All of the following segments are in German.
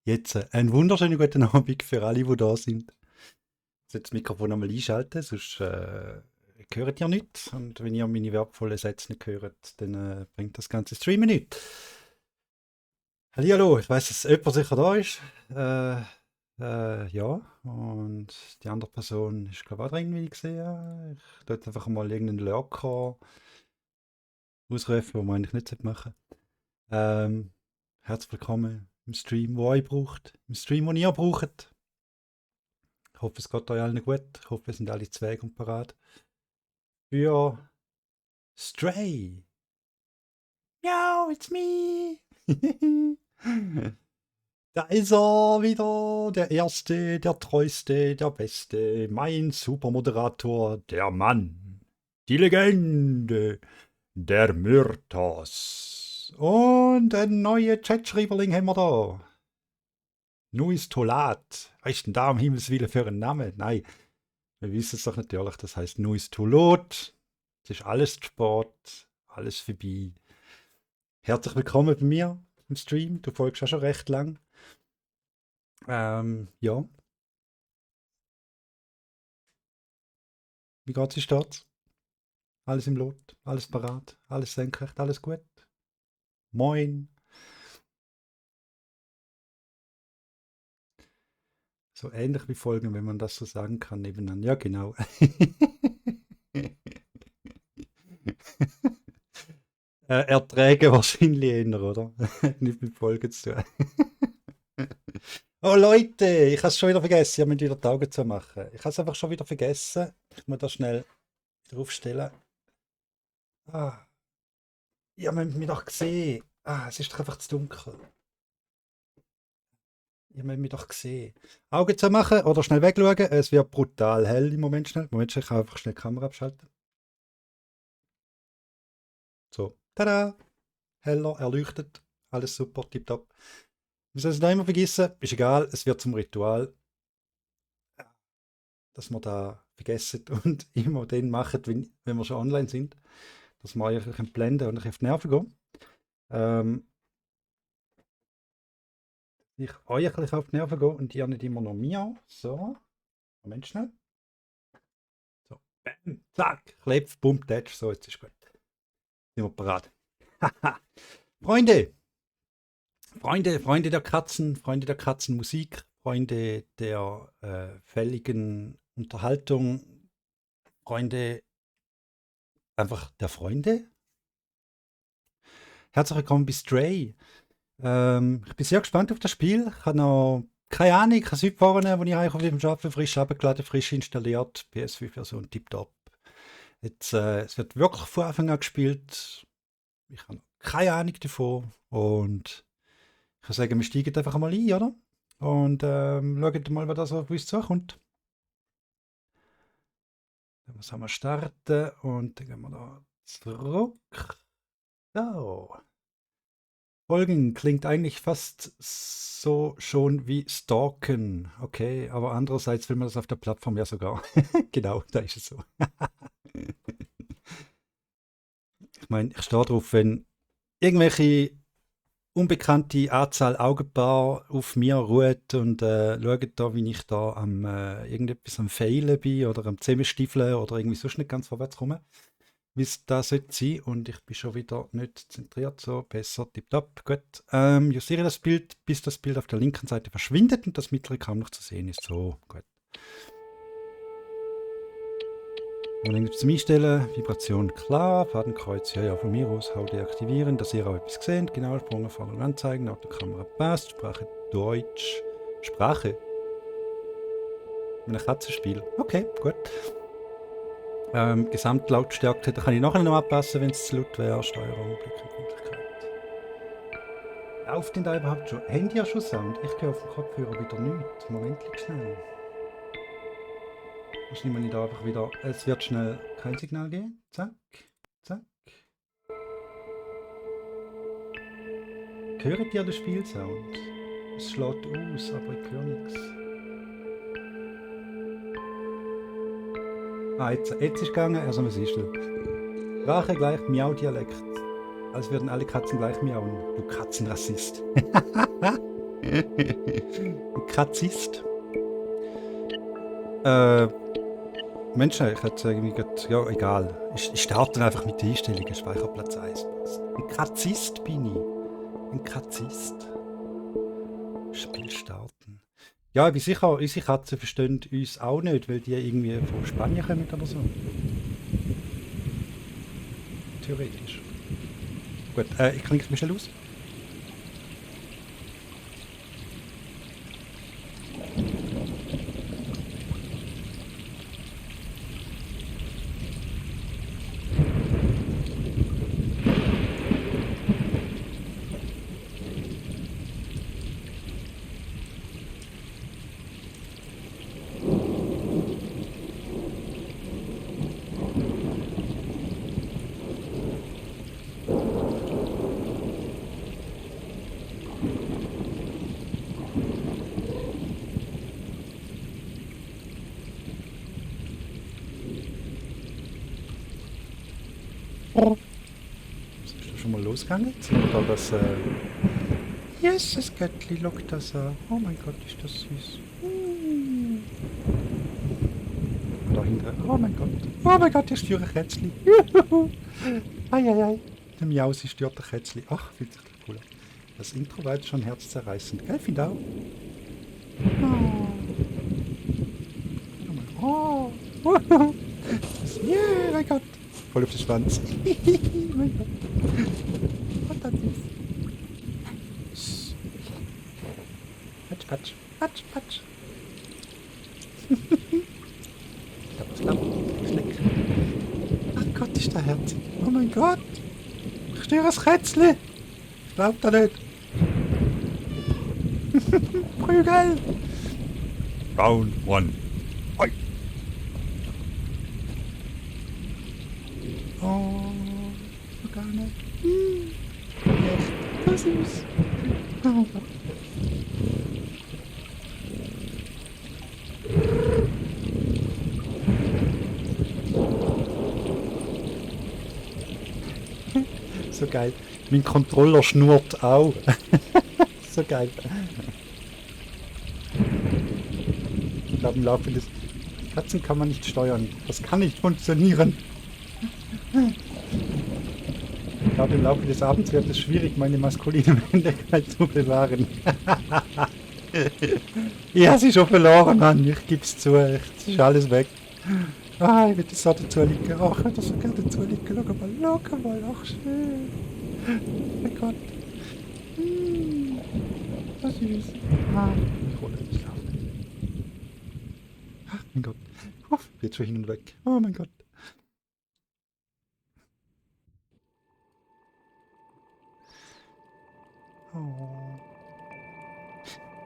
Jetzt einen wunderschönen guten Abend für alle, die da sind. Ich sollte das Mikrofon einmal einschalten, sonst hört ihr nichts. Und wenn ihr meine wertvollen Sätze nicht hört, dann bringt das ganze Streamen nichts. Hallihallo, ich weiss, dass jemand sicher da ist. Ja, und die andere Person ist, glaube ich, auch drin, wie ich sehe. Ich tue einfach mal irgendeinen Lurker ausrufen, den man eigentlich nicht machen sollte. Herzlich willkommen im Stream, wo ihr braucht. Im Stream, den ihr braucht. Ich hoffe, es geht euch allen gut. Ich hoffe, wir sind alle zwei und parat. Für Stray. Miau, it's me. Da ist er wieder, der Erste, der Treueste, der Beste, mein Supermoderator, der Mann, die Legende, der Myrtos. Und ein neuer Chatschreiberling haben wir da. Nuis Tolat. Was ist denn da um Himmels Willen für ein Name? Nein, wir wissen es doch natürlich, das heißt Nuis Tolat. Es ist alles Sport, alles vorbei. Herzlich willkommen bei mir im Stream. Du folgst ja schon recht lang. Ja. Wie geht's, wie steht's? Alles im Lot, alles parat, alles senkrecht, alles gut. Moin. So ähnlich wie Folgen, wenn man das so sagen kann, nebeneinander. Ja, genau. Erträge wahrscheinlich eher, oder? Nicht mit Folgen zu tun. Oh Leute, ich habe es schon wieder vergessen. Ich muss wieder die Augen zu machen. Ich habe es einfach schon wieder vergessen. Ich muss das schnell wieder aufstellen. Ah, ihr müsst mich doch sehen. Ah, es ist doch einfach zu dunkel. Ihr müsst mich doch sehen. Augen zu machen oder schnell wegschauen. Es wird brutal hell im Moment schnell. Moment, ich kann einfach schnell die Kamera abschalten. So, tada! Heller, erleuchtet. Alles super, tipptopp. Wir sollen es nicht immer vergessen. Ist egal, es wird zum Ritual, dass wir da vergessen und immer den machen, wenn wir schon online sind. Dass wir euch blenden und euch auf die Nerven gehen. Ich euch ein bisschen auf die Nerven gehe und ihr nicht immer noch mir. So, Moment schnell. So, bam, zack, Klepf, bumm, Tatsch. So, jetzt ist gut. Sind wir bereit. Freunde, Freunde der Katzen, Freunde der Katzenmusik, Freunde der fälligen Unterhaltung, Freunde einfach der Freunde. Herzlich willkommen bei Stray. Ich bin sehr gespannt auf das Spiel. Ich habe noch keine Ahnung, ich habe es heute vorne, wo ich eigentlich auf dem Arbeiten frisch abgeladen, frisch installiert, PS5-Version tipptopp. Jetzt, es wird wirklich von Anfang an gespielt. Ich habe noch keine Ahnung davon und ich kann sagen, wir steigen einfach mal ein, oder? Und schauen mal, was da so auf uns zukommt. Dann müssen wir starten und dann gehen wir da zurück. So. Folgen klingt eigentlich fast so schon wie Stalken. Okay, aber andererseits will man das auf der Plattform ja sogar. Genau, da ist es so. Ich meine, ich stehe drauf, wenn irgendwelche unbekannte Anzahl Augenpaar auf mir ruht und schaut da, wie ich da am irgendetwas am Feilen bin oder am Zusammenstiefeln oder irgendwie sonst nicht ganz vorwärts komme, wie es da sollte sein. Und ich bin schon wieder nicht zentriert, so besser, tipptopp, gut. Justiere das Bild, bis das Bild auf der linken Seite verschwindet und das mittlere kaum noch zu sehen ist. So, gut. Und zum Einstellen, Vibration klar, Fadenkreuz, ja, von mir aus, Hau deaktivieren, dass ihr auch etwas seht, genau, Sprung vorne anzeigen, Autokamera passt, Sprache Deutsch, Sprache? Ein Katzenspiel, okay, gut. Gesamtlautstärke, da kann ich nachher noch anpassen, wenn es zu laut wäre, Steuerung, Blickempfindlichkeit. Läuft denn da überhaupt schon? Habt ihr schon Sound? Ich gehe auf den Kopfhörer wieder nicht. Moment, schnell. Wahrscheinlich muss ich da einfach wieder. Es wird schnell kein Signal geben. Zack, zack. Hört ihr den Spielsound? Es schlägt aus, aber ich höre nichts. Ah, jetzt ist es gegangen. Also, was ist denn? Sprache gleich Miau-Dialekt. Als würden alle Katzen gleich miauen. Du Katzenrassist. Ein Kratzist. Menschen, ich hätte irgendwie grad, ja, egal. Ich starte einfach mit den Einstellungen. Speicherplatz 1. Ein Kratzist bin ich. Ein Kratzist. Spiel starten. Ja, wie sicher, unsere Katzen verstehen uns auch nicht, weil die irgendwie von Spanien kommen oder so. Theoretisch. Gut, ich klinge mich schnell aus. Ist das schon mal losgegangen? Oder das, Jesus Göttli, look das an. Oh mein Gott, ist das süß. Da hinten. Oh mein Gott. Oh mein Gott, ich steuere ein Kätzchen. Eieiei. Der Miausi stört ein Kätzchen. Ach, fühlt sich das cool an. Das Intro war jetzt schon herzzerreißend. Gell, finde auch. Oh. Oh. Yeah, mein Gott. Voll auf den Schwanz. Mein Gott. Und das ist. Patsch, patsch, patsch, patsch. Klapp, schleck. Ach Gott, ist der herzig. Oh mein Gott. Ich störe das Kätzchen. Ich glaub da nicht. Prügel. Round 1. Oi. Oh, so gar nicht. Echt, so süß. Oh mein Gott. So geil. Mein Controller schnurrt auch. So geil. Ich glaube, im Laufe des... Katzen kann man nicht steuern. Das kann nicht funktionieren. Ich glaube, im Laufe des Abends wird es schwierig, meine maskuline Männlichkeit zu bewahren. Ich habe sie schon verloren, Mann. Ich gebe es zu. Es ist alles weg. Ah, ich will das so dazu liegen. Ach, ich würde so gerne dazu liegen. Schau mal. Ach, schön. Oh mein Gott. So süß. Ah, ich hole den Schlaf. Ach, mein Gott. Uff, geht schon hin und weg. Oh mein Gott. Oh.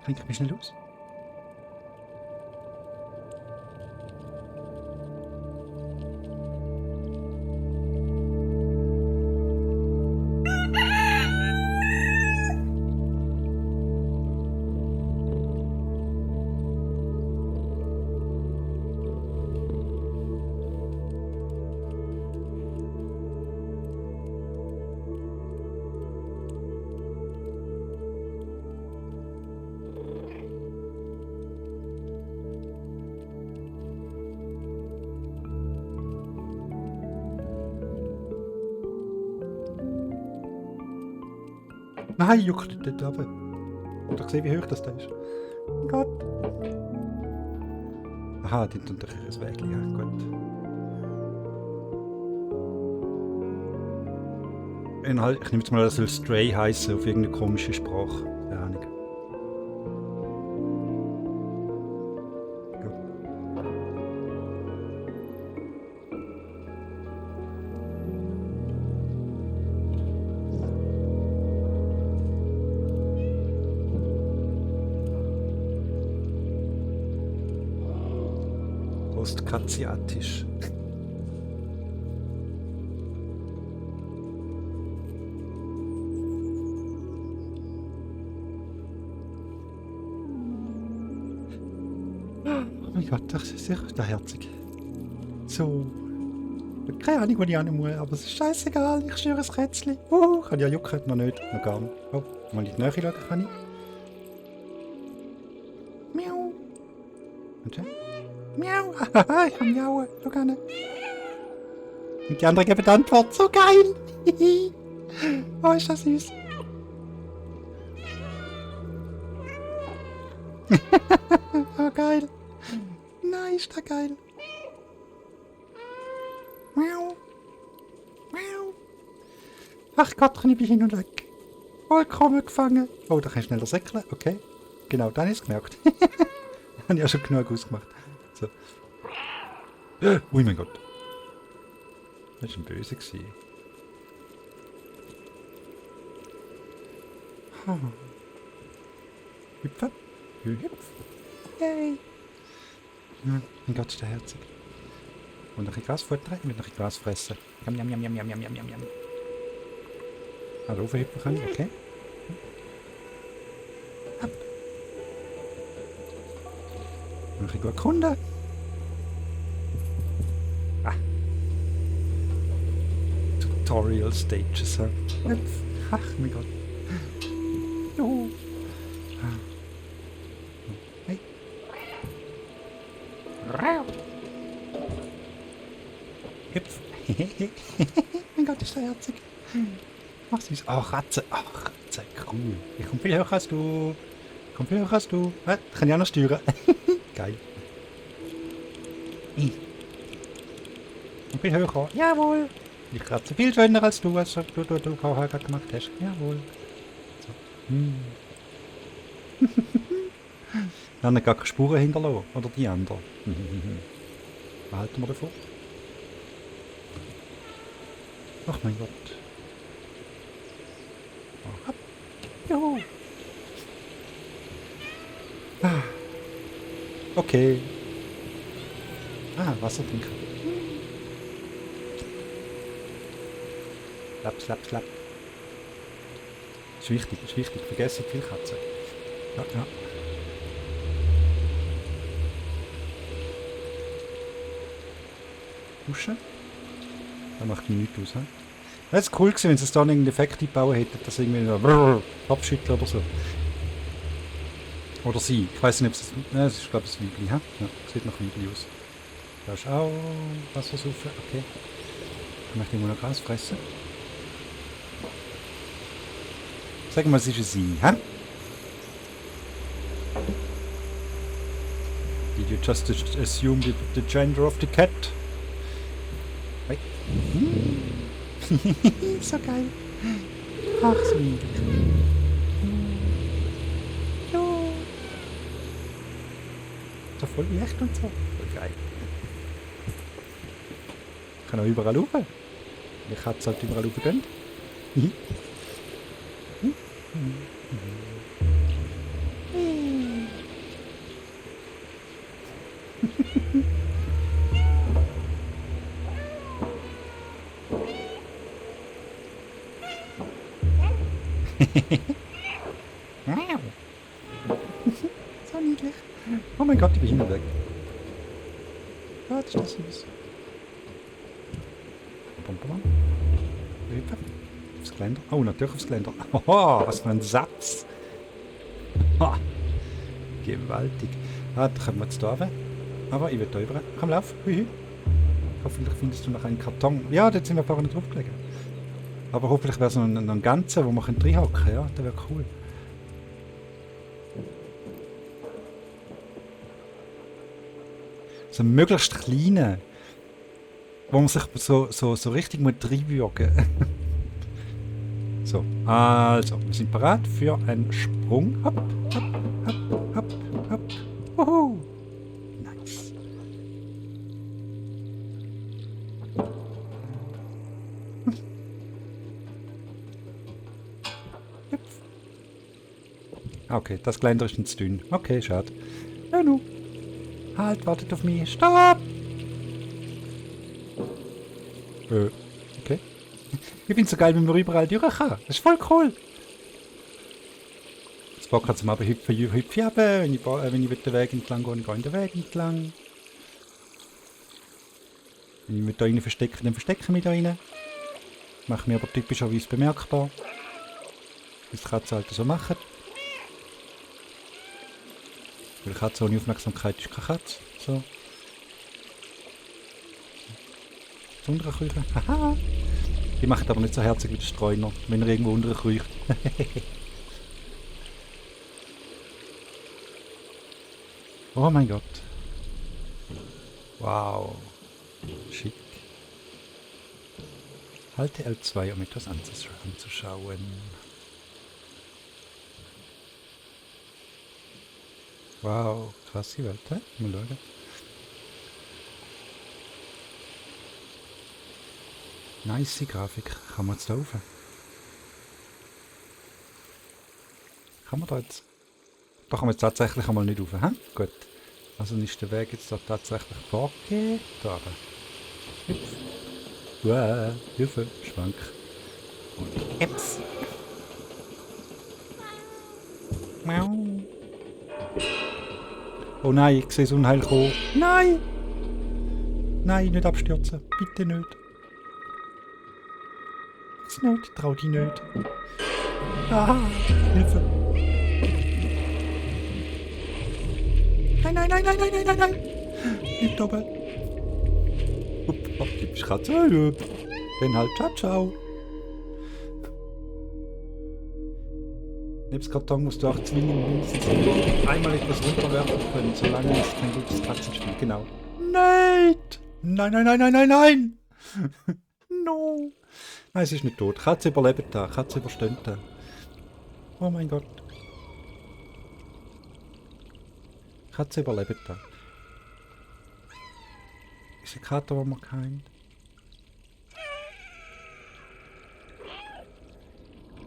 Krieg ich mich schnell los? Nein, juckt dort runter. Und ich sehe, wie hoch das da ist. Oh Gott. Aha, die tun doch ein Wägli. Ja, gut. Ich nehme jetzt mal, das soll Stray heißen auf irgendeine komische Sprache. Keine Ahnung. Ostkasiatisch. Oh mein Gott, das ist sicher der herzig. So. Keine Ahnung, was ich annehmen muss, aber es ist scheißegal. Ich schwöre das Kätzchen. Kann ja jucken, noch nicht, noch gar nicht. Oh, mal in die Nähe schauen kann ich. Warte. Miau. Haha, ich kann miauen. So gerne. Und die andere geben die Antwort. So geil. Oh, ist das süß. Oh, geil. Nein, ist das geil. Miau. Miau. Ach Gott, ich bin hin und weg. Vollkommen gefangen. Oh, da kann ich schneller säckeln. Okay. Genau, dann ist es gemerkt. Habe ich ja schon genug ausgemacht. So. Ui, mein Gott. Das war ein Böse. Hüpfen. Hüpf. Yay. Mein Gott, ist der herzig. Und noch ein Gras futtern, mit noch ein Gras fressen. Jam, jam, jam, jam, jam, jam, jam, jam. Also aufhüpfen können, okay. Ab. Noch ein gut Kunde. Ah. Tutorial Stages, ja. Ach, mein Gott. Juhu. Hey. Hüpf. Mein Gott, ist der herzig. Ach süß. Ach, Ratze. Ach, Ratze. Cool. Ich komme viel höher als du. Ich komme viel höher als du. Kann ich auch noch steuern. Geil. Und viel höher. Jawohl. Ich kratze viel schöner als du vorher gerade gemacht hast. Jawohl. So. Dann gar keine Spuren hinterlassen. Oder die anderen. Was halten wir davon? Ach mein Gott. Oh, juhu. Ah. Okay. Ah, Wasser trinken. Slapp, slapp, slapp. Ist wichtig, ist wichtig. Vergessen viel Katzen. Ja, ja. Duschen. Das macht mir nichts aus. He? Das ist cool gewesen, wenn sie es da irgendeinen Effekt eingebaut hätten, dass irgendwie so abschütteln oder so. Oder sie. Ich weiß nicht, ob es... Ne, es ist glaube ich ein Weibli. Ja, sieht nach Weibli aus. Da ist auch Wasser saufen. Okay. Ich möchte immer noch Gras fressen. Sagen wir, es ist eine sie. Hä? Did you just assume the gender of the cat? Hey. So geil. Ach, so niedlich. Jo. So voll echt und so. Voll geil. Ich kann auch überall rauf. Die Katze halt überall rauf gehen. So niedlich. Oh mein Gott, ich bin hinweg. Ah, das ist das süß. Bum, bum, bum. Aufs Geländer. Oh, natürlich aufs Geländer. Oho, was für ein Satz. Ha, gewaltig. Ah, da kommen wir jetzt da runter. Aber ich will da rüber. Komm, lauf. Hui. Hoffentlich findest du noch einen Karton. Ja, dort sind wir vorhin draufgelegt. Aber hoffentlich wäre es noch ein ganzer, wo man reinhacken können. Ja, das wäre cool. So einen möglichst kleinen. Wo man sich so richtig reinbürgen muss. So, also, wir sind bereit für einen Sprung. Hopp, hopp, hopp, hopp, hopp. Wuhu. Nice. Okay, das Geländer ist zu dünn. Okay, schade. Ja, nu. Halt, wartet auf mich. Stopp! Okay. Ich finde es so geil, wenn man überall durch kann. Das ist voll cool. Jetzt Bock hat es mal hüpfen, wenn ich den Weg entlang gehe, gehe ich den Weg entlang. Wenn ich mich da rein verstecke, dann verstecke ich mich da rein. Mache mich aber typischerweise bemerkbar. Das kann es halt so machen. Weil Katze ohne Aufmerksamkeit ist keine Katze. So. Das untere Küche. Haha. Die macht aber nicht so herzig wie der Streuner, wenn er irgendwo unter kriecht. Oh mein Gott. Wow. Schick. Halte L2, um etwas anzuschauen. Wow, krasse Welt, hä? Mal schauen. Nice Grafik. Kann man jetzt da rauf? Kann man da jetzt? Da kann man jetzt tatsächlich einmal nicht rauf, hä? Gut. Also ist der Weg jetzt da tatsächlich vorgegeben. Da aber. Hüpf. Wow, Hilfe, Schwank. Und Eps. Miau. Oh nein, ich sehe das Unheil kommen. Nein! Nein, nicht abstürzen. Bitte nicht. Das nicht, trau dich nicht. Ah, Hilfe. Nein, nein, nein, nein, nein, nein, nein, nein. Nicht oben. Ach, die Katze. Dann halt, ciao, ciao. Nebst Karton musst du auch zwingen, mindestens einmal etwas runterwerfen können, solange es kein gutes Katzenspiel. Genau. Nein! Nein, nein, nein, nein, nein, nein! No! Nein, sie ist nicht tot. Katze überlebt da. Katze übersteht da. Oh mein Gott. Katze überlebt da. Ist eine Katze, die man kennt.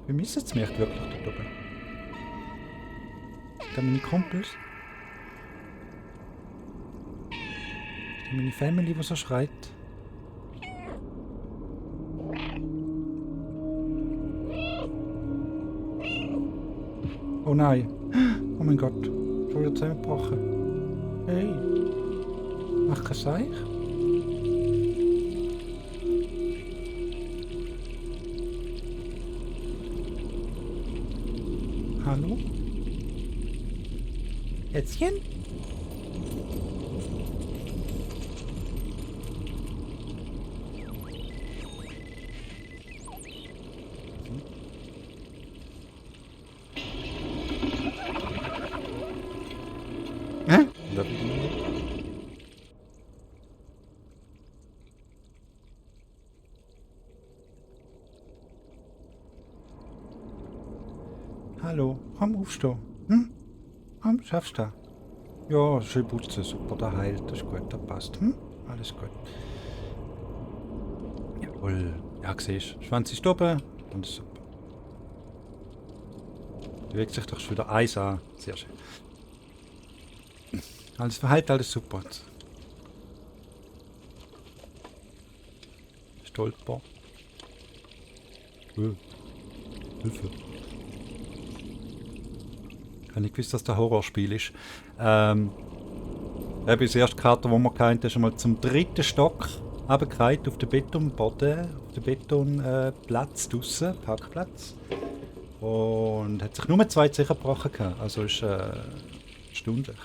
Vermissen sie mich wirklich dort oben? Ist das meine Kumpels? Ist das meine Family, die so schreit? Oh nein. Oh mein Gott. Schon wieder zusammengebrochen. Hey. Mach kein Seich. Hallo? Ätzchen? Hä? Hallo, komm, aufstehen. Hm? Komm, schaffst du das? Ja, schön putzen, super, der heilt, das ist gut, das passt. Hm? Alles gut. Jawohl. Ja, siehst du, Schwanz ist oben und ist super. Die bewegt sich doch schon wieder Eis an. Sehr schön. Alles verheilt, alles super. Stolper. Hilfe. Ich habe nicht gewusst, dass das ein Horrorspiel ist. Eben das erste Karte, die man kennt, ist schon mal zum 3. Stock runtergefallen auf den Betonboden, auf den Betonplatz draussen, Parkplatz. Und hat sich nur 2 Zehen gebrochen gehabt. Also ist erstaunlich.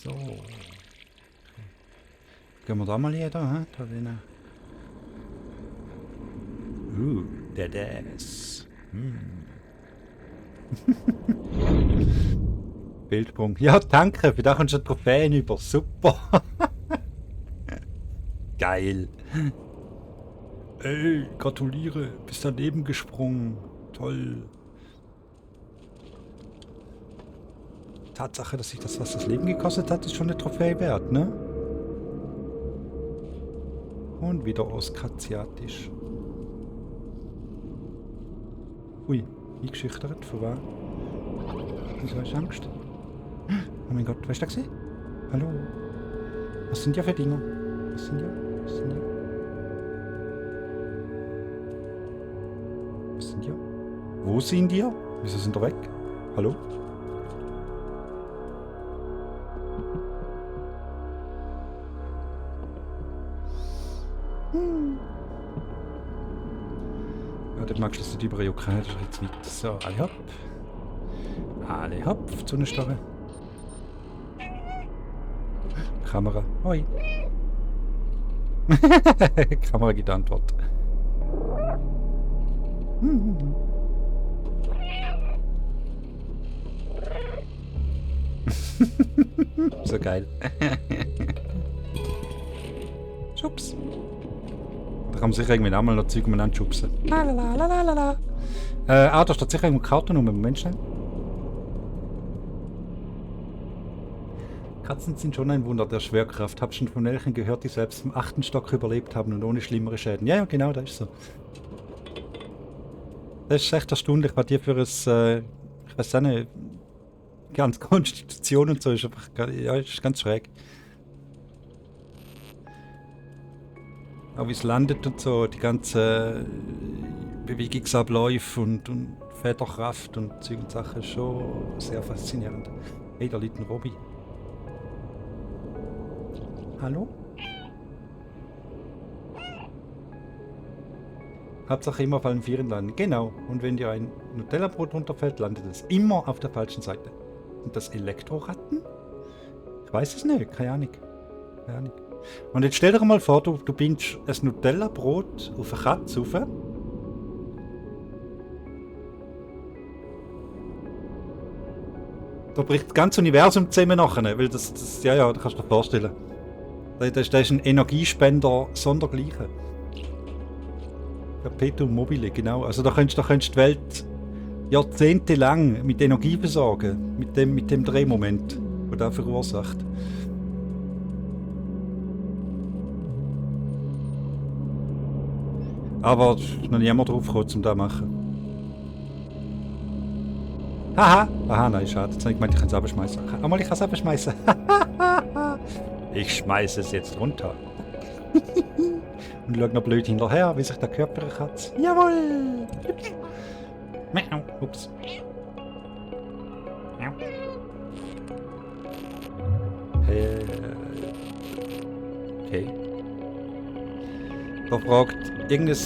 So. Gehen wir da mal hier, da drinnen. Deadass. Bildsprung. Ja, danke, für da kommst du Trophäen über. Super. Geil. Ey, gratuliere, bist daneben gesprungen. Toll. Tatsache, dass sich das, was das Leben gekostet hat, ist schon eine Trophäe wert, ne? Und wieder ostasiatisch. Ui, eingeschüchtert, von wem? Wieso hast du Angst? Oh mein Gott, weißt du das gesehen? Hallo? Was sind ja für Dinger? Was sind ja? Was sind ja? Was sind ja? Wo sind die? Wieso sind die weg? Hallo? Ja, dort magst du das nicht überjucken, das ist jetzt nicht. So, alle hopp. Alle hopp, zu einer Starre. Kamera. Hoi. Kamera gibt Antwort. So geil. Schubs. Da kann man sich irgendwie auch mal noch Zeug umeinander schubsen. Da steht sicher irgendwo Karten rum. Moment schnell. Katzen sind schon ein Wunder der Schwerkraft. Hab schon von Elchen gehört, die selbst im 8. Stock überlebt haben und ohne schlimmere Schäden. Ja, genau, das ist so. Das ist echt erstaunlich, was die für ein, ich weiß auch nicht, ganz Konstitution und so ist einfach, ja, ist ganz schräg. Auch wie es landet und so, die ganzen Bewegungsabläufe und Federkraft und Zeug und Sachen ist schon sehr faszinierend. Hey, da liegt ein Robby. Hallo? Hauptsache immer fallen Vieren landen. Genau. Und wenn dir ein Nutella-Brot runterfällt, landet es immer auf der falschen Seite. Sind das Elektroratten? Ich weiß es nicht. Keine Ahnung. Keine Ahnung. Und jetzt stell dir mal vor, du bindest ein Nutella-Brot auf eine Katze rauf. Da bricht das ganze Universum zusammen nachher. Weil das ja, das kannst du dir vorstellen. Das ist ein Energiespender sondergleichen. Perpetuum mobile, genau. Also da könntest du die Welt jahrzehntelang mit Energie versorgen. Mit dem Drehmoment, das das verursacht. Aber es ist noch niemand drauf gekommen, um das zu machen. Haha! Aha, nein, schade. Jetzt habe ich gemeint, ich kann es abschmeißen. Einmal, ich kann es abschmeißen. Ich schmeiße es jetzt runter. Und schau noch blöd hinterher, wie sich der Körper hat. Jawohl! Ups. Okay. Da fragt irgendein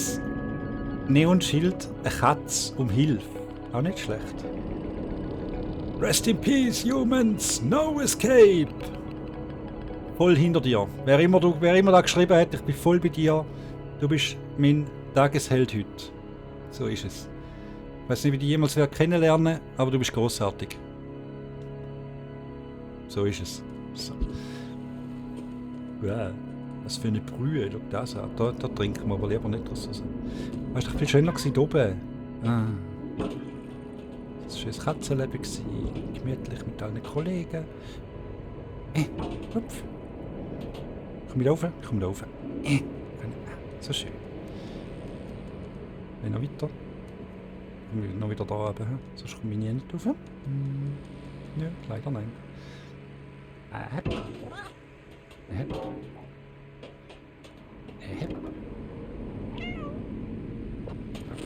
Neonschild eine Katze um Hilfe. Auch nicht schlecht. Rest in peace, humans! No escape! Voll hinter dir. Wer immer da geschrieben hat, ich bin voll bei dir. Du bist mein Tagesheld heute. So ist es. Ich weiß nicht, wie ich jemals kennenlernen, aber du bist großartig. So ist es. So. Ja, was für eine Brühe. Schau das an. Da trinken wir aber lieber nicht raus. Weißt du, doch viel schöner gewesen hier oben. Ah. Das war ein Katzenleben. Gemütlich mit allen Kollegen. Hupf. Komm wieder rauf, komm da rauf. So schön. Noch weiter. Noch wieder da oben. Sonst komme ich nie nicht rauf. Ja, leider nein.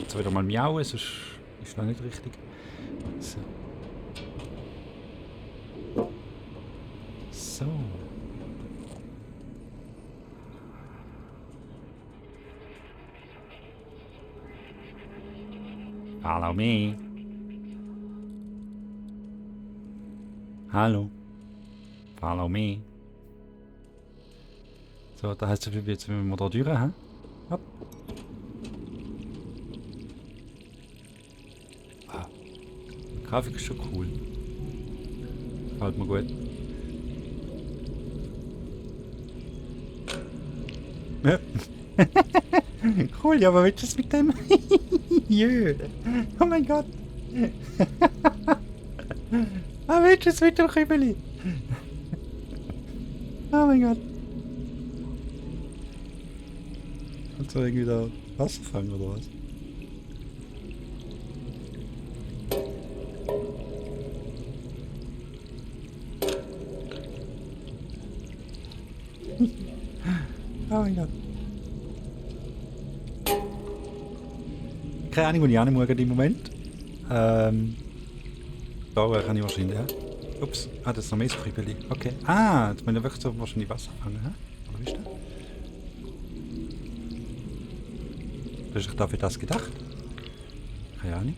Jetzt wieder mal miauen, sonst ist das nicht richtig. So. So. Follow me. Hallo. Follow me. So, da heißt es, jetzt müssen wir da durch, hä? Hopp. Ah. Die Grafik ist schon cool. Gefällt mir gut. Ja. Cool, ja, aber willst du es mit dem? Jö. Oh mein Gott. Ah, willst du es mit dem Kübeli? Oh mein Gott. Kannst du irgendwie da Wasser fangen oder was? Oh mein Gott. Keine Ahnung, wo ich hin muss im Moment. Da kann ich wahrscheinlich, ja. Ups, das ist noch mehr Skribbeli. Okay. Ah, jetzt müssen wir wirklich so wahrscheinlich Wasser fangen, hä? Oder wie ist das? Das ist dafür das gedacht. Keine Ahnung.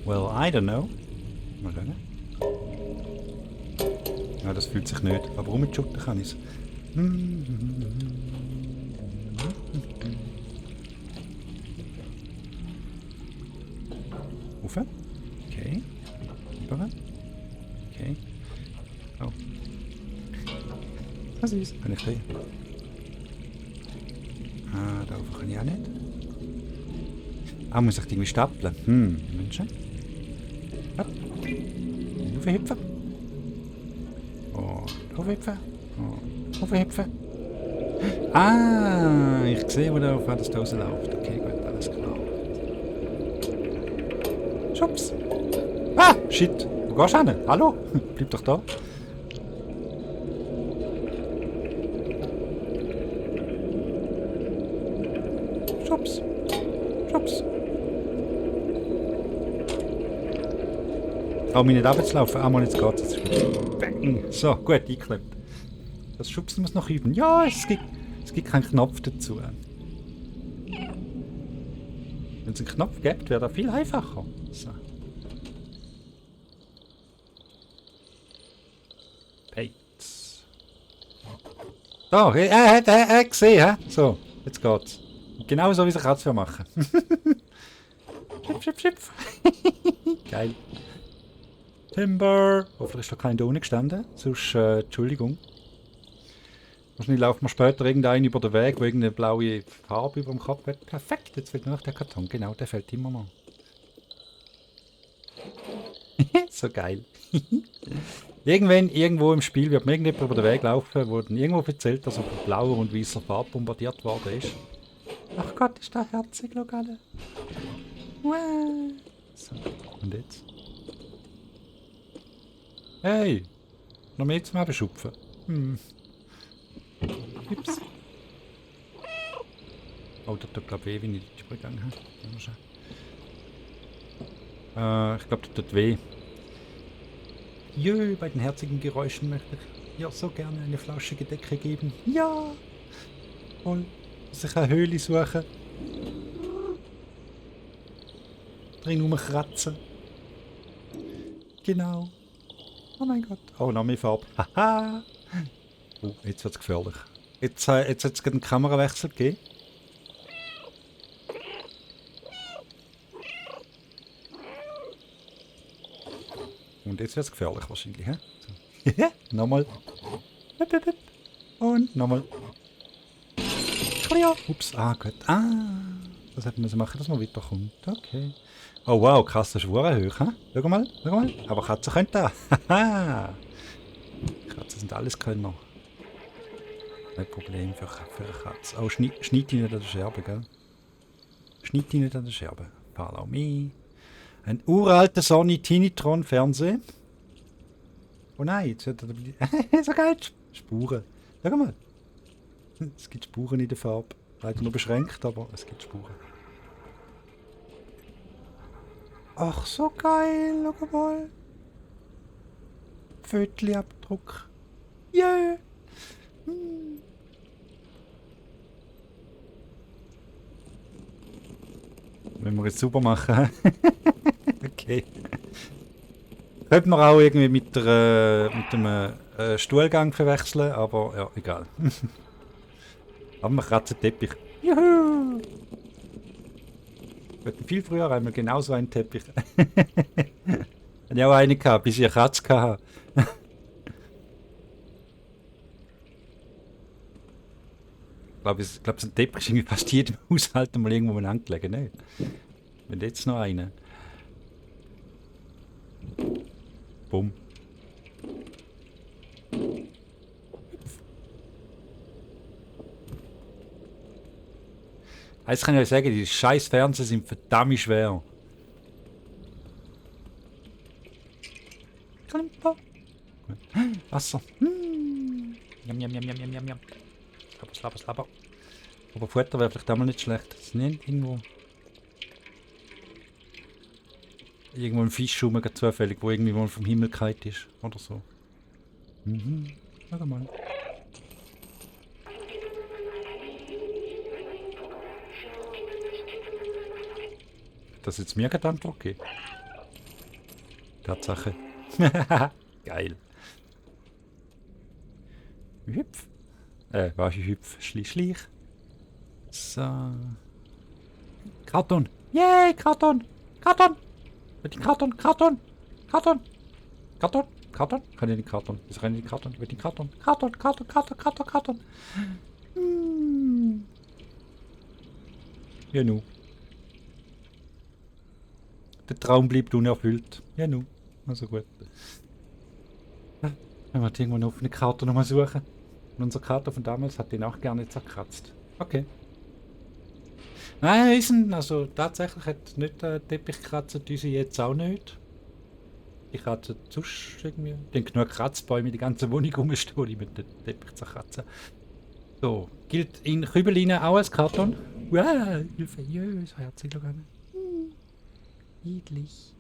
Well, I don't know. Mal schauen. Ja, das fühlt sich nicht. Aber rumschutten kann ich es. Rauf. Okay. Über. Okay. Oh. Was ist? Kann ich reden? Ah, da rauf kann ich auch nicht. Ah, muss ich irgendwie stapeln? Menschen. Hopp. Aufhüpfen. Und aufhüpfen. Und aufhüpfen. Ah, ich sehe, wo da auf das da rausläuft. Okay, gut, alles klar. Schubs. Ah, shit. Wo gehst du hin? Hallo? Bleib doch da. Schubs. Schubs. Trau mich nicht runterzulaufen. Ah, mal, jetzt geht's. Jetzt ist gut. Bang. So, gut, eingeklemmt. Das Schubsen muss noch üben. Ja, es gibt keinen Knopf dazu. Wenn es einen Knopf gibt, wäre das viel einfacher. So. Bates. So, gesehen, hä? So, jetzt geht's. Genau so, wie es eine Katze machen. Schip, schip, schip. Geil. Timber. Hoffentlich ist da kein da unten gestanden. Sonst, Entschuldigung. Wahrscheinlich laufen wir später irgendeinen über den Weg, wo irgendeine blaue Farbe über dem Kopf hat. Perfekt, jetzt fehlt nur noch der Karton. Genau, der fällt immer noch. So geil. Irgendwann, irgendwo im Spiel wird mir irgendjemand über den Weg laufen, wo dann irgendwo erzählt, dass er von blauer und weißer Farbe bombardiert worden ist. Ach Gott, ist das herzig, schau alle. So, und jetzt? Hey! Noch mehr zum Abschupfen. Ups. Oh, das tut glaube ich weh, wenn ich die übergegangen habe. Ich glaube, das tut weh. Jö, bei den herzigen Geräuschen möchte ich ja so gerne eine flauschige Decke geben. Ja! Und sich eine Höhle suchen. Drin rumkratzen. Genau. Oh mein Gott. Oh, noch mehr Farbe. Haha! Oh, jetzt wird es gefährlich. Jetzt hat es gerade einen Kamerawechsel gegeben. Und jetzt wird es gefährlich wahrscheinlich. So. Nochmal. Und nochmal. Ups, ah gut. Ah, das hätten wir so machen, dass man weiterkommt. Okay. Oh wow, krass, das ist verdammt hoch. He? Schau mal, schau mal. Aber Katzen können da. Haha. Katzen sind alles Könner. Kein Problem für eine Katze. Oh, schneid die nicht an der Scherbe, gell? Schneid die nicht an der Scherbe. Follow me. Ein uralter Sony Tinitron Fernseher. Oh nein, jetzt hat er so geil. Spuren. Schau mal. Es gibt Spuren in der Farbe. Leider nur beschränkt, aber es gibt Spuren. Ach, so geil. Schau mal. Pfötli-Abdruck. Yeah. Wenn wir jetzt sauber machen. Okay. Könnte man auch irgendwie mit einem Stuhlgang verwechseln, aber ja, egal. Aber wir kratzen Teppich. Juhu! Wir hatten viel früher einmal genau so einen Teppich. Hatte ich auch einen gehabt, bis ich eine Katze hatte. Ich glaube, so ein Teppich ist irgendwie fast jedem Haushalt mal irgendwo angelegen, ne? Und jetzt noch einen. Bumm. Eins kann ich euch sagen, die scheiß Fernseher sind verdammt schwer. Klimper. Wasser. Jam, jam, jam, jam, jam, jam, jam. Slapper, slapper. Aber Futter wäre vielleicht auch mal nicht schlecht. Das ist nicht irgendwo ein Fisch rum, zufällig, wo irgendwie mal vom Himmel gefallen ist. Oder so. Warte mal. das jetzt mir gerade Antwort geben? Tatsache. Geil. Hüpf. Was ist Hüpf? Schlich. So. Karton. Yay, Karton. Karton. Mit dem Karton. Karton. Karton. Karton. Karton. Kann ich den Karton? Wieso kann ich den Karton? Mit dem Karton. Karton. Karton. Karton. Karton. Karton. Ja, nu. Der Traum bleibt unerfüllt. Ja, nu. Also gut. Wenn wir irgendwo eine offene Karte nochmal suchen. Und unsere Karte von damals hat den auch gerne zerkratzt. Okay. Nein, also tatsächlich hat nicht der Teppich gekratzt, diese jetzt auch nicht. Die kratzen sonst irgendwie. Die haben genug Kratzbäume in die ganze Wohnung rumstehen, die mit dem Teppich zerkratzen. So, gilt in Kübelinen auch als Karton? Wow, Hilfe, jö, so herzig sogar. Niedlich.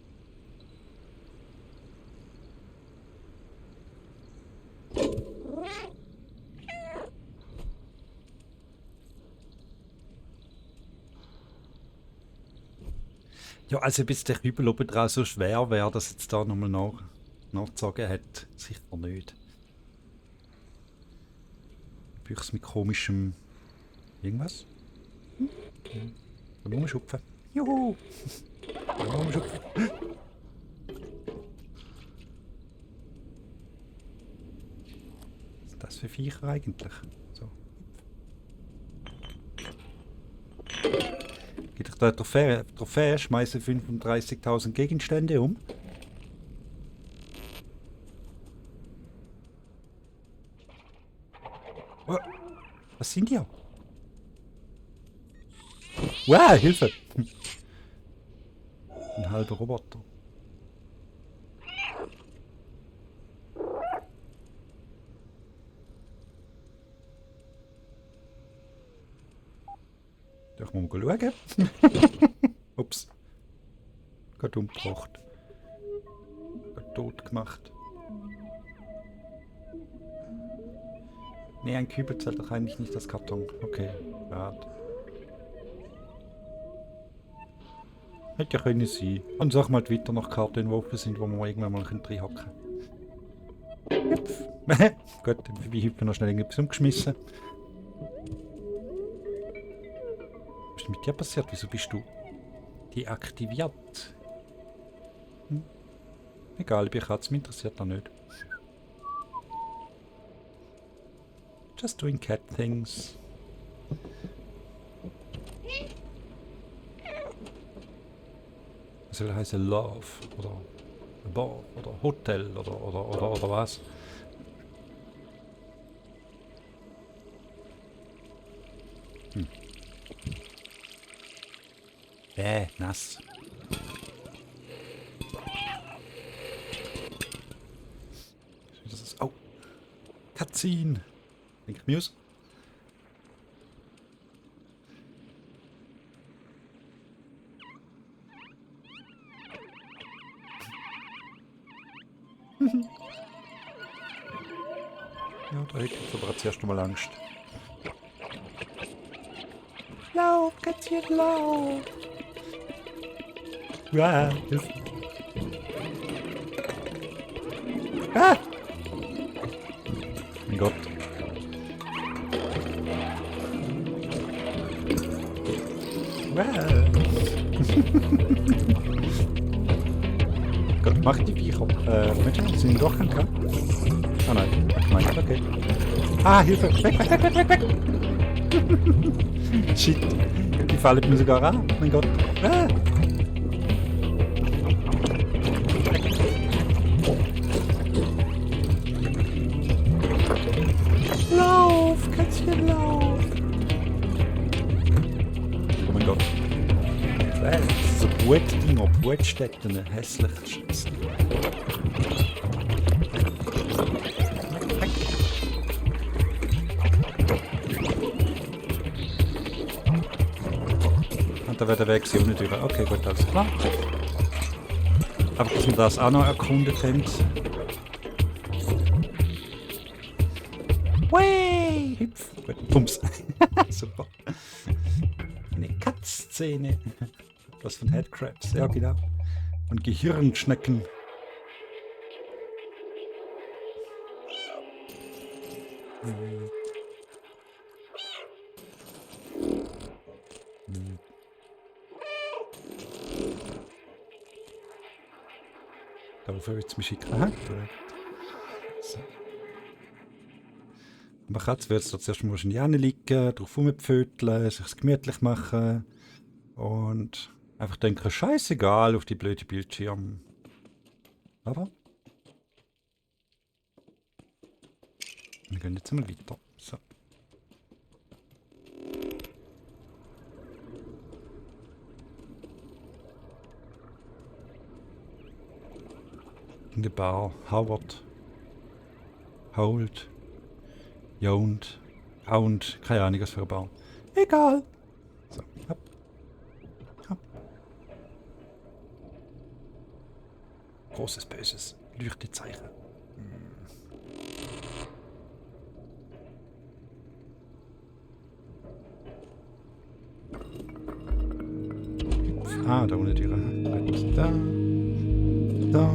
Ja, also bis der Kübel oben drauf so schwer wäre, dass jetzt da nochmal nachgezogen hat. Sicher nicht. Büchs mit komischem irgendwas. Okay. Und rumschupfen. Juhu! Rumschupfen. Was ist das für Viecher eigentlich? So. Geht doch da Trophäe, schmeiße 35.000 Gegenstände um. Oh, was sind die? Wow, Hilfe! Ein halber Roboter. Da muss man mal schauen. Ups. Gerade umgebracht. Gerade tot gemacht. Ne, ein Kübel zählt doch eigentlich nicht als Karton. Okay, schade. Hätte ja können sein. Und sag mal weiter nach Karten entworfen sind, wo wir irgendwann mal reinhacken können. Hüpf. Gut, dann hüpfen noch schnell irgendetwas umgeschmissen. Was ist mit dir passiert? Wieso bist du deaktiviert? Egal, ich bin Katze, mich interessiert das nicht. Just doing cat things. Was soll heißen Love? Oder Bar? Oder Hotel? Oder was? Nass. Das ist. Oh! Cutscene! Link Muse. Ja, da hätte ich aber zuerst mal Angst. Lauf, Kätzchen, lauf! Ja, ah! Mein Gott. Gott, mach die Viecher. Moment, sind doch kein Kampf? Ah nein, mein Gott, okay. Ah, Hilfe! Weg, weg, weg, weg, weg, weg! Shit, die fallen mir sogar an. Mein Gott. Ah. Lauf, Kätzchen, lauf! Oh mein Gott. So Brutdinger, Brutstätten, hässlich. Scheiße. Und da wäre der Weg ohne Tür. Okay, gut, alles klar. Aber dass wir das auch noch erkundet haben. Wey! Hüpf! Gut, Pumps. Super. Eine Katzszene. Das von Headcrabs, ja genau. Und Gehirnschnecken. Darauf willst du mich schicken. Aha, so. Man kann jetzt zuerst mal in die Hände liegen, drauf rumpföteln, sich gemütlich machen und einfach denken, scheißegal auf die blöde Bildschirm. Aber wir gehen jetzt mal weiter. So. In der Bar. Howard. Hold. Jound. Hound. Keine Ahnung, was für eine Bar. Egal. So. Hopp. Hopp. Großes Böses. Leuchtezeichen. Ah, da ohne Türe. Da. Da.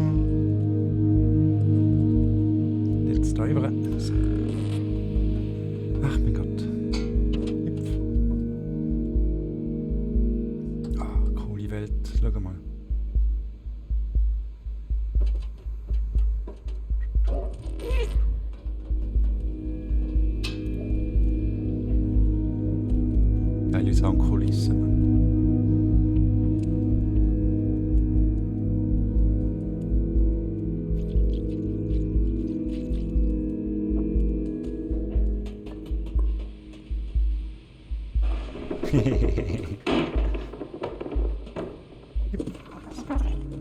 Jetzt da über. So. Ach mein Gott. Hüpf. Ah, coole Welt. Schau mal. Geile Soundkulisse, Mann.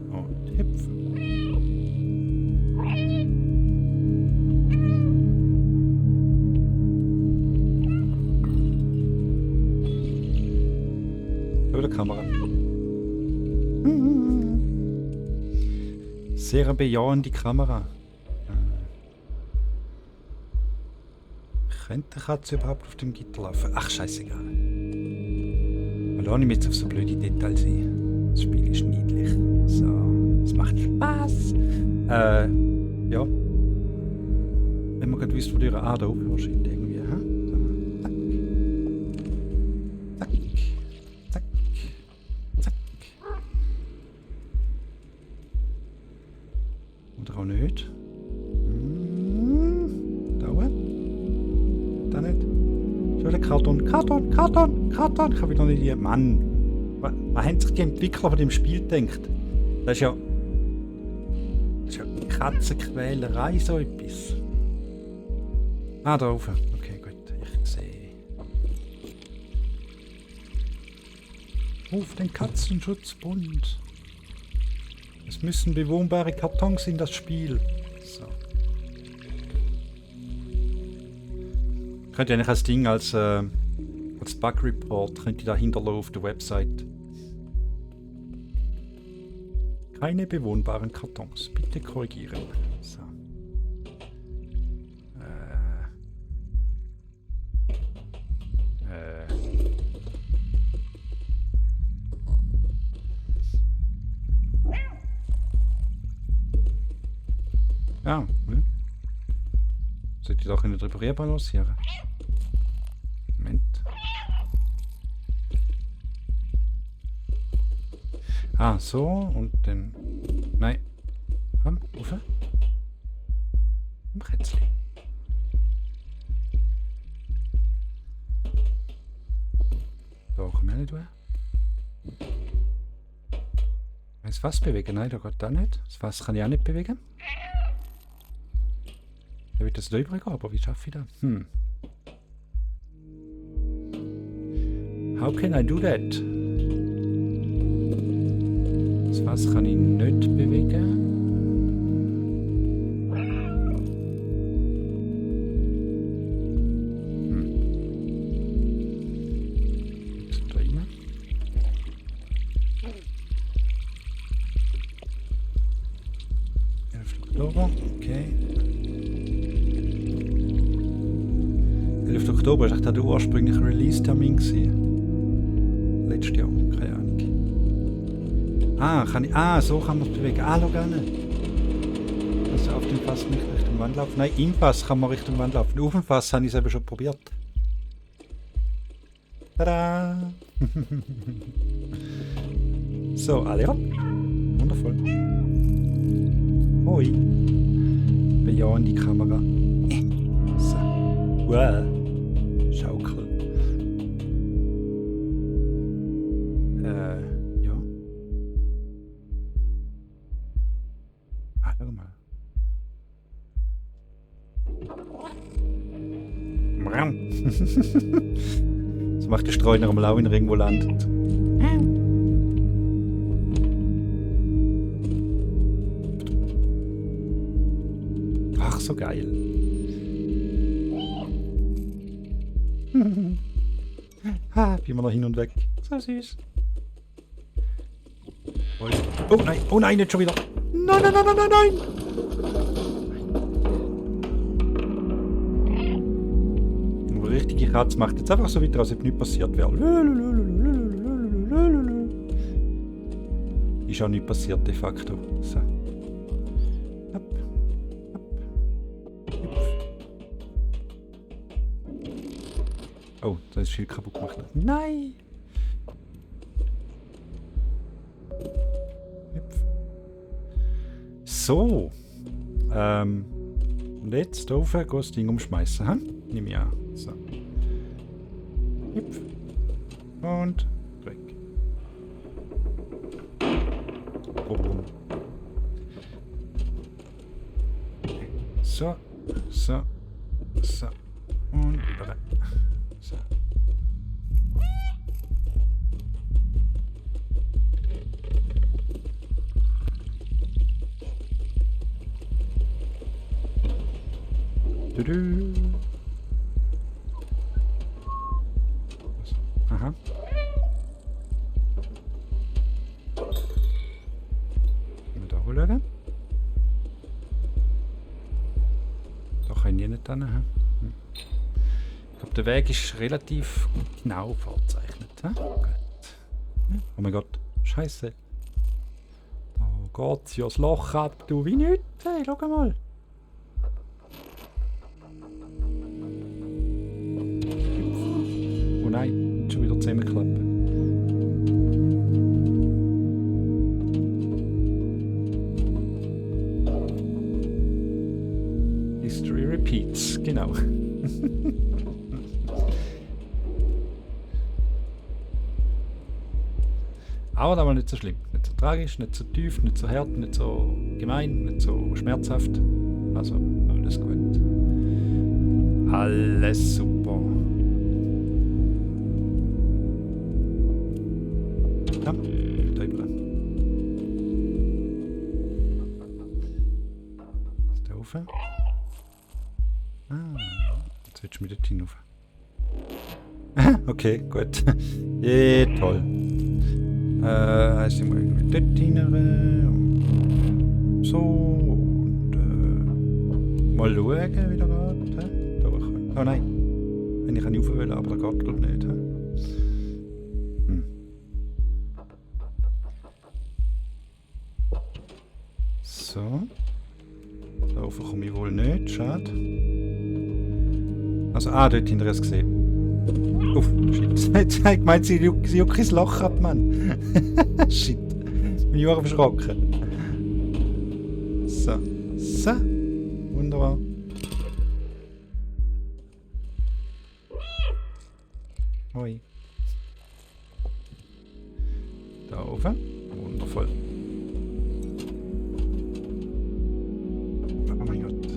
Und hüpf. Über die Kamera. Sehr bejahende Kamera. Könnte die Katze überhaupt auf dem Gitter laufen? Ach, scheißegal. Lass mich jetzt auf so blöde Details ein. Das Spiel ist niedlich. So, es macht Spaß. Ja. Wenn man gerade wisst, wo die da oben wahrscheinlich irgendwie, ha? Zack. Zack. Zack. Zack. Oder auch nicht. Da oben. Da nicht. Schon der Karton. Ich habe wieder nicht die... Mann! Was haben sich die Entwickler von dem Spiel gedacht? Das ist ja Katzenquälerei, so etwas. Ah, da oben. Okay, gut. Ich sehe. Ruf den Katzenschutzbund. Es müssen bewohnbare Kartons in das Spiel. So. Könnt ihr eigentlich als Ding als Bug Report könnt ihr da hinterlassen auf der Website. Keine bewohnbaren Kartons. Bitte korrigieren. So. Ja, ne? Sollte ich doch in der Drüberei balancieren? Moment. Ah, so und dann. Nein. Komm, rauf. Im Rätzli. Da kann man nicht durch. Das Fass bewegen? Nein, da geht da nicht. Das Fass kann ich auch nicht bewegen. Da wird das da übergehen, aber wie schaffe ich das? How can I do that? Das Fass kann ich nicht bewegen. Da rein. Oktober, okay. 11. Oktober war der ursprüngliche Release-Termin. Letztes Jahr, keine Ahnung. Ah, kann ich... Ah, so kann man es bewegen. Ah, schau gerne. Also auf dem Fass nicht Richtung Wand laufen. Nein, im Fass kann man Richtung Wand laufen. Auf dem Fass habe ich es eben schon probiert. Tada! So, alle ab. Wundervoll. Hoi. Bejahen die Kamera. So. Wow. Schaukel. Ja. Ah, schau mal. Das macht der Streuner am Lau, wenn er irgendwo landet. Ach, so geil. Ah, wie immer noch hin und weg. So süß. Oh nein, nicht schon wieder. Nein, nein, nein, nein, nein, nein. Eine richtige Katze macht jetzt einfach so weiter, als ob nichts passiert wäre. Ist auch nichts passiert, de facto. So. Hopp. Oh, da ist viel kaputt gemacht. Nein! So. Und jetzt da rauf, das Ding umschmeißen, hm? Nimm ich an. So. Hüpf. Und weg. Bum. So. So. So. Und über. So. Aha. Da holen. Da kann ich nicht hin. Ich glaube, der Weg ist relativ genau verzeichnet. Gut. Oh mein Gott, Scheiße. Da geht's ja das Loch ab, du wie nichts. Hey, schau mal. Oh nein, schon wieder zusammenklappen. History repeats, genau. Aber das war nicht so schlimm. Nicht so tragisch, nicht so tief, nicht so hart, nicht so gemein, nicht so schmerzhaft. Also, alles gut. Alles super. Ja, da rüber. Ist der rauf? Ah, jetzt willst du mit dort hinauf. Okay, gut. Toll. Also mal irgendwie dort hinein. So. Und mal schauen, wie der geht. Da oh nein. Wenn ich rauf will, aber der geht glaube nicht. So. Da rauf komme ich wohl nicht. Schade. Also, dort hinter es gesehen. Uff, shit. Jetzt habe ich gemeint, sie juckt das Loch ab, Mann. Shit. Bin ich auch erschrocken. So. So. Wunderbar. Hoi. Da oben. Wundervoll. Oh mein Gott.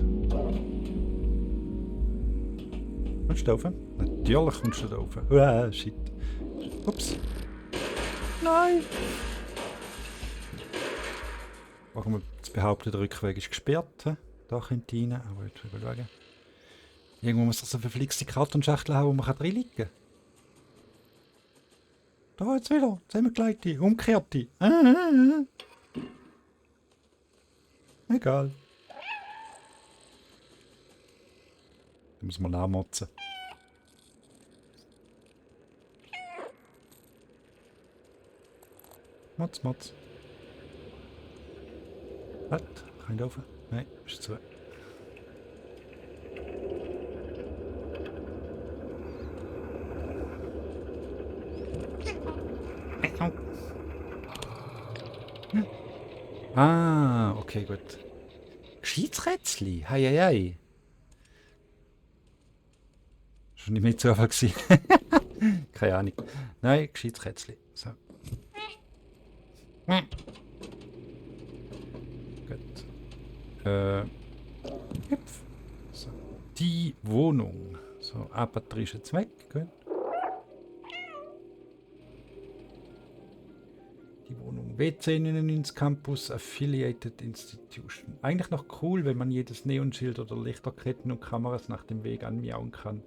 Kommst du da rauf? Natürlich kommst du da rauf. Shit. Ups. Nein! Warum man jetzt behauptet, der Rückweg ist gesperrt? Da könnte ich rein, aber jetzt schauen. Irgendwo muss doch so eine verflixte Kartonschachtel haben, wo man drin liegen kann. Da jetzt wieder, zusammengelegte, umgekehrte. Egal. Da muss man nachmotzen. Motz, Motz. Was? Kann ich laufen? Nein, ist zu. Ah, okay, gut. Gescheites Hei, hei, hei. Schon nicht mehr Zufall gewesen. Keine Ahnung. Nein, gescheites So. Gut. Hüpf. So. Die Wohnung. So, A-Batterie ist jetzt weg. Gut. Die Wohnung. WC 99 Campus Affiliated Institution. Eigentlich noch cool, wenn man jedes Neonschild oder Lichterketten und Kameras nach dem Weg anmiauen kann.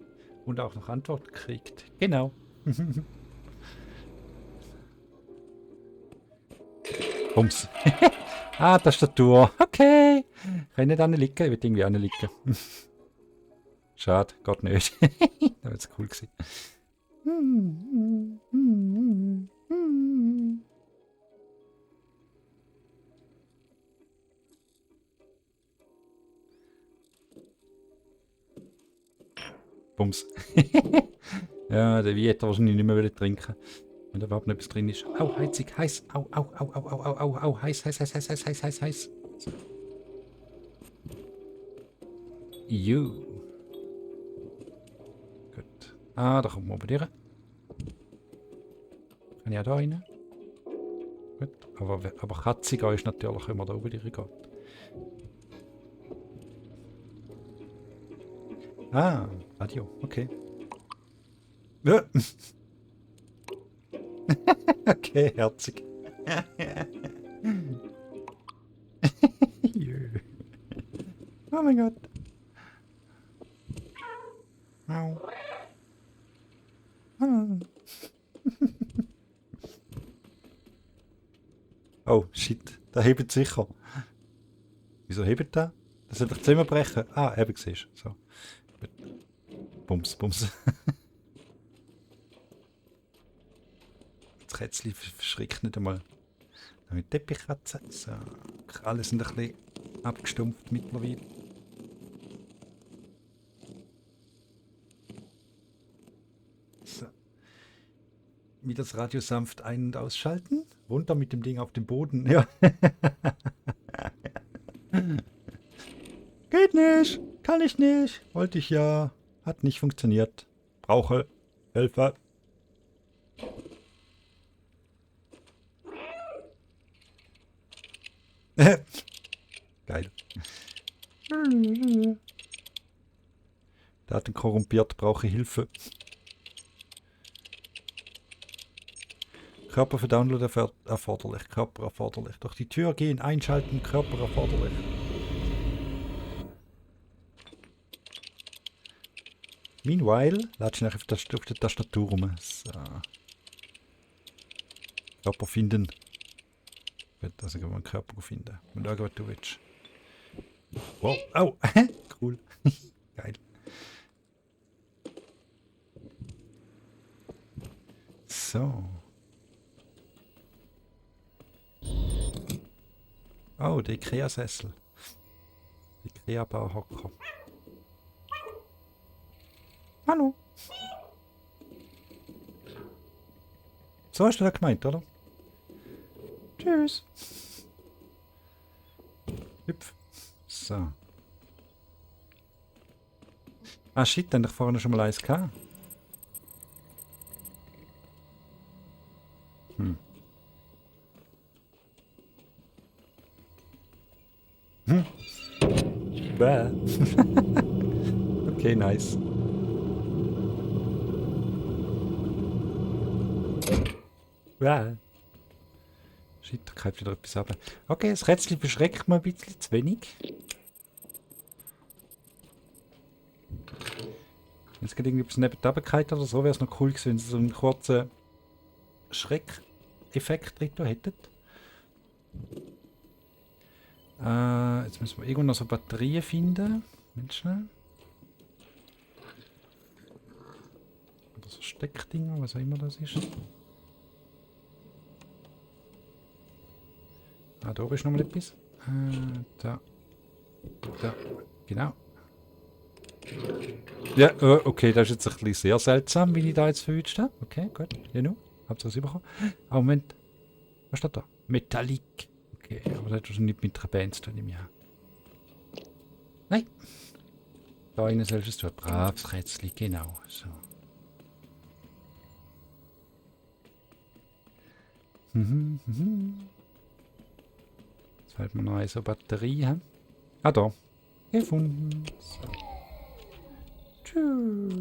Und auch noch Antwort kriegt. Genau. Bums. Ah, Tastatur. Okay. Kann ich nicht anliegen? Ich will irgendwie anliegen. Schade, geht nicht. Das wäre jetzt cool gewesen. Bums. Ja, der wird wahrscheinlich nicht mehr trinken. Wenn da überhaupt noch etwas drin ist. Au, Heizung, heiß. Au, au, au, au, au, au, au, au, heiß, heiß, heiß, heiß, heiß, heiß, heiß, heiß. So. Gut. Ah, da kommt man bei dir. Kann ich auch da rein? Gut. Aber katziger ist natürlich, wenn man da oben durch geht. Ah, Radio, okay. Ja. Okay, herzig. Oh mein Gott. Au. Oh, shit. Der hebt sicher. Wieso hebt der? Das soll doch zusammenbrechen. Ah, eben siehst du. So. Bums, bums. Das Kätzchen verschreckt nicht einmal. Dann mit Teppichkatzen. So. Alle sind ein bisschen abgestumpft mittlerweile. So. Wieder das Radio sanft ein- und ausschalten. Runter mit dem Ding auf den Boden. Ja. Geht nicht. Kann ich nicht. Wollte ich ja. Hat nicht funktioniert. Brauche Hilfe. Geil. Daten korrumpiert, brauche Hilfe. Körper für Download erforderlich. Körper erforderlich. Durch die Tür gehen, einschalten, Körper erforderlich. Meanwhile, latsch ich auf der Tastatur rum. So. Körper finden. Gut, also können wir einen Körper finden. Und schauen, was du willst. Wow, au, cool. Geil. So. Oh, der Ikea-Sessel. Ikea-Bauhocker. Hallo. So hast du das gemeint, oder? Tschüss. Hüpf. So. Ah shit, dann ich vorhin schon mal eins gehabt. Bäh. Okay, nice. Bäh. Shit, da kommt wieder etwas ab. Okay, das Rätsel verschreckt mir ein bisschen zu wenig. Wenn es gerade irgendetwas neben der Runterfallen oder so, wäre es noch cool gewesen, wenn sie so einen kurzen Schreckeffekt drin hättet. Jetzt müssen wir irgendwo noch so Batterien finden. Moment schnell. Oder so Steckdinger, was auch immer das ist. Ah, da oben ist noch mal etwas. Da. Da. Genau. Ja, okay, das ist jetzt ein bisschen sehr seltsam, wie ich da jetzt verwünscht habe. Okay, gut. Genau. Habt ihr es bekommen? Aber Moment. Was steht da? Metallic. Okay, aber das hat wahrscheinlich nicht mit einer Band zu tun im Jahr. Nein. Da innen solltest du ein braves Rätsel. Genau. So. Jetzt fällt mir noch eine so Batterie. He? Ah, da. Gefunden. So. Tschüss.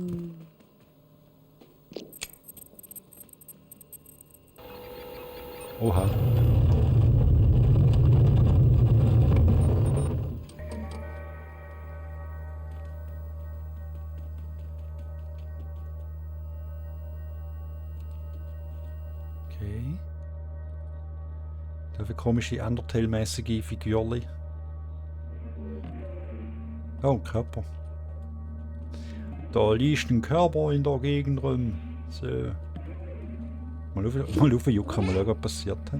Oha. Okay. Da für komische Undertale-mäßige Figürli. Oh, ein Körper. Da liegt ein Körper in der Gegend rum. So. Mal aufjucken, mal schauen, was passiert. He?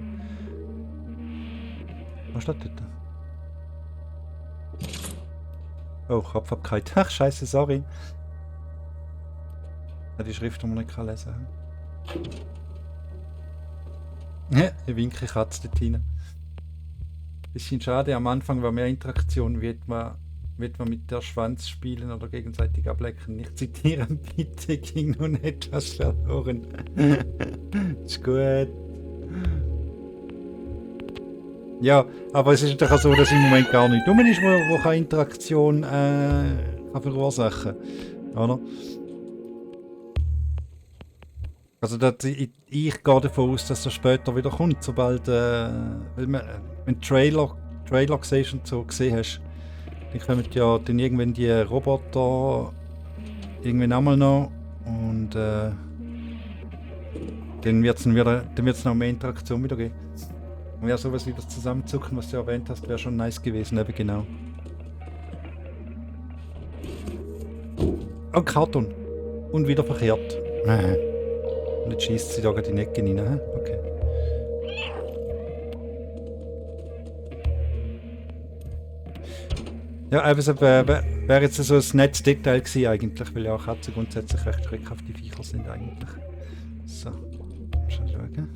Was steht dort? Oh, Kopf abgehakt. Ach, scheiße, sorry. Ja, die Schrift, die man nicht lesen kann. Ja, eine winke Katze dort hinein. Bisschen schade, am Anfang war mehr Interaktion, wird man mit der Schwanz spielen oder gegenseitig ablecken. Nicht zitieren, bitte, ging nun etwas verloren. Ist gut. Ja, aber es ist doch so, dass im Moment gar nicht dumm ist, wo keine Interaktion kann verursachen kann. Oder? Also ich gehe davon aus, dass das später wieder kommt, sobald wenn du Trailer siehst und so gesehen hast, dann kommen ja dann irgendwann die Roboter irgendwann einmal noch und dann wird es noch mehr Interaktion wieder geben. Und ja, sowas wie das Zusammenzucken, was du erwähnt hast, wäre schon nice gewesen, eben genau. Oh, Karton. Und wieder verkehrt. Und jetzt schießt sie da gerade in die Ecke rein. He? Okay. Ja, also wäre jetzt so ein nettes Detail gewesen eigentlich, weil ja auch Katzen grundsätzlich recht schreckhafte Viecher sind eigentlich. So, schon schauen.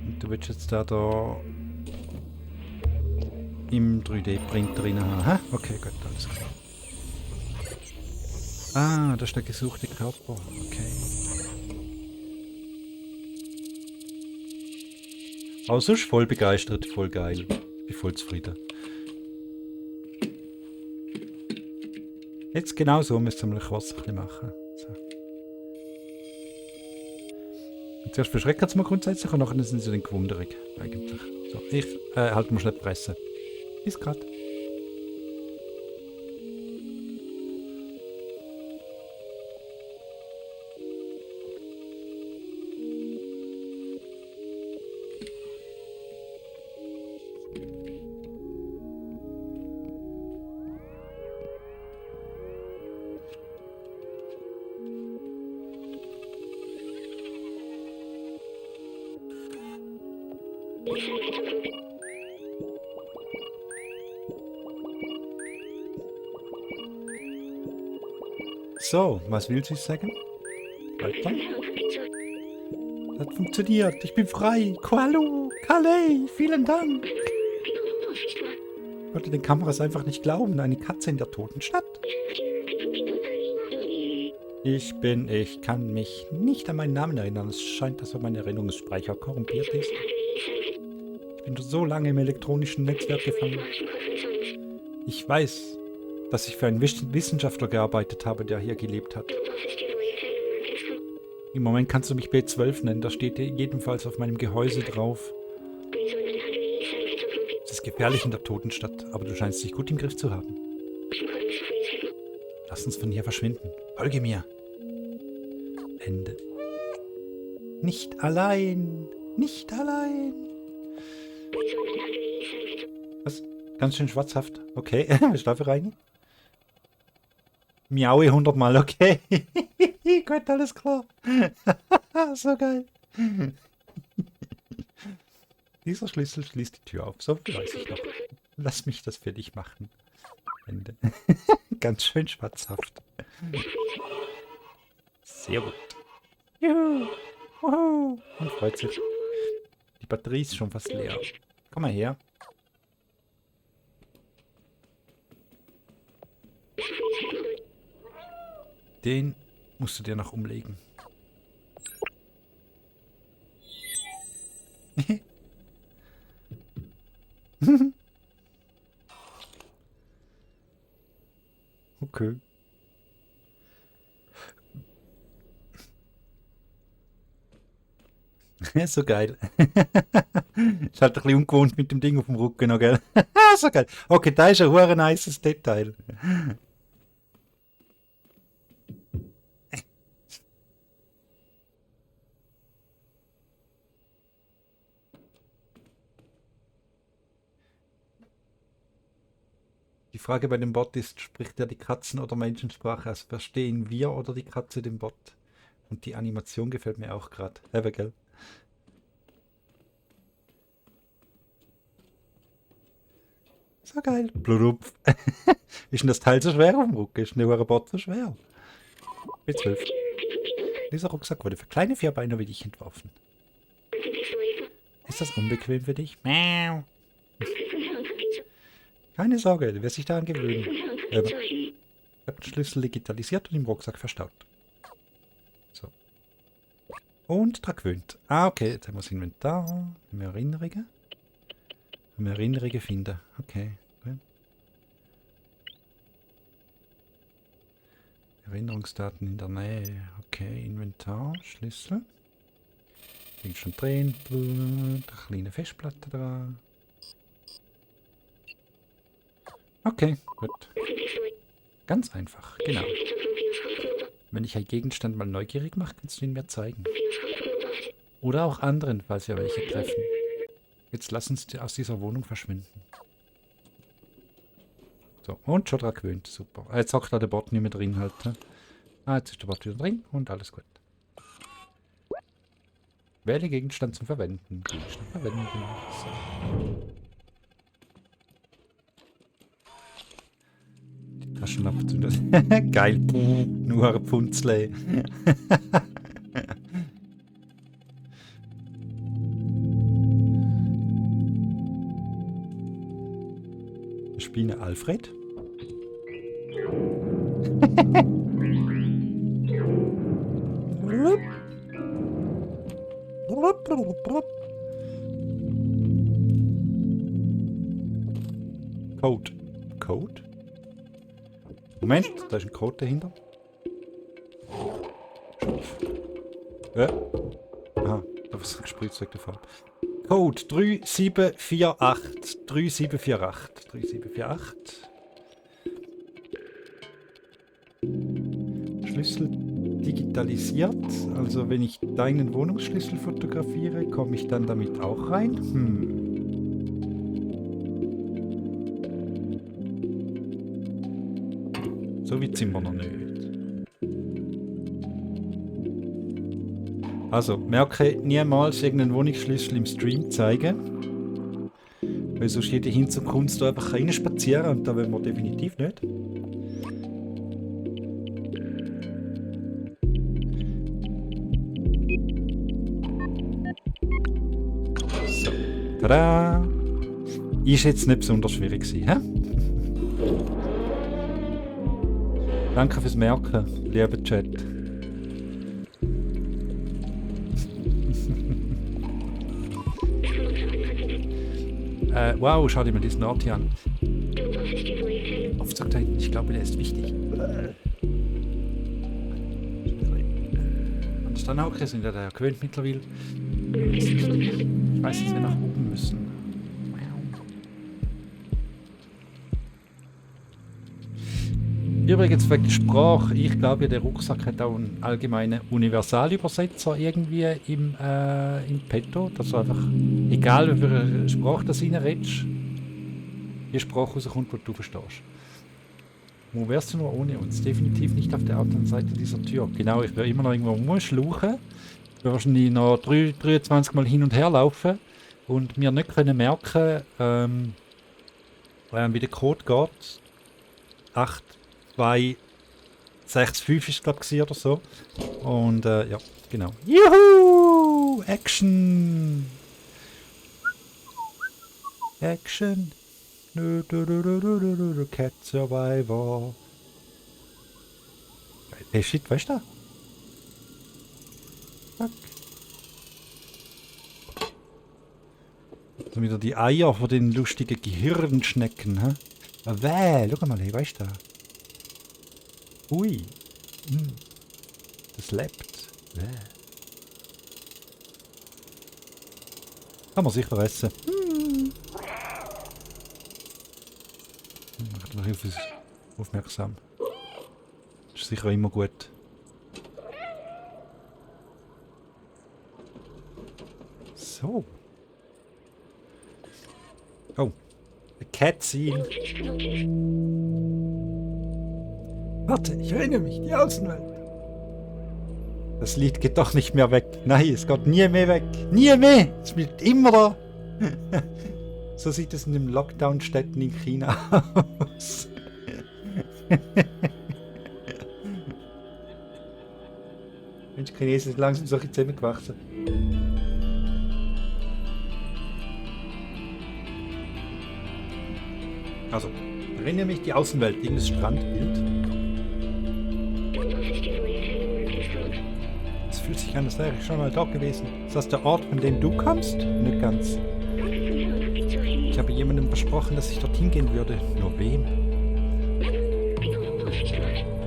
Und du willst jetzt da im 3D-Printer drin haben. Hä? Okay, gut, alles klar. Ah, das ist der gesuchte Körper. Okay. Aber sonst voll begeistert, voll geil. Bin voll zufrieden. Jetzt genau so müssen wir was ein bisschen machen. So. Und zuerst verschrecken sie mal grundsätzlich und nachher sind sie dann gewundert eigentlich. So, ich halt mal schnell die Presse. Bis grad. So, was will sie sagen? Weiter. Das funktioniert. Ich bin frei. Hallo, Calais, vielen Dank. Ich konnte den Kameras einfach nicht glauben. Eine Katze in der toten Stadt. Ich kann mich nicht an meinen Namen erinnern. Es scheint, dass mein Erinnerungsspeicher korrumpiert ist. Ich bin so lange im elektronischen Netzwerk gefangen. Ich weiß, dass ich für einen Wissenschaftler gearbeitet habe, der hier gelebt hat. Im Moment kannst du mich B12 nennen, da steht jedenfalls auf meinem Gehäuse drauf. Es ist gefährlich in der Totenstadt, aber du scheinst dich gut im Griff zu haben. Lass uns von hier verschwinden. Folge mir. Ende. Nicht allein. Nicht allein. Was? Ganz schön schwarzhaft. Okay, was darf ich rein? Miaue 100 Mal, okay. Gut, alles klar. So geil. Dieser Schlüssel schließt die Tür auf. So viel weiß ich noch. Lass mich das für dich machen. Ende. Ganz schön schwarzhaft. Sehr gut. Juhu. Wuhu. Und freut sich. Die Batterie ist schon fast leer. Komm mal her. Den musst du dir noch umlegen. Okay. So geil. Ist halt ein bisschen ungewohnt mit dem Ding auf dem Rücken noch, gell? So geil. Okay, da ist ein hure nices Detail. Die Frage bei dem Bot ist, spricht er die Katzen- oder Menschensprache? Also verstehen wir oder die Katze den Bot? Und die Animation gefällt mir auch gerade. Gell? So geil. Blutupf. Ist denn das Teil so schwer auf dem Rücken? Ist denn der Bot so schwer? B12. Dieser Rucksack wurde für kleine Vierbeiner wie dich entworfen. Ist das unbequem für dich? Miau. Keine Sorge, du wirst dich daran gewöhnen. Ich habe den Schlüssel digitalisiert und im Rucksack verstaut. So. Und dran gewöhnt. Ah, okay, jetzt haben wir das Inventar. Mehr Erinnerungen. Mehr Erinnerungen finden. Okay. Erinnerungsdaten in der Nähe. Okay, Inventar, Schlüssel. Bin schon drin. Eine kleine Festplatte da. Okay, gut. Ganz einfach, genau. Wenn ich einen Gegenstand mal neugierig mache, kannst du ihn mir zeigen. Oder auch anderen, falls wir welche treffen. Jetzt lass uns aus dieser Wohnung verschwinden. So, und schon dran gewöhnt, super. Jetzt hockt da der Bot nicht mehr drin halt. Ah, jetzt ist der Bot wieder drin und alles gut. Wähle Gegenstand zum Verwenden. Gegenstand verwenden. So. Die Taschenlampe zündet. Geil. Nur ein Pfunzle. Wir spielen Alfred. Code. Code? Moment, da ist ein Code dahinter. Aha, da ist ein Sprühzeug der Fall. Code 3748. 3748. 3748. Schlüssel digitalisiert. Also wenn ich deinen Wohnungsschlüssel fotografiere, komme ich dann damit auch rein? So weit sind wir noch nicht. Also, merke niemals irgendeinen Wohnungsschlüssel im Stream zeigen. Weil sonst jede Hinterkunst da einfach reinspazieren und da wollen wir definitiv nicht. So. Tada! Ist jetzt nicht besonders schwierig gewesen, hä? Danke fürs Merken, lieber Chat. Wow, schau dir mal diesen Ort hier an. Aufzug da hinten, ich glaube, der ist wichtig. Und dann auch sind ja da gewöhnt mittlerweile. Ich weiß, dass wir nach oben müssen. Übrigens wegen Sprache, ich glaube, der Rucksack hat auch einen allgemeinen Universalübersetzer irgendwie im Petto, dass du einfach, egal wie viel Sprache das reinredest, die Sprache rauskommt, die du verstehst. Wo wärst du nur ohne uns? Definitiv nicht auf der anderen Seite dieser Tür. Genau, ich werde immer noch irgendwo rumschluchen. Ich werde wahrscheinlich noch 23 Mal hin und her laufen, und wir nicht können merken, wie der Code geht. 8, 2, 6, 5 ist glaube ich oder so. Und ja, genau. Juhu! Action! Action! Cat Survivor. Hey shit, weißt du? Fuck. So wieder die Eier von den lustigen Gehirnschnecken, hä? Schau mal, hey, weißt du? Ui. Das lebt. Kann man sicher essen. Macht noch Hilfe aufmerksam. Das ist sicher immer gut. So. Oh. The Cutscene. Warte, ich erinnere mich, die Außenwelt. Das Lied geht doch nicht mehr weg. Nein, es geht nie mehr weg. Nie mehr! Es bleibt immer da. So sieht es in den Lockdown-Städten in China aus. Mensch, Chinesen sind langsam solche zusammengewachsen. Also, erinnere mich die Außenwelt, irgendein Strandbild. Es fühlt sich an, als wäre ich schon mal dort gewesen. Ist das der Ort, von dem du kommst? Nicht ganz. Ich habe jemandem versprochen, dass ich dorthin gehen würde. Nur wem?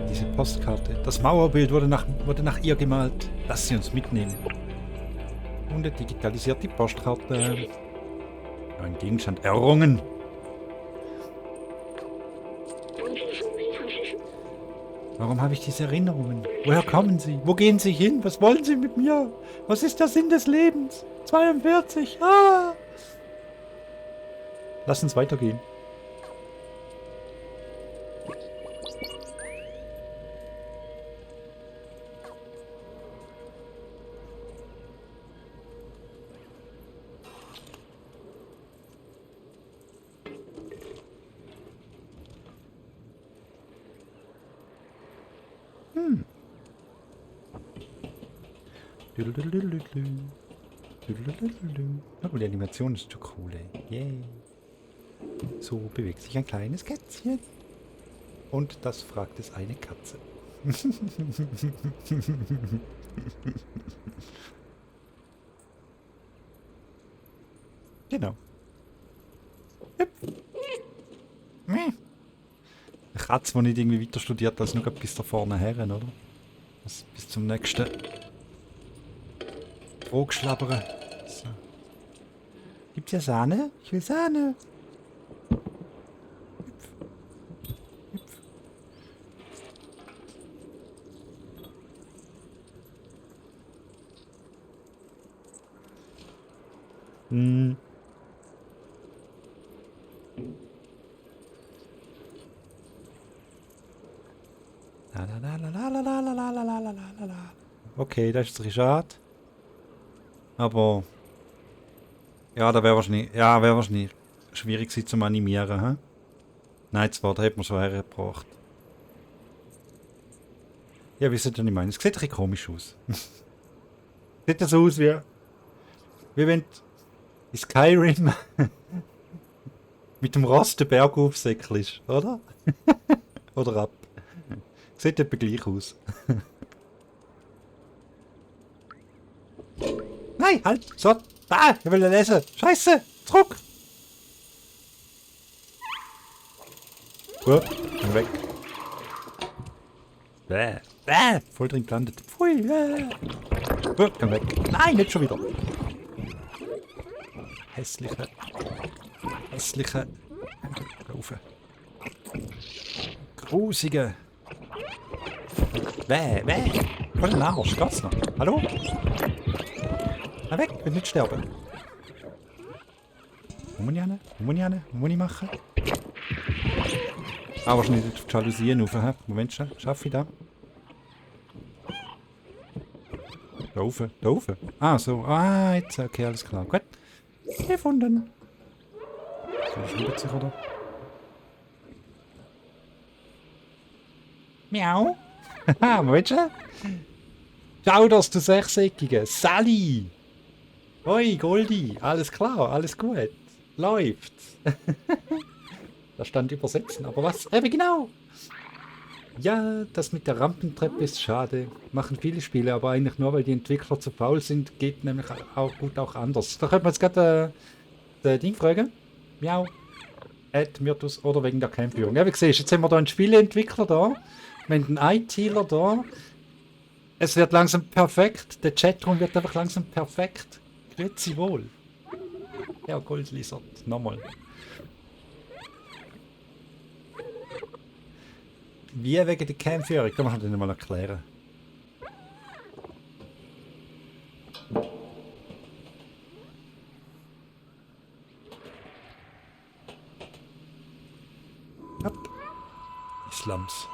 Diese Postkarte. Das Mauerbild wurde nach ihr gemalt. Lass sie uns mitnehmen. Und er digitalisiert die Postkarte. Ein Gegenstand errungen. Warum habe ich diese Erinnerungen? Woher kommen sie? Wo gehen sie hin? Was wollen sie mit mir? Was ist der Sinn des Lebens? 42. Ah! Lass uns weitergehen. Oh, die Animation ist zu cool, ey. Yay. So bewegt sich ein kleines Kätzchen. Und das fragt es eine Katze. Genau. Eine Katze, die nicht irgendwie weiter studiert als nur bis da vorne her, oder? Bis zum nächsten Frogschlabbern. So. Gibt's ja Sahne? Ich will Sahne. Hüpf. Hm. Okay, das ist ein bisschen schade. Aber ja, da wäre wahrscheinlich schwierig gewesen zum Animieren, hä? Nein, zwar, da hat man schon hergebracht. Ja, wisst ihr, was ich meine? Es sieht ein bisschen komisch aus. Sieht das so aus wie wenn in Skyrim mit dem Rost den Berg aufsäckelst, oder? Oder ab. Sieht etwa gleich aus. Nein, halt! So! Da! Ich will lesen! Scheiße! Zurück! Gut, bin weg. Voll drin gelandet. Pfui! Gut, komm weg. Nein, nicht schon wieder! Hässliche. Rauf. Grusige. Voll ein Arsch, geht's noch? Hallo? Na weg, ich will nicht sterben. Was muss ich machen? Ah, wahrscheinlich nicht auf die Jalousien rauf. Moment, schaffe ich das? Da rauf. Ah, so. Ah, jetzt, okay, alles klar. Gut. Gefunden. So schreibt sich, oder? Miau. Haha, willst du? Schau das, du Sechseckige. Sally. Hoi, Goldi. Alles klar, alles gut. Läuft. Da stand übersetzen, aber was? Eben genau. Ja, das mit der Rampentreppe ist schade. Machen viele Spiele, aber eigentlich nur, weil die Entwickler zu faul sind. Geht nämlich auch gut auch anders. Da könnte man jetzt gerade Ding fragen. Miau. Myrtus oder wegen der Campführung. Ja, wie siehst du, jetzt haben wir da einen Spieleentwickler da. Wir haben einen ITler da. Es wird langsam perfekt. Der Chatroom wird einfach langsam perfekt. Grüezi wohl. Ja, Goldlizard. Nochmal. Wie wegen der Campführung? Da muss ich dir mal erklären. Hopp. Die Slums.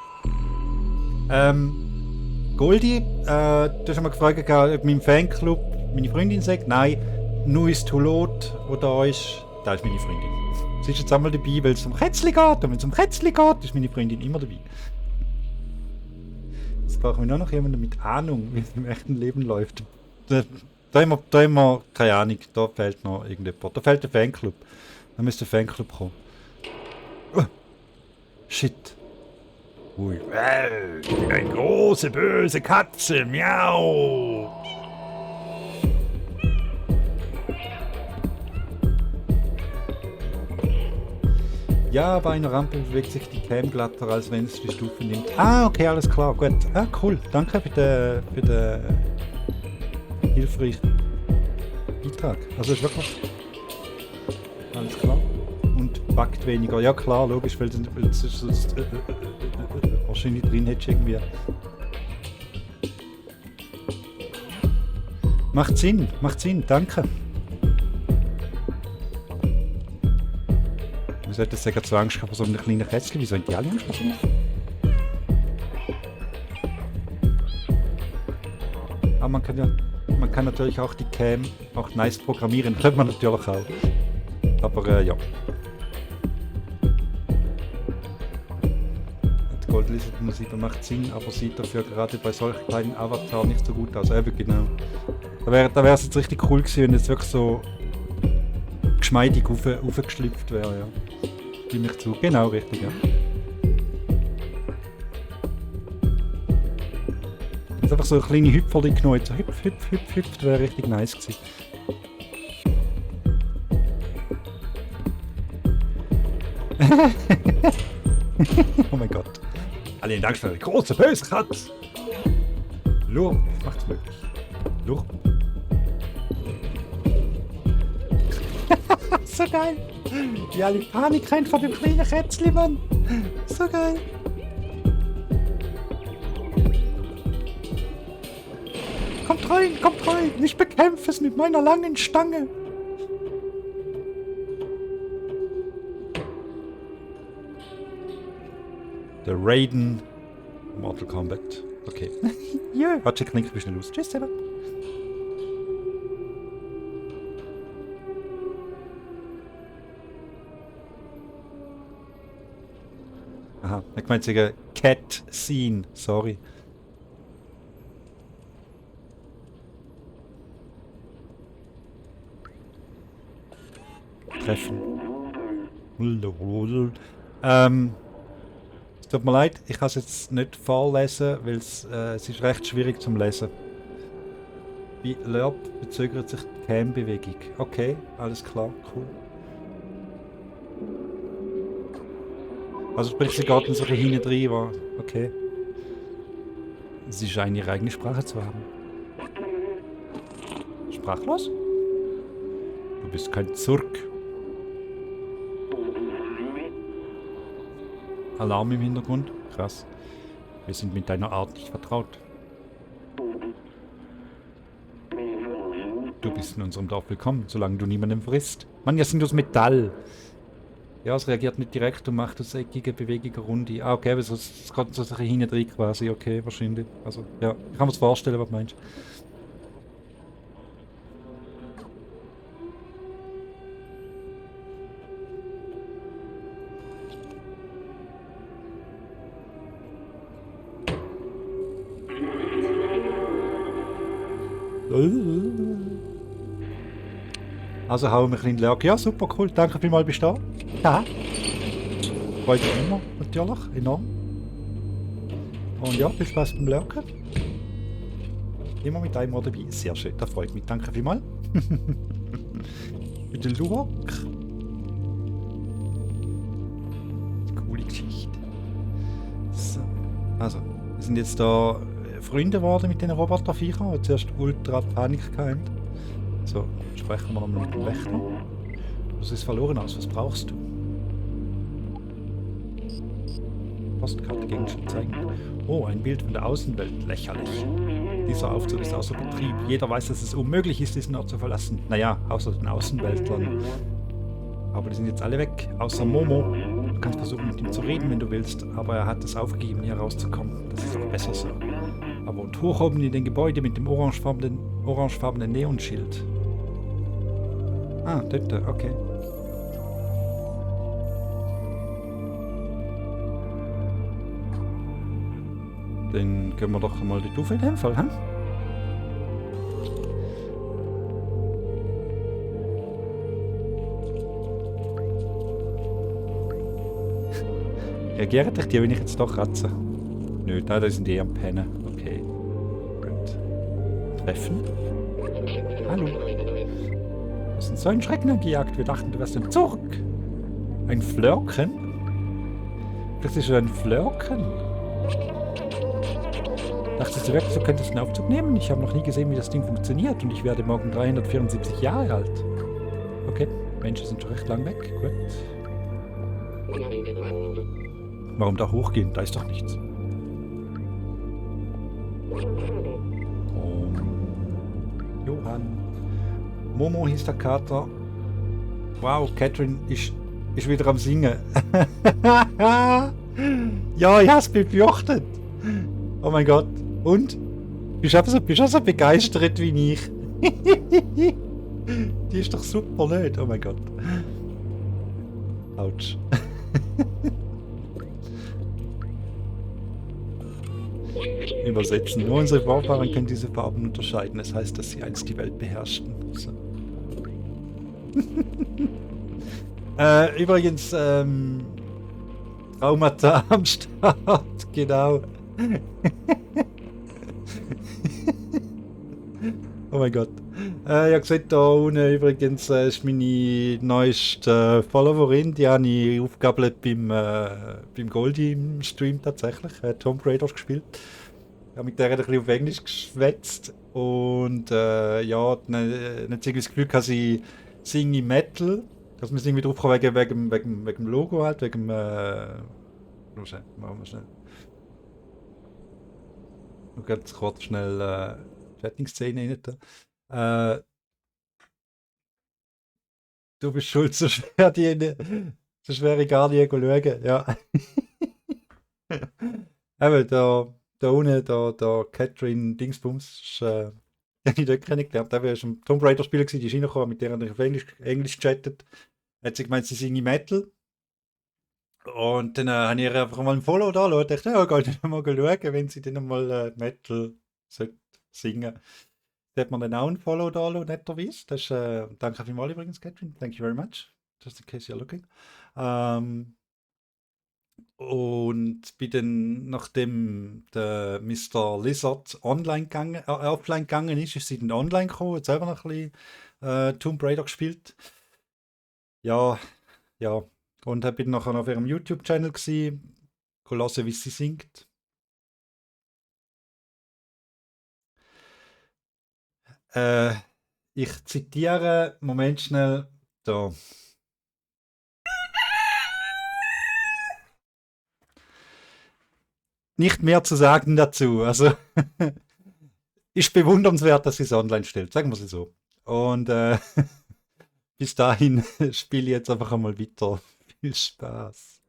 Goldi, du hast mal gefragt, ob mein Fanclub meine Freundin sagt. Nein, nur ist Hulot, wo da ist meine Freundin. Sie ist jetzt einmal dabei, weil es um Kätzli geht. Und wenn es um Kätzli geht, ist meine Freundin immer dabei. Jetzt brauchen wir nur noch jemanden mit Ahnung, wie es im echten Leben läuft. Da haben wir keine Ahnung, da fehlt noch irgendjemand. Da fehlt der Fanclub. Da müsste der Fanclub kommen. Shit. Ui. Ich bin eine große, böse Katze. Miau. Ja, bei einer Rampe bewegt sich die Cam glatter, als wenn es die Stufe nimmt. Ah, okay, alles klar, gut. Ah, cool. Danke für den hilfreichen Beitrag. Also ist wirklich alles klar. Und backt weniger. Ja klar, logisch, weil es sonst wahrscheinlich drin hättest irgendwie. Macht Sinn, danke. Ich sollte sagen, zu Angst vor so einem kleinen Kätzchen. Wieso haben die alle Angst vor so einem? Aber man kann natürlich auch die Cam auch nice programmieren. Könnte man natürlich auch. Aber ja. Die Goldlizard-Musik macht Sinn, aber sieht dafür gerade bei solchen kleinen Avatar nicht so gut aus. Eben genau. Da wäre es jetzt richtig cool gewesen, wenn jetzt wirklich so geschmeidig aufgeschlüpft wäre, ja. Stimme ich zu. Genau, richtig, ja. Jetzt einfach so eine kleine Hüpferli genommen, so hüpf, das wäre richtig nice gewesen. Oh mein Gott. Alle Dank für eine große böse Katze. Lurp macht's möglich. Lurp. So geil. Wie alle Panik rein vor dem kleinen Kätzchen, Mann. So geil. Kommt rein, ich bekämpfe es mit meiner langen Stange. Der Raiden Mortal Kombat. Okay. Ja. Warte, ich klinke ein bisschen los. Tschüss, selber. Aha, ich meinte sogar Cat Scene, sorry. Treffen. Es tut mir leid, ich kann es jetzt nicht vorlesen, weil es ist recht schwierig zum Lesen. Bei Lerp verzögert sich die Cam-Bewegung. Okay, alles klar, cool. Also sprich, sie geht in so hinten rein, war okay. Sie scheint ihre eigene Sprache zu haben. Sprachlos? Du bist kein Zurk. Alarm im Hintergrund? Krass. Wir sind mit deiner Art nicht vertraut. Du bist in unserem Dorf willkommen, solange du niemanden frisst. Mann, ja sind aus Metall. Ja, es reagiert nicht direkt und macht das eckige Bewegung runde. Ah, okay, aber es geht so hinten drin quasi. Okay, wahrscheinlich. Also, ja, ich kann mir das vorstellen, was du meinst. Also hauen wir ein bisschen Lärg. Ja, super cool. Danke vielmals, bist du da. Ja. Freut mich immer, natürlich. Enorm. Und ja, viel Spaß beim Lärken. Immer mit einem Mal dabei. Sehr schön, das freut mich. Danke vielmals. Für den Luwak. Coole Geschichte. So. Also, wir sind jetzt da Freunde geworden mit den Roboterviechern, die zuerst ultra Panik hatten. So, sprechen wir nochmal mit dem Wächter. Du siehst verloren aus, was brauchst du? Postkarte Gegenstand zeigen. Oh, ein Bild von der Außenwelt. Lächerlich. Dieser Aufzug ist außer Betrieb. Jeder weiß, dass es unmöglich ist, diesen Ort zu verlassen. Naja, außer den Außenweltlern. Aber die sind jetzt alle weg, außer Momo. Du kannst versuchen, mit ihm zu reden, wenn du willst, aber er hat es aufgegeben, hier rauszukommen. Das ist auch besser so. Aber und hoch oben in den Gebäude mit dem orangefarbenen Neonschild. Ah, dort, okay. Dann können wir doch mal die Stufe in dem Fall, hm? Reagiert euch die, wenn ich jetzt doch ratze? Nö, da sind die am Pennen. Okay. Gut. Treffen. Hallo. Du hast uns so einen Schrecken angejagt. Wir dachten, du wärst im Zurück. Ein Flörken? Das ist ein Flörken. Dachtest du wirklich, du könntest einen Aufzug nehmen? Ich habe noch nie gesehen, wie das Ding funktioniert und ich werde morgen 374 Jahre alt. Okay, Menschen sind schon recht lang weg. Gut. Warum da hochgehen? Da ist doch nichts. Johann. Momo hieß der Kater. Wow, Catherine ist wieder am Singen. Ja, ich hab's befürchtet. Oh mein Gott. Und? Bist du auch so begeistert wie ich? Die ist doch super, nicht? Oh mein Gott. Autsch. Übersetzen. Nur unsere Vorfahren können diese Farben unterscheiden. Das heißt, dass sie einst die Welt beherrschten. So. Übrigens, Traumata am Start. Genau. Oh mein Gott. Ich habe gesehen, da unten übrigens ist meine neueste Followerin, die habe ich aufgegabelt beim Goldie im Stream tatsächlich. Tomb Raider gespielt. Ich habe mit der ein bisschen auf Englisch geschwätzt und ja, dann hat sie das Gefühl gehabt, sie singe Metal. Dass wir irgendwie drauf kommen wegen dem Logo halt, wegen machen wir schnell. Noch ganz kurz schnell Chatting-Szene rein. Du bist schuld, so schwer ich gar nicht schauen. Ja. Eben, da unten, da Catherine Dingsbums, die habe ich dort kennengelernt. Die war schon Tomb Raider Spieler, die ist reingekommen, mit der habe ich auf Englisch gechattet. Hat sie gemeint, sie singe Metal. Und dann habe ich ihr einfach mal ein Follow da gelassen. Ich dachte, ja, gehe ich mal schauen, wenn sie dann mal Metal singen. Da hat man dann auch ein Follow da gelassen, netterweise. Das ist, danke vielmals übrigens, Catherine. Thank you very much. Just in case you're looking. Und nachdem der Mr. Lizard offline gegangen ist sie dann online gekommen, hat selber noch ein bisschen Tomb Raider gespielt. Ja. Und bin nachher auf ihrem YouTube-Channel gewesen, hören, wie sie singt. Ich zitiere, Moment schnell, da. Nicht mehr zu sagen dazu. Also, ist bewundernswert, dass sie es online stellt, sagen wir es so. Und bis dahin spiele ich jetzt einfach einmal weiter. Viel Spaß.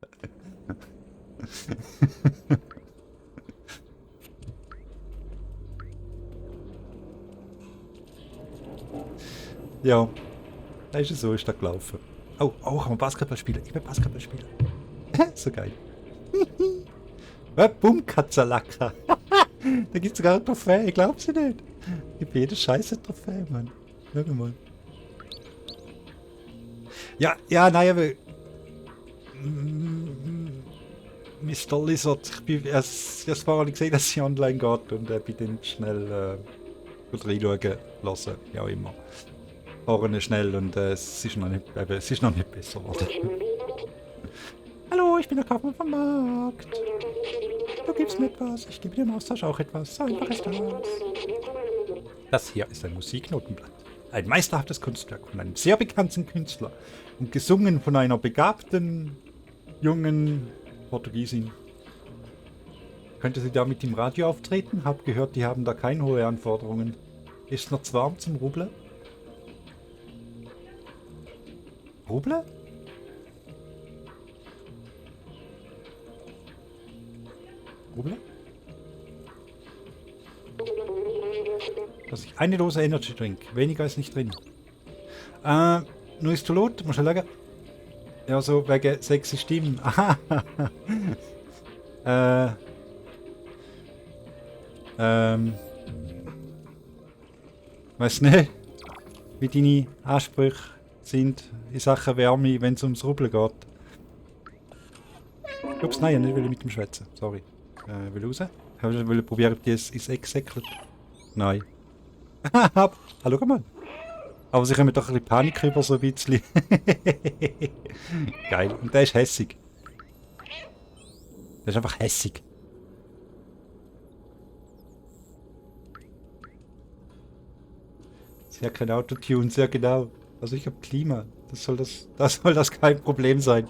Ja, das ist so, ist das gelaufen. Oh, kann man Basketball spielen? Ich will Basketball spielen. So geil. Bumm, Katzalaka. Da gibt es sogar ein Trophäe, ich glaub's nicht. Gib jede Scheiße Trophäe, Mann. Hör mal. Ja, nein, aber... Mr. Lizard, ich habe vorhin gesehen, dass sie online geht und bin dann schnell reinschauen lassen, wie auch immer. Vorne schnell und es ist noch nicht besser geworden. Hallo, ich bin der Kaufmann vom Markt. Du gibst mir etwas, ich gebe dir im Austausch auch etwas. So einfach ist das. Das hier ist ein Musiknotenblatt. Ein meisterhaftes Kunstwerk von einem sehr bekannten Künstler und gesungen von einer begabten, jungen Portugiesin. Könnte sie damit im Radio auftreten? Hab gehört, die haben da keine hohe Anforderungen. Ist noch zu warm zum Rubble? Rubble? Rubble? Das ist eine Dose Energy Drink. Weniger ist nicht drin. Nur ist zu laut, muss ich sagen. Ja, so wegen sexy Stimmen. Weiß nicht, wie deine Ansprüche sind in Sachen Wärme, wenn es ums Rubbeln geht. Ups, nein, ich will nicht mit dem schwätzen. Sorry. Will raus? Ich will probieren, ob die ins Eck säckelt. Nein. Hallo, komm mal. Aber sie kommen doch ein bisschen Panik über, so ein bisschen. Geil. Und der ist hässig. Der ist einfach hässig. Sie hat kein Autotune, sehr genau. Also ich habe Klima. Das soll das kein Problem sein.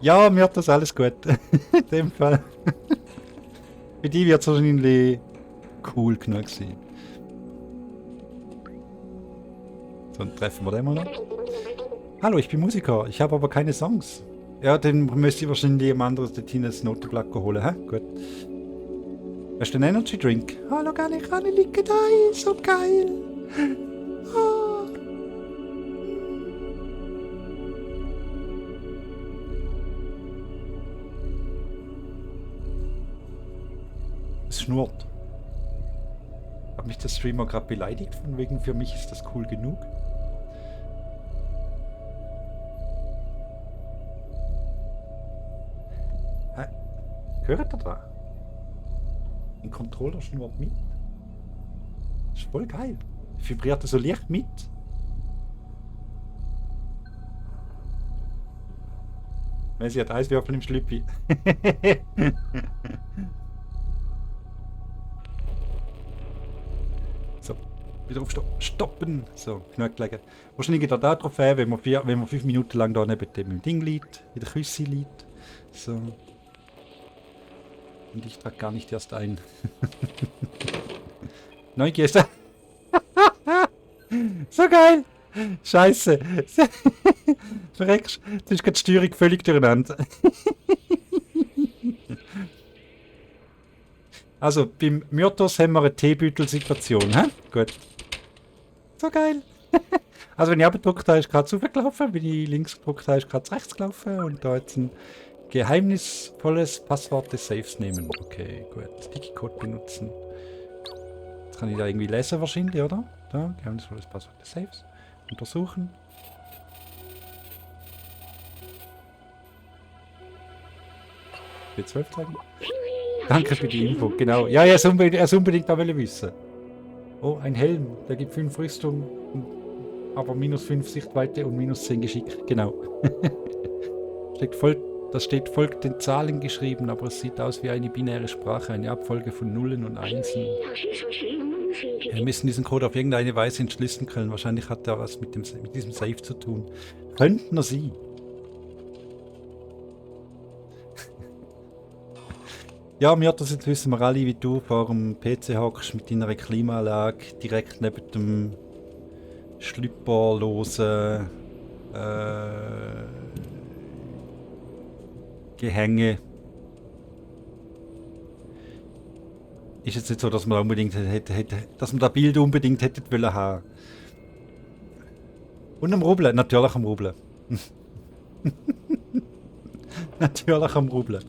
Ja, mir hat das alles gut. In dem Fall. Für die wird es wahrscheinlich cool genug sein. So, dann treffen wir den mal noch. Hallo, ich bin Musiker. Ich habe aber keine Songs. Ja, dann müsste ich wahrscheinlich jemand anderes dorthin das Notenblatt holen. Hä? Gut. Hast du einen Energy Drink? Hallo, gar nicht ran, liege da, so geil. Oh. Es schnurrt. Hat mich der Streamer gerade beleidigt, von wegen für mich ist das cool genug? Hä? Hört ihr da? Ein Controller schnurrt mit. Das ist voll geil. Vibriert so leicht mit. Weil sie hat Eiswürfel im Schlüppi. So, wieder stoppen. So, genug gelegen. Wahrscheinlich geht da Trophäe, wenn man 5 Minuten lang da neben dem Ding liegt, in der Küsse liegt. So. Und ich trage gar nicht erst ein. Neugier ist da. So geil! Scheiße! Verreckst, jetzt ist gerade die Steuerung völlig durcheinander. Also, beim Myrtos haben wir eine Teebeutel-Situation, hä? Gut. So geil! Also, wenn ich abgedruckt habe, ist gerade zu gelaufen. Wenn ich links gedruckt habe, ist gerade rechts gelaufen. Und da jetzt ein geheimnisvolles Passwort des Safes nehmen. Okay, gut. Sticky-Code benutzen. Jetzt kann ich da irgendwie lesen wahrscheinlich, oder? Da, geheimnisvolles Passwort des Safes. Untersuchen. B12 zeigen. Danke für die Info, genau. Ja, er ist unbedingt da wissen. Oh, ein Helm. Der gibt 5 Rüstung, aber minus 5 Sichtweite und minus 10 Geschick. Genau. Das steht folgt den Zahlen geschrieben, aber es sieht aus wie eine binäre Sprache, eine Abfolge von Nullen und Einsen. Wir müssen diesen Code auf irgendeine Weise entschlüsseln können. Wahrscheinlich hat er was mit diesem Safe zu tun. Könnten er sie? Ja, Myrtos, jetzt wissen wir alle, wie du vor dem PC hockst mit deiner Klimaanlage direkt neben dem schlüpperlosen Gehänge. Ist jetzt nicht so, dass man unbedingt dass man das Bild unbedingt hätte wollen haben. Und am Rubbeln, natürlich am Rubbeln. Natürlich am Rubbeln.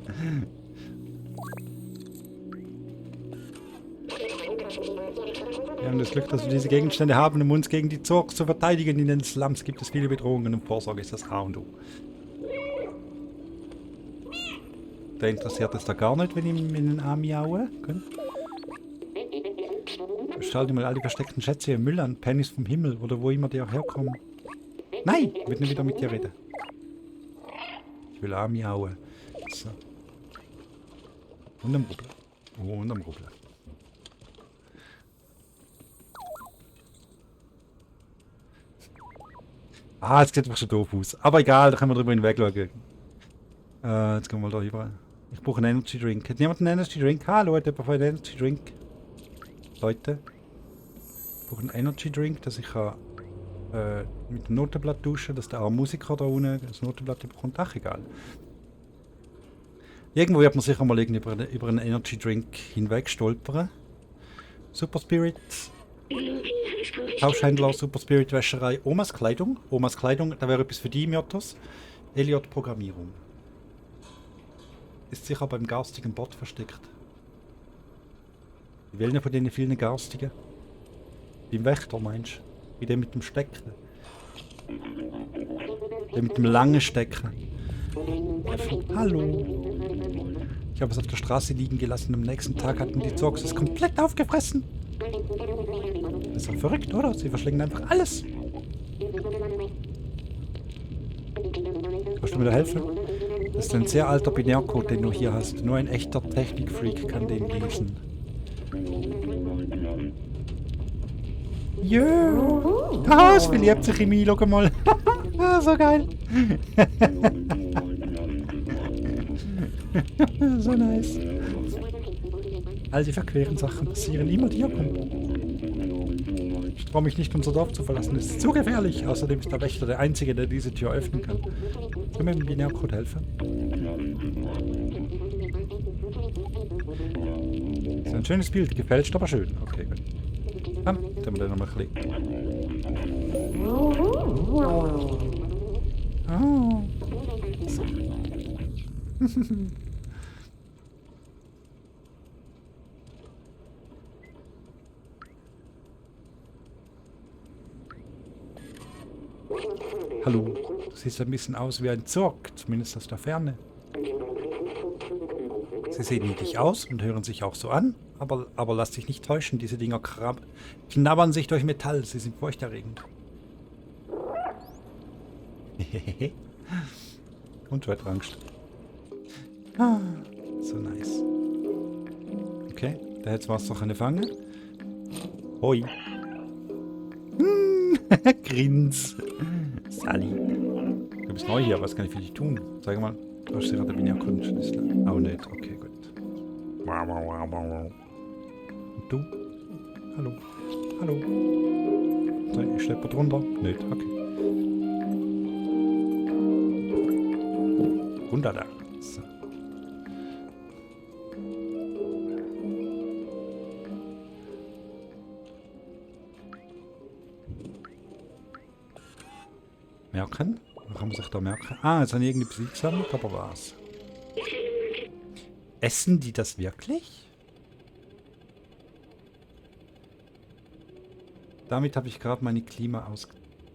Wir haben das Glück, dass wir diese Gegenstände haben, um uns gegen die Zorgs zu verteidigen. In den Slums gibt es viele Bedrohungen und Vorsorge ist das A und O. Der interessiert es da gar nicht, wenn ich ihm in den Arm miaue. Stell dir mal all die versteckten Schätze im Müll an, Pennies vom Himmel oder wo immer die auch herkommen. Nein, ich will nicht wieder mit dir reden. Ich will auch miauen. So. Und am Rubbel. Oh, und am Rubbel. Ah, jetzt sieht einfach schon doof aus. Aber egal, da können wir drüber hinwegschauen. Jetzt gehen wir mal da rüber. Ich brauche einen Energy Drink. Hat jemand einen Energy Drink? Hallo, hat jemand einen Energy Drink? Leute. Ich brauche einen Energy Drink, dass ich kann, mit dem Notenblatt duschen, dass der arme Musiker da unten das Notenblatt bekommt. Ach, egal. Irgendwo wird man sicher mal über einen Energy Drink hinweg stolpern. Super Spirit. Tauschhändler, Super Spirit Wäscherei. Omas Kleidung. Omas Kleidung, da wäre etwas für die Miotos. Elliot Programmierung. Ist sicher beim garstigen Bot versteckt. Die wählen von denen vielen garstigen. Beim Wächter meinst du? Wie der mit dem Stecken. Der mit dem langen Stecken. Hallo. Ich habe es auf der Straße liegen gelassen. Am nächsten Tag hatten die Zorgs es komplett aufgefressen. Das ist doch verrückt, oder? Sie verschlingen einfach alles. Kannst du mir da helfen? Das ist ein sehr alter Binärcode, den du hier hast. Nur ein echter Technikfreak kann den lesen. Jö! Ah, es verliebt sich in mich, schau mal. Ah, so geil. So nice. All die verqueren Sachen passieren immer dir. Ich traue mich nicht, unser Dorf zu verlassen. Es ist zu gefährlich. Außerdem ist der Wächter der Einzige, der diese Tür öffnen kann. Können wir mit dem Binärcode helfen? Das ist ein schönes Bild. Gefälscht, aber schön. Okay, gut. Dann haben wir den nochmal ein bisschen. Oh. So. Hallo, du siehst ein bisschen aus wie ein Zorg, zumindest aus der Ferne. Sie sehen niedlich aus und hören sich auch so an, aber lass dich nicht täuschen, diese Dinger knabbern sich durch Metall, sie sind furchterregend. Und du hast Angst. Ah, so nice. Okay, da hätte es doch eine Fange. Hoi. Grins. Sally. Du bist neu hier, was kann ich für dich tun? Sag mal, du hast gerade den Kundenschlüssel. Oh, nicht. Okay, gut. Und du? Hallo. Hallo. So, ich schleppe drunter. Nicht. Okay. Runter da. So. Merken? Was kann man sich da merken? Ah, jetzt haben die irgendwie Besitz gesammelt, aber was? Essen die das wirklich? Damit habe ich gerade meine Klima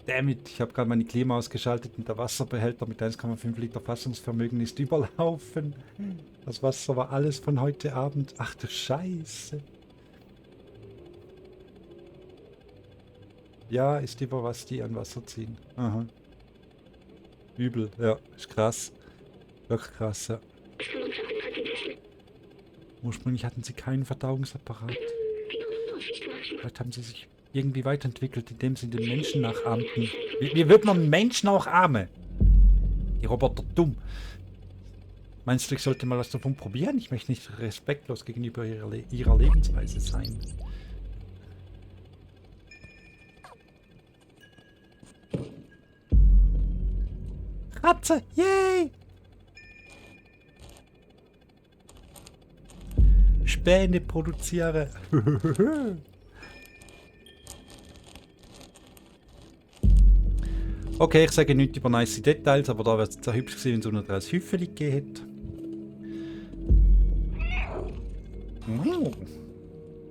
Dammit, ich habe gerade meine Klima ausgeschaltet und der Wasserbehälter mit 1,5 Liter Fassungsvermögen ist überlaufen. Das Wasser war alles von heute Abend. Ach du Scheiße. Ja, ist über was die an Wasser ziehen. Aha. Übel, ja, ist krass. Wirklich krass, ja. Ursprünglich hatten sie keinen Verdauungsapparat. Vielleicht haben sie sich irgendwie weiterentwickelt, indem sie den Menschen nachahmten. Wie wird man Menschen auch arme? Die Roboter dumm. Meinst du, ich sollte mal was davon probieren? Ich möchte nicht respektlos gegenüber ihrer Lebensweise sein. Ratze! Yay! Späne produziere. Okay, ich sage nichts über nice Details, aber da wäre es sehr hübsch gewesen, wenn es unten ein Hüffeli gegeben hätte.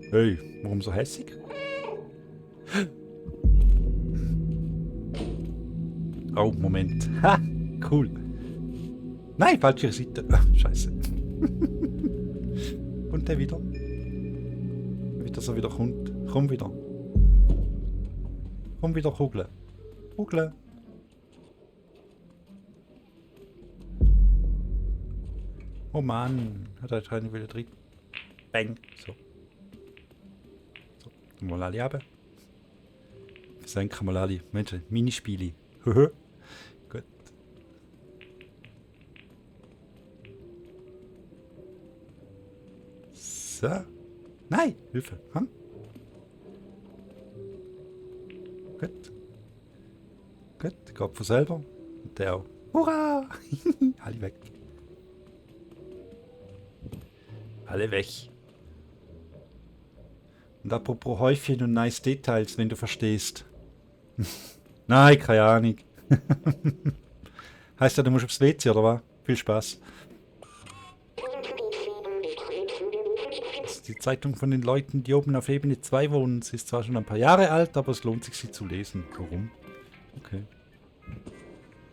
Hey, warum so hässig? Oh, Moment. Ha! Cool. Nein, falsche Seite. Scheiße. Und der wieder. Wie das er wieder kommt. Komm wieder. Komm wieder, Kugel. Kugel. Oh Mann. Hat er keine wieder drin. Bang. So. So. Mal alle runter. Versenken mal alle. Menschen, Minispiele. Gut. So. Nein, Hilfe. Hm? Gut. Gut, geht von selber. Und der auch. Hurra! Alle weg. Alle weg. Und apropos Häufchen und nice Details, wenn du verstehst. Nein, keine Ahnung. Heißt ja, du musst aufs WC, oder was? Viel Spaß. Das ist die Zeitung von den Leuten, die oben auf Ebene 2 wohnen. Sie ist zwar schon ein paar Jahre alt, aber es lohnt sich, sie zu lesen. Warum? Okay.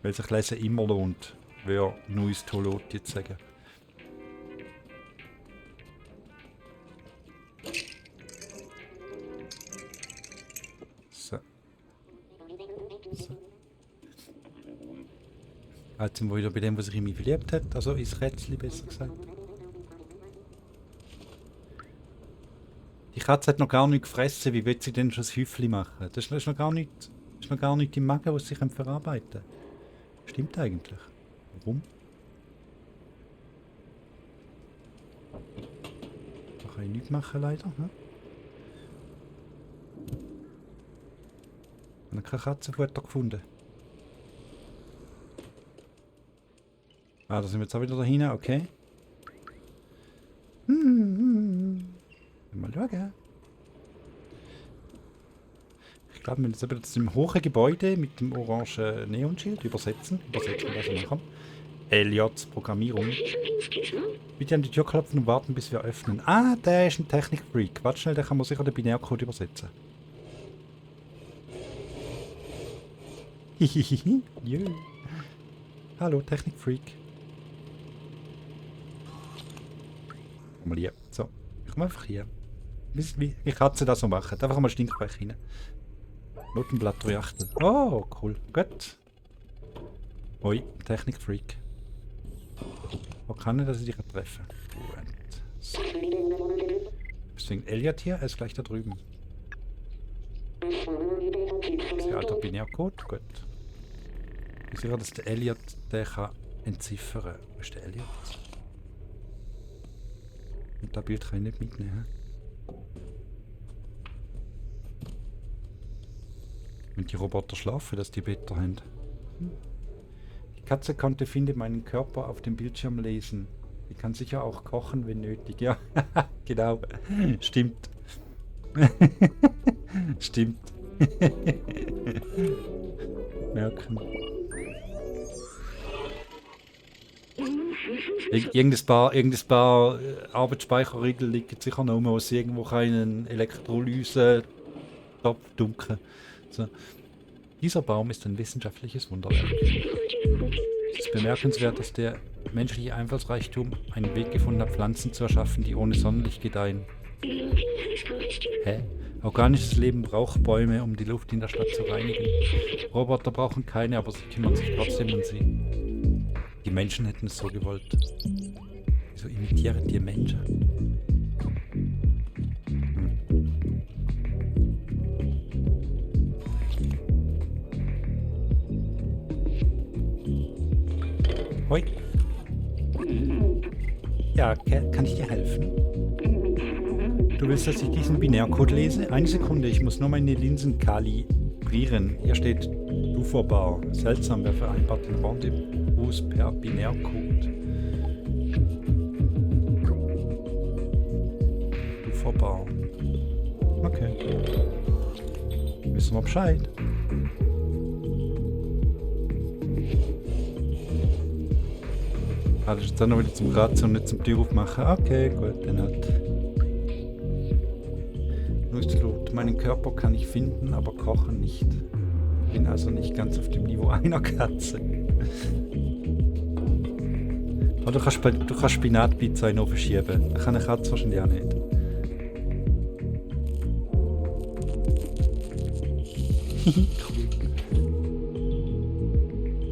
Weil sich lesen immer lohnt. Wer Neues Tolot jetzt sagen. So. So. Jetzt sind wir wieder bei dem, was sich in mich verliebt hat. Also ins Rätsel, besser gesagt. Die Katze hat noch gar nicht gefressen. Wie will sie denn schon das Häufchen machen? Das ist noch gar nicht im Magen, was sie verarbeiten können. Stimmt eigentlich. Warum? Da kann ich nichts machen, leider. Hm? Ich habe kein Katzenfutter gefunden. Ah, da sind wir jetzt auch wieder dahin, okay. Mal schauen. Ich glaube, wir müssen jetzt im hohen Gebäude mit dem orangen Neonschild übersetzen. Übersetzen wir das nachher. Elliots Programmierung. Bitte an die Tür klopfen und warten, bis wir öffnen. Ah, der ist ein Technikfreak. Warte schnell, der kann man sicher den Binärcode übersetzen. Hihihihi. Hallo, Technikfreak. Komm mal hier. So, ich komme einfach hier. Wie Katzen das so machen. Einfach mal Stinkbrecher rein. Notenblatt durchachteln. Oh, cool. Gut. Oi, Technikfreak. Wo kann ich, dass ich dich treffen? Gut. So. Deswegen Elliot hier, er ist gleich da drüben. Das ist ja alter Binärcode. Gut. Ich sehe, dass der Elliot den kann entziffern. Wo ist der Elliot? Und das Bild kann ich nicht mitnehmen. Wenn die Roboter schlafen, dass die Better haben. Die Katze konnte Finde meinen Körper auf dem Bildschirm lesen. Die kann sicher auch kochen, wenn nötig. Ja, genau. Stimmt. Stimmt. Merken. Irgendes paar Arbeitsspeicherregel liegt sicher noch rum, wo sie irgendwo keinen Elektrolyse-Topf dunkeln. So. Dieser Baum ist ein wissenschaftliches Wunderwerk. Es ist bemerkenswert, dass der menschliche Einfallsreichtum einen Weg gefunden hat, Pflanzen zu erschaffen, die ohne Sonnenlicht gedeihen. Hä? Organisches Leben braucht Bäume, um die Luft in der Stadt zu reinigen. Roboter brauchen keine, aber sie kümmern sich trotzdem um sie. Die Menschen hätten es so gewollt. Wieso imitieren die Menschen? Hoi. Ja, kann ich dir helfen? Du willst, dass ich diesen Binärcode lese? Eine Sekunde, ich muss nur meine Linsen kalibrieren. Hier steht Uferbar. Seltsam, wer vereinbart den Rendezvous per Binärcode? Uferbar. Okay. Wissen wir Bescheid. Ah, das ist jetzt auch noch wieder zum Kratzen und nicht zum Tür aufmachen. Okay, gut, dann halt. Nur ist laut. Meinen Körper kann ich finden, aber kochen nicht. Bin also nicht ganz auf dem Niveau einer Katze. Aber du kannst Spinatpizza in den Ofen schieben. Das kann eine Katze wahrscheinlich auch nicht.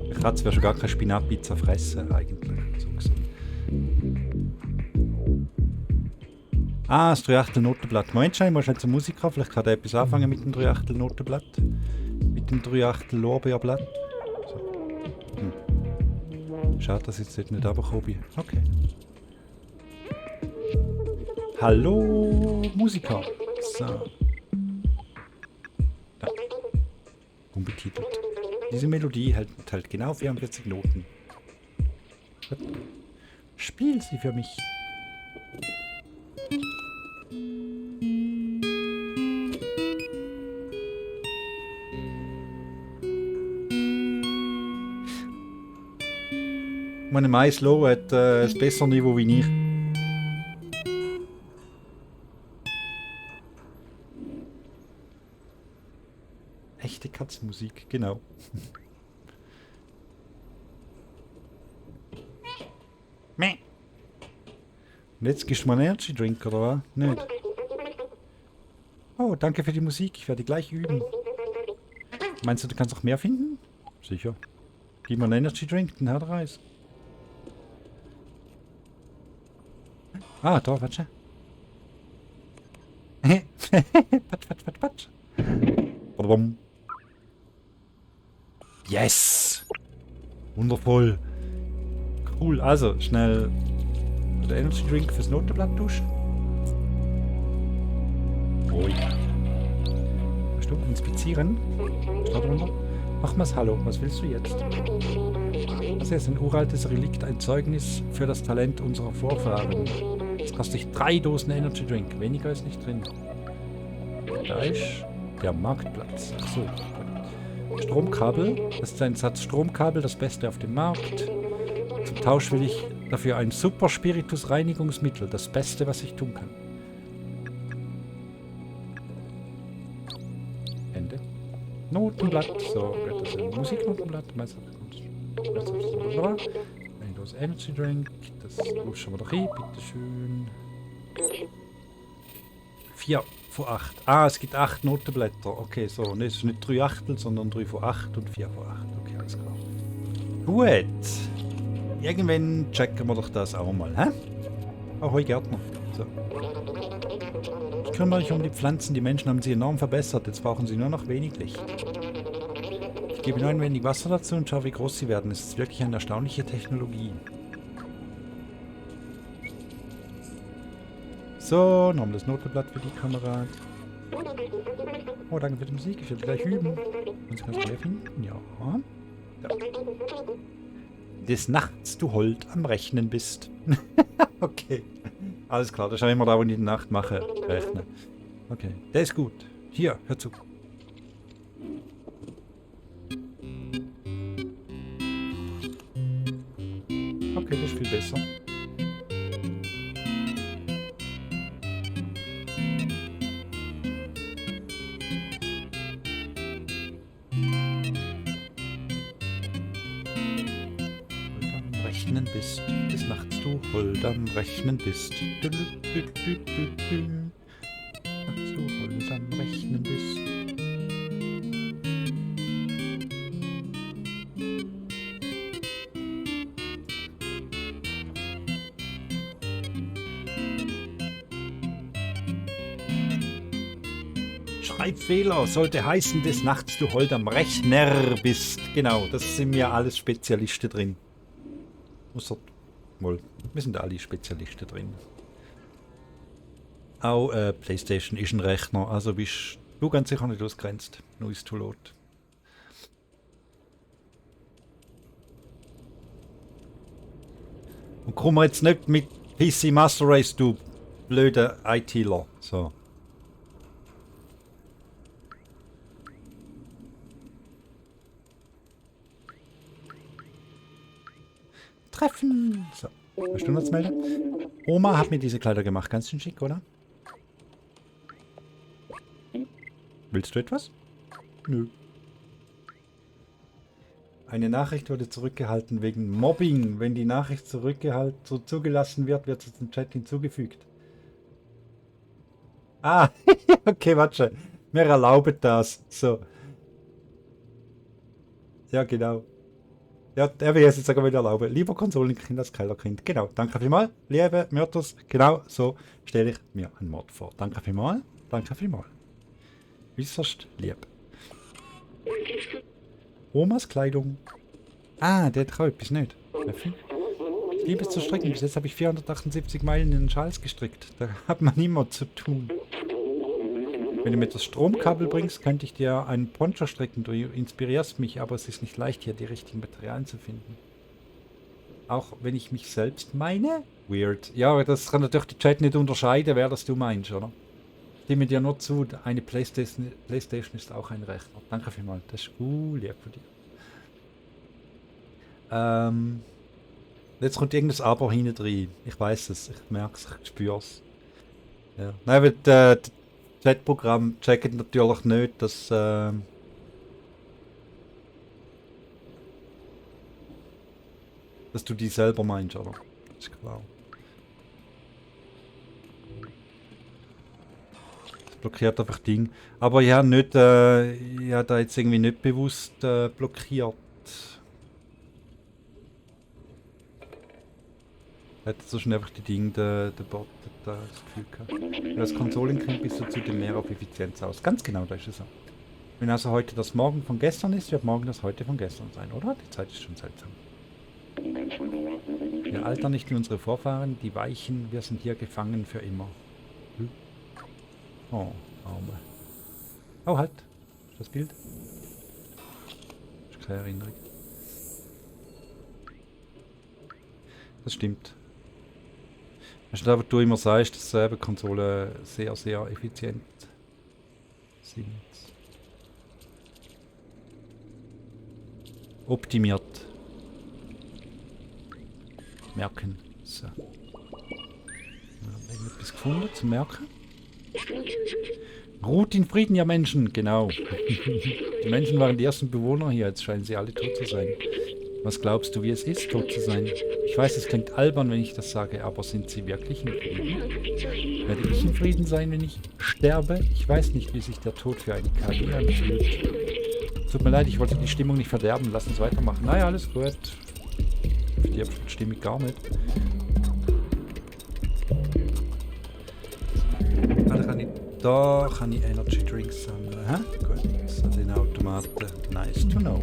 Eine Katze wäre schon gar keine Spinatpizza fressen, eigentlich. So gesehen. Ah, das 3/8-Notenblatt. Moment schnell, ich muss schnell zur Musik haben. Vielleicht kann er etwas anfangen mit dem 3/8-Notenblatt. Mit dem 3/8-Lorbeerblatt. So. Schade, dass ich jetzt nicht runtergekommen bin. Okay. Hallo, Musiker. So. Da. Unbetitelt. Diese Melodie hält genau 44 Noten. Gut. Spiel sie für mich. Meine Maislo hat ein besseres Niveau wie ich. Echte Katzenmusik, genau. Meh. Und jetzt gibst du mir einen Energy Drink, oder was? Nicht? Oh, danke für die Musik. Ich werde gleich üben. Meinst du, du kannst noch mehr finden? Sicher. Gib mir einen Energy Drink, den hat Reis. Ah, da, warte. Patsch. Yes! Wundervoll. Cool, also schnell der Energy Drink fürs Notenblatt duschen. Ui. Hast du inspizieren? Da drunter? Mach mal's Hallo, was willst du jetzt? Das ist ein uraltes Relikt, ein Zeugnis für das Talent unserer Vorfahren. Jetzt kostet dich 3 Dosen Energy Drink. Weniger ist nicht drin. Da ist der Marktplatz. Achso. Stromkabel. Das ist ein Satz Stromkabel, das Beste auf dem Markt. Zum Tausch will ich dafür ein Super Spiritus Reinigungsmittel. Das Beste, was ich tun kann. Ende. Notenblatt. So, das ist ein Musiknotenblatt. Ein Dose Energy Drink. Das schauen wir doch rein. Bitteschön. 4 von 8. Ah, es gibt 8 Notenblätter. Okay, so. Ne, es ist nicht 3 Achtel, sondern 3 von 8 und 4 von 8. Okay, alles klar. Gut. Irgendwann checken wir doch das auch mal, hä? Ahoi, Gärtner. So. Ich kümmere mich um die Pflanzen. Die Menschen haben sie enorm verbessert. Jetzt brauchen sie nur noch wenig Licht. Ich gebe nur ein wenig Wasser dazu und schaue, wie groß sie werden. Es ist wirklich eine erstaunliche Technologie. So, nochmal das Notenblatt für die Kamera. Oh, danke für die Musik. Ich werde gleich üben. Kannst du mehr finden? Ja. Des Nachts du Hold am Rechnen bist. Okay. Alles klar, das schaue ich mal da, wo ich die Nacht mache. Rechnen. Okay, der ist gut. Hier, hör zu. Okay, das ist viel besser. Bist, des Nachts du hold am Rechnen bist. Nachts du hold am Rechnen bist. Schreibfehler sollte heißen, des Nachts du hold am Rechner bist. Genau, das sind ja alles Spezialisten drin. Wohl, wir sind alle Spezialisten drin. Auch PlayStation ist ein Rechner, also bist du ganz sicher nicht ausgrenzt. Nur ist to load. Und komm jetzt nicht mit PC Master Race, du blöder ITler. So. Treffen. So, hast du noch was melden? Oma hat mir diese Kleider gemacht. Ganz schön schick, oder? Willst du etwas? Nö. Eine Nachricht wurde zurückgehalten wegen Mobbing. Wenn die Nachricht zugelassen wird, wird sie zum Chat hinzugefügt. Ah, okay, warte. Wir erlauben das. So. Ja, genau. Ja, der will jetzt sogar wieder erlauben. Lieber Konsolenkind als Kellerkind. Genau, danke vielmals. Liebe Mörters, genau so stelle ich mir einen Mod vor. Danke vielmals. Danke vielmals. Äußerst lieb. Omas Kleidung. Ah, der hat auch etwas nicht. Ich liebe es zu stricken. Bis jetzt habe ich 478 Meilen in den Schals gestrickt. Da hat man immer zu tun. Wenn du mir das Stromkabel bringst, könnte ich dir einen Poncho stricken. Du inspirierst mich, aber es ist nicht leicht, hier die richtigen Materialien zu finden. Auch wenn ich mich selbst meine? Weird. Ja, aber das kann natürlich die Chat nicht unterscheiden, wer das du meinst, oder? Ich stimme dir nur zu, eine Playstation ist auch ein Rechner. Danke vielmals, das ist lieb von dir. Jetzt kommt irgendwas Aber hinten rein. Ich weiß es, ich merke es, ich spüre es. Ja. Nein, weil das Chatprogramm checkt natürlich nicht, dass du die selber meinst, oder? Das ist klar. Das blockiert einfach Ding. Aber ich habe nicht, ich habe da jetzt irgendwie nicht bewusst blockiert. Hätte so schon einfach die Dinge, der Bot, das Gefühl gehabt. Wenn das Konsolenkind bist du zudem mehr auf Effizienz aus. Ganz genau, da ist es so. Wenn also heute das Morgen von gestern ist, wird morgen das heute von gestern sein, oder? Die Zeit ist schon seltsam. Wir altern nicht wie unsere Vorfahren, die Weichen, wir sind hier gefangen für immer. Oh, Arme. Oh, halt. Ist das Bild? Ist keine Erinnerung. Das stimmt. Das ist das, was du immer sagst, dass selbe Konsolen sehr, sehr effizient sind. Optimiert. Merken. So. Ja, irgendetwas gefunden zum Merken. Ruht in Frieden, ihr Menschen, genau. Die Menschen waren die ersten Bewohner hier, jetzt scheinen sie alle tot zu sein. Was glaubst du, wie es ist, tot zu sein? Ich weiß, es klingt albern, wenn ich das sage, aber sind sie wirklich in Frieden? Werde ich in Frieden sein, wenn ich sterbe? Ich weiß nicht, wie sich der Tod für eine KI anfühlt. Tut mir leid, ich wollte die Stimmung nicht verderben. Lass uns weitermachen. Naja, alles gut. Die stimme ich gar nicht. Da kann ich Energy Drinks sammeln. Hä? Gut, das sind in Automaten. Nice to know.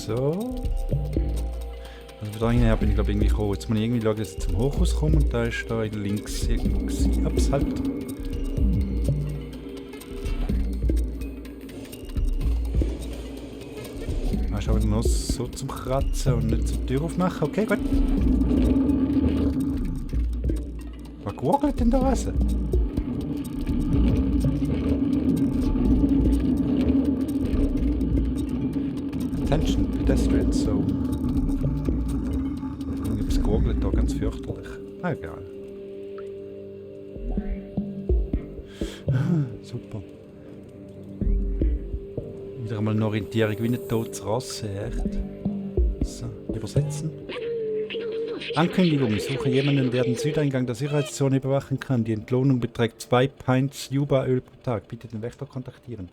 So. Also da hinten bin ich glaube irgendwie gekommen. Jetzt muss ich irgendwie schauen, dass ich zum Hochhaus komme und da ist da links irgendwo gewesen. Ups, halt. Ah, ist aber noch so zum Kratzen und nicht zur Tür aufmachen. Okay, gut. Was gurgelt denn da was? Attention, Pedestrians, so. Es gurgelt da ganz fürchterlich. Ah, egal. Super. Wieder einmal eine Orientierung wie eine totes Rasse, echt. So, übersetzen. Ankündigung, ich suche jemanden, der den Südeingang der Sicherheitszone überwachen kann. Die Entlohnung beträgt 2 Pints Juba-Öl pro Tag. Bitte den Wächter kontaktieren.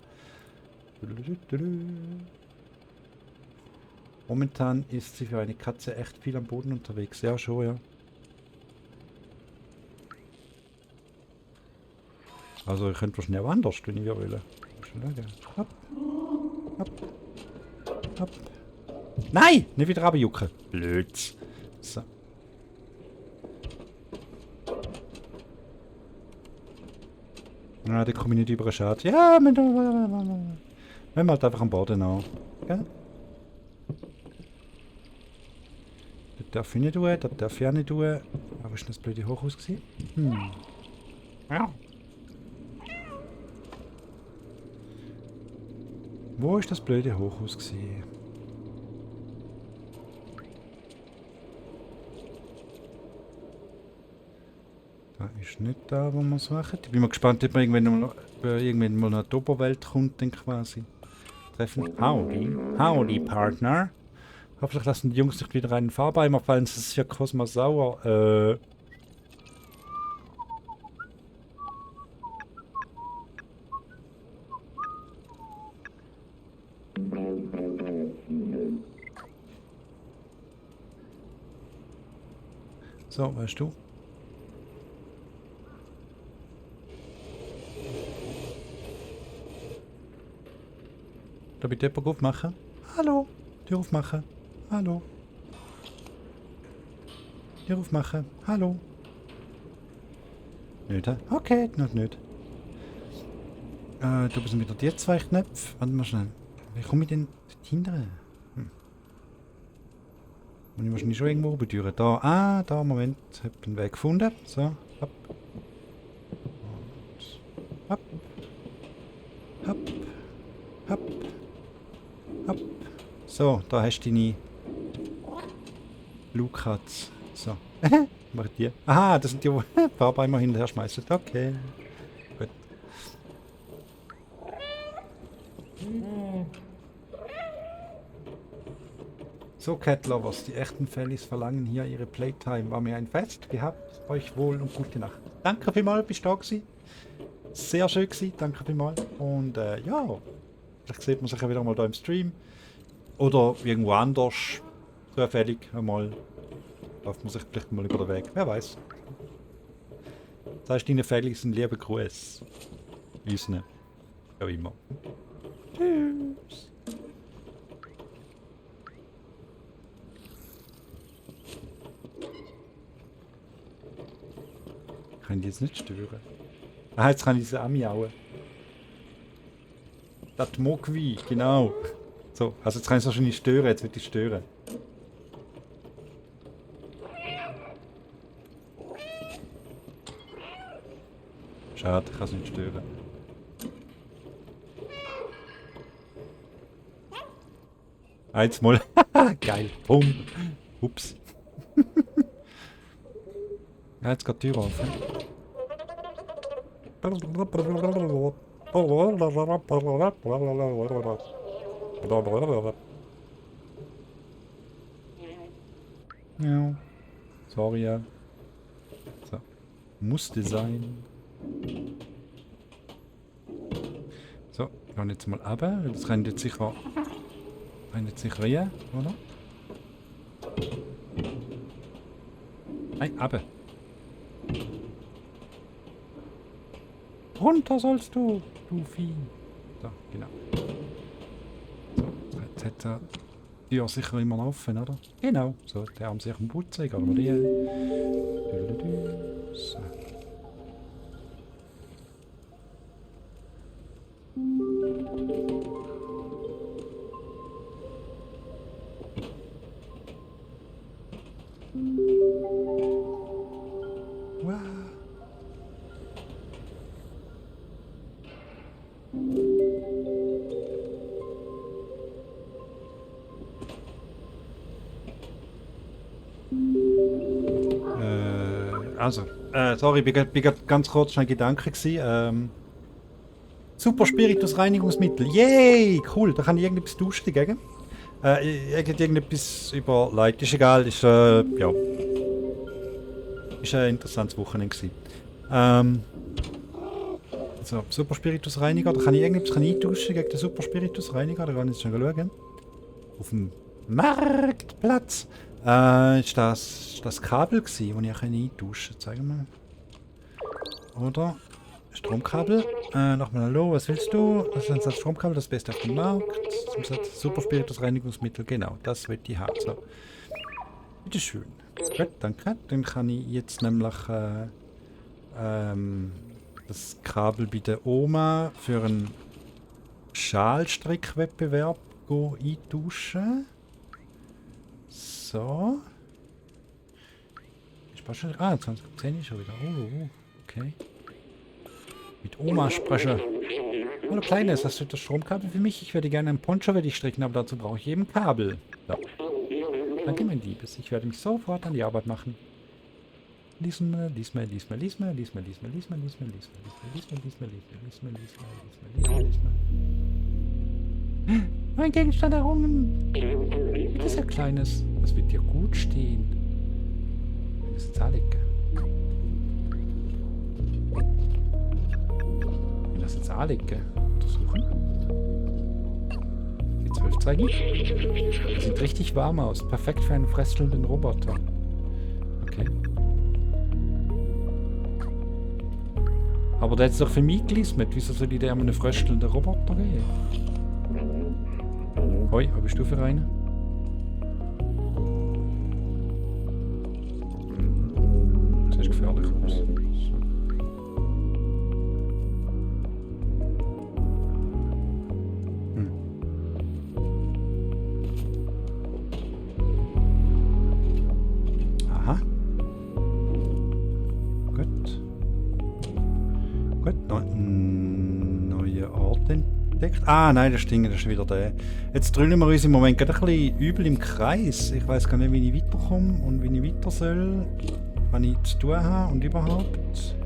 Momentan ist sie für eine Katze echt viel am Boden unterwegs. Ja, schon, ja. Also, ich könnte wahrscheinlich auch anders, wenn ich will. Hopp. Hopp. Hopp. Nein! Nicht wieder runterjucken. Blöd. So. Na, da komme ich nicht über den Schaden. Ja, wenn wir halt einfach am Boden an. Gell? darf ich nicht tun, das darf ich auch nicht tun. Aber ist das blöde Hochhaus gewesen? Ja. Wo ist das blöde Hochhaus gewesen? Da ist nicht da, wo wir es machen. Ich bin mal gespannt, ob man irgendwann mal nach der Oberwelt kommt, dann quasi. Treffen. Howdy. Howdy, Partner. Hoffentlich lassen die Jungs nicht wieder einen Farbeimer fallen, das ist ja kosmosauer. So, weißt du? Da bitte jemand aufmachen? Hallo? Tür aufmachen? Hallo? Tür aufmachen? Hallo? Nicht, hä? Okay, nicht. Da müssen wieder die zwei Knöpfe. Warte mal schnell. Wie komme ich denn hinterher? Muss ich wahrscheinlich schon irgendwo oben durch. Da, da, Moment. Ich habe einen Weg gefunden. So, hopp. Und hopp. Hopp. Hopp. Hopp. So, da hast du deine Lukas. So. Mach die. Aha, das sind die, die Farbeimer hinterher schmeißen. Okay. Gut. So, Cat Lovers, die echten Fellis verlangen hier ihre Playtime. War mir ein Fest. Gehabt euch wohl und gute Nacht. Danke vielmals, bist du da gewesen. Sehr schön gewesen, danke vielmals. Und ja, vielleicht sieht man sich ja wieder mal da im Stream. Oder irgendwo anders. Zufällig einmal. Läuft man sich vielleicht mal über den Weg. Wer weiß. Das heißt, deine Fellis einen lieben Gruß. Unseren. Ja, immer. Tschüss. Kann die jetzt nicht stören? Ah, jetzt kann ich sie auch miauen. Das Mogwi, genau. So, also jetzt kann ich es wahrscheinlich stören, jetzt wird ich stören. Schade, ich kann es nicht stören. Eins mal. Geil. Bumm. Ups. Ja, jetzt geht die Tür auf. Ja. Sorry, ja. So. Musste sein. So, wir gehen jetzt mal runter. Das rennt jetzt sicher rein, oder? Nein, runter. Runter sollst du, du Vieh. So, genau. So, jetzt hat er die Tür sicher immer noch offen, oder? Genau. So, der Arm sich am Putzen, gehen wir die. So. Wow. Also, sorry, ich bin grad ganz kurz schnell Gedanke gewesen. Super Spiritus Reinigungsmittel. Yay! Cool, da kann ich irgendetwas tauschen dagegen. Irgendetwas überlegt. Ist egal, ist ja. Ist ein interessantes Wochenende gewesen. So, Super Spiritus Reiniger, da kann ich irgendetwas eintauschen gegen den Super Spiritus Reiniger, da kann ich jetzt schon schauen. Auf dem Marktplatz. Ist das Kabel gewesen, das ich eintauschen kann? Zeig mal. Oder? Stromkabel. Nochmal hallo, was willst du? Das ist ein Stromkabel, das Beste auf dem Markt. Super Spiritus Reinigungsmittel, genau, das will ich haben. So. Bitteschön. Gut, danke. Dann kann ich jetzt nämlich das Kabel bei der Oma für einen Schalstrickwettbewerb eintauschen. So. Was schon? Ah, 2010 ist schon wieder. Oh, okay. Mit Oma spreche. Hallo Kleines, hast du das Stromkabel für mich? Ich würde gerne einen Poncho für dich stricken, aber dazu brauche ich eben Kabel. So. Danke, mein Liebes. Ich werde mich sofort an die Arbeit machen. Lies mal. Mein Gegenstand errungen. Das ist ja Kleines. Das wird dir gut stehen. Das ist zahlig. Das ist zahlig. Untersuchen. Die 12 zeigen. Das sieht richtig warm aus. Perfekt für einen fröstelnden Roboter. Okay. Aber der ist doch für mich gelismet. Wieso soll die der um einen fröstelnden Roboter gehen? Hoi, was bist du für eine? Das ist gefährlich aus. So. Aha. Gut. Gut, neue Ort entdeckt. Ah, nein, das Ding, das ist wieder der. Jetzt drüllen wir uns im Moment gerade ein bisschen übel im Kreis. Ich weiß gar nicht, wie ich weiterkomme und wie ich weiter soll. Was ich zu tun habe und überhaupt.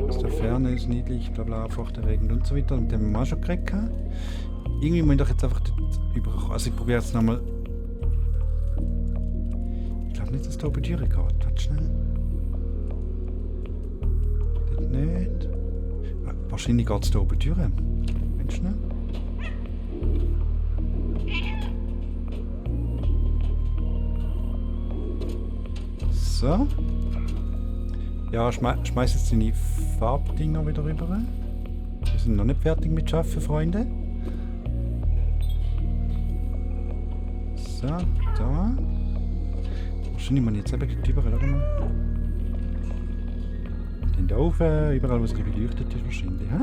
Aus der Ferne ist niedlich, bla bla, furchterregend und so weiter. Und den haben wir auch schon gekriegt. Irgendwie muss ich doch jetzt einfach über. Also ich probiere jetzt nochmal. Ich glaube nicht, dass da oben die Türe geht. Warte schnell. Das nicht. Wahrscheinlich geht es da oben die Türe. Ganz schnell. So. Ja, schmeiß jetzt deine Farbdinger wieder rüber. Wir sind noch nicht fertig mit Schaffen, Freunde. So, da. Wahrscheinlich muss ich jetzt eben gleich überall, schau mal. Den da oben, überall wo es beleuchtet ist wahrscheinlich, hä?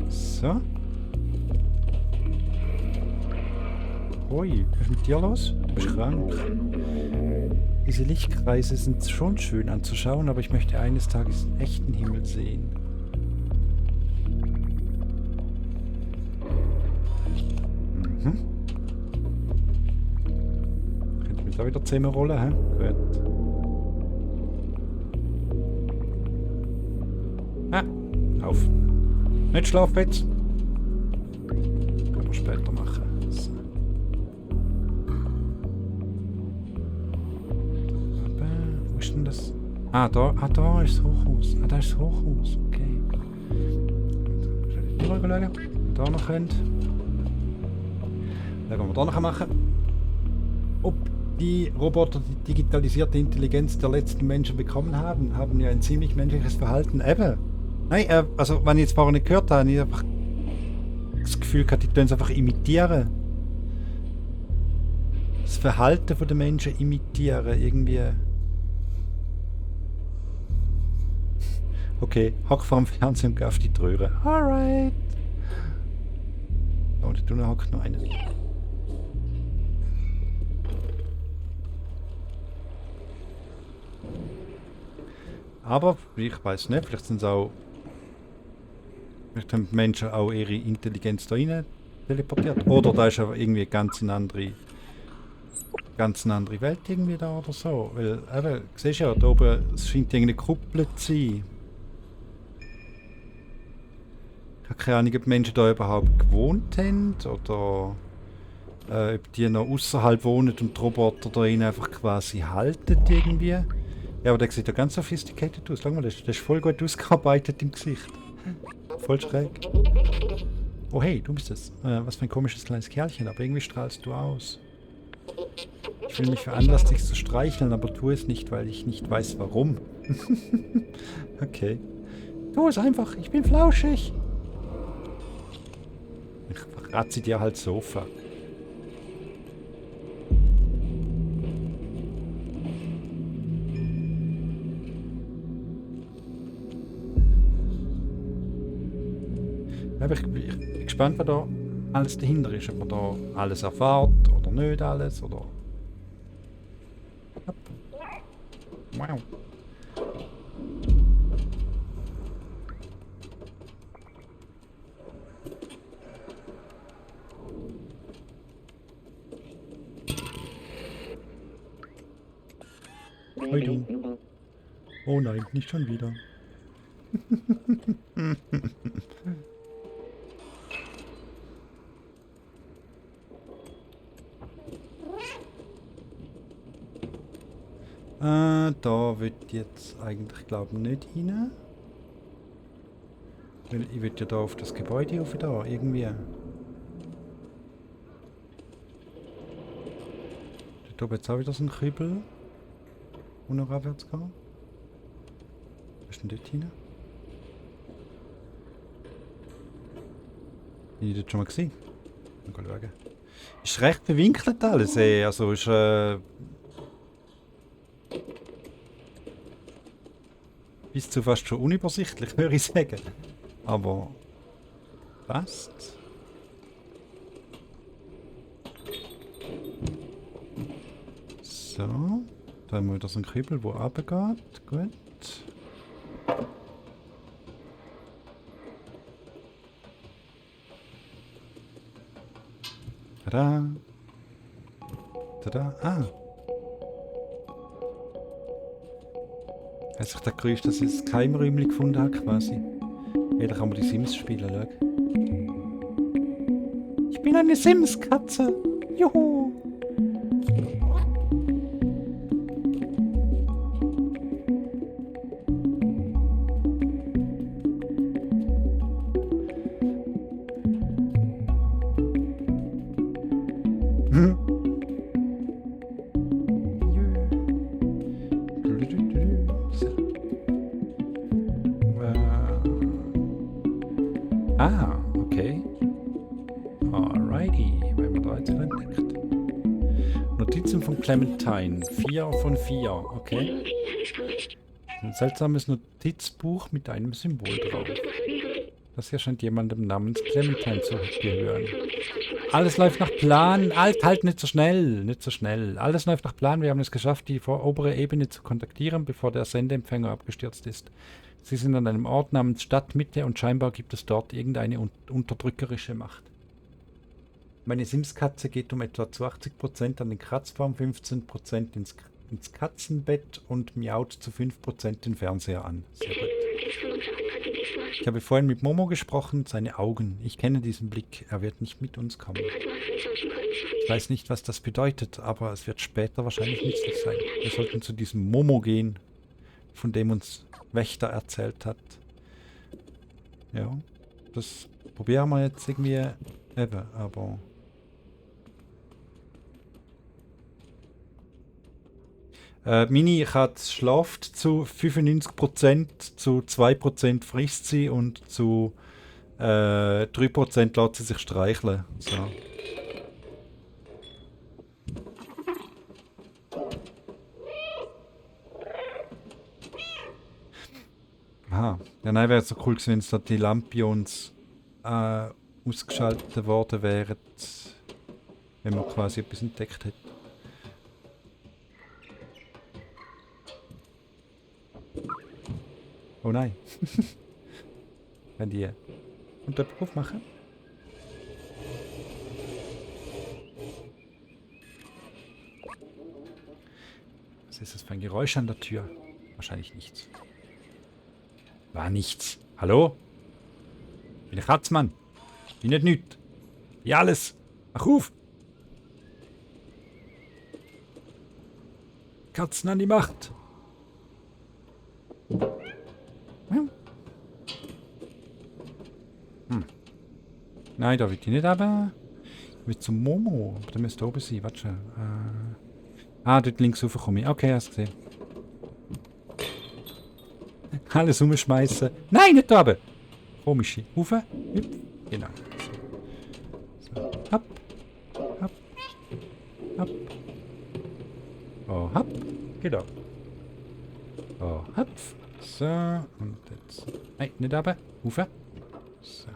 So. Ui, was ist mit dir los? Du bist krank. Diese Lichtkreise sind schon schön anzuschauen, aber ich möchte eines Tages den echten Himmel sehen. Mhm. Könnte mich da wieder zusammenrollen, hä? Gut. Ah, auf. Nicht Schlafbett. Können wir später machen. So. Wo ist denn das? Ah, da ist das Hochhaus. Ah, da ist das Hochhaus. Okay. Hier schauen, wenn ihr da noch könnt. Schauen, was wir da noch machen. Ob die Roboter die digitalisierte Intelligenz der letzten Menschen bekommen haben, haben ja ein ziemlich menschliches Verhalten. Eben. Nein, also, wenn ich jetzt vorher nicht gehört habe, habe ich einfach das Gefühl gehabt, die tun es einfach imitieren. Das Verhalten der Menschen imitieren, irgendwie. Okay, hock vor dem Fernsehen und geh auf die Tröhre. Alright. Oh, da drinnen hockt noch einer. Aber, ich weiß nicht, vielleicht sind es auch. Vielleicht haben die Menschen auch ihre Intelligenz da rein teleportiert. Oder da ist aber irgendwie ganz eine andere Welt irgendwie da oder so. Weil, eben, siehst du ja, da oben, es scheint irgendeine Kuppel zu sein. Ich habe keine Ahnung, ob die Menschen da überhaupt gewohnt haben oder ob die noch außerhalb wohnen und die Roboter da rein einfach quasi halten irgendwie. Ja, aber der sieht ja ganz sophisticated aus. Schau mal, das ist voll gut ausgearbeitet im Gesicht. Voll schräg. Oh hey, du bist es. Was für ein komisches kleines Kerlchen, aber irgendwie strahlst du aus. Ich fühle mich veranlasst, dich zu streicheln, aber tue es nicht, weil ich nicht weiß warum. Okay. Tu es einfach, ich bin flauschig. Ich verrate dir halt Sofa. gespannt, was da alles dahinter ist. Ob man da alles erfährt oder nicht alles. Oder... Hopp. Wow. Hoi du. Oh nein, nicht schon wieder. Da wird jetzt eigentlich, glaube ich, nicht rein. Weil ich will ja da auf das Gebäude rauf da, irgendwie. Da oben jetzt auch wieder so ein Kübel, wo noch abwärts geht. Was ist denn dort rein? Bin ich dort schon mal gesehen? Mal schauen. Ist recht verwinkelt alles, ey. Also ist bis zu fast schon unübersichtlich, würde ich sagen. Aber passt. So. Da haben wir wieder so einen Kübel, der runtergeht. Gut. Tada. Tada. Ah. Hat sich das Geräusch, dass ich das Keimräumchen gefunden habe, quasi. Ja, da kann man die Sims spielen, schau. Ich bin eine Sims-Katze. Juhu. Ah, okay. Alrighty, wenn man da jetzt entdeckt. Notizen von Clementine. 4 von 4, okay. Ein seltsames Notizbuch mit einem Symbol drauf. Das hier scheint jemandem namens Clementine zu gehören. Alles läuft nach Plan. Halt, nicht so schnell, nicht so schnell. Alles läuft nach Plan. Wir haben es geschafft, die obere Ebene zu kontaktieren, bevor der Sendeempfänger abgestürzt ist. Sie sind an einem Ort namens Stadtmitte und scheinbar gibt es dort irgendeine unterdrückerische Macht. Meine Sims-Katze geht um etwa zu 80% an den Kratzbaum, 15% ins Katzenbett und miaut zu 5% den Fernseher an. Sehr gut. Ich habe vorhin mit Momo gesprochen, seine Augen. Ich kenne diesen Blick, er wird nicht mit uns kommen. Ich weiß nicht, was das bedeutet, aber es wird später wahrscheinlich nützlich sein. Wir sollten zu diesem Momo gehen, von dem uns Wächter erzählt hat. Ja, das probieren wir jetzt irgendwie eben, aber... Mini Katze schlaft zu 95%, zu 2% frisst sie und zu 3% lässt sie sich streicheln. So. Aha. Ja, nein, wäre so cool gewesen, wenn es da die Lampions ausgeschaltet worden wären, wenn man quasi etwas entdeckt hätte. Oh nein. Wenn die Unterbruch machen. Was ist das für ein Geräusch an der Tür? Wahrscheinlich nichts. War nichts. Hallo? Ich bin ein Katzmann. Bin nicht nüt. Ja, alles. Mach auf. Katzen an die Macht. Nein, da will ich nicht, aber ich will zum Momo. Aber der müsste oben sein. Warte schon. Dort links rauf komme ich. Okay, hast du gesehen. Alles umschmeißen. Nein, nicht da oben. Komische. Rauf. Hüpf. Genau. So. Hopp. Hopp. Hopp. Oh, hopp. Genau. Oh, hopf. So. Und jetzt. Nein, nicht oben. Rauf. So.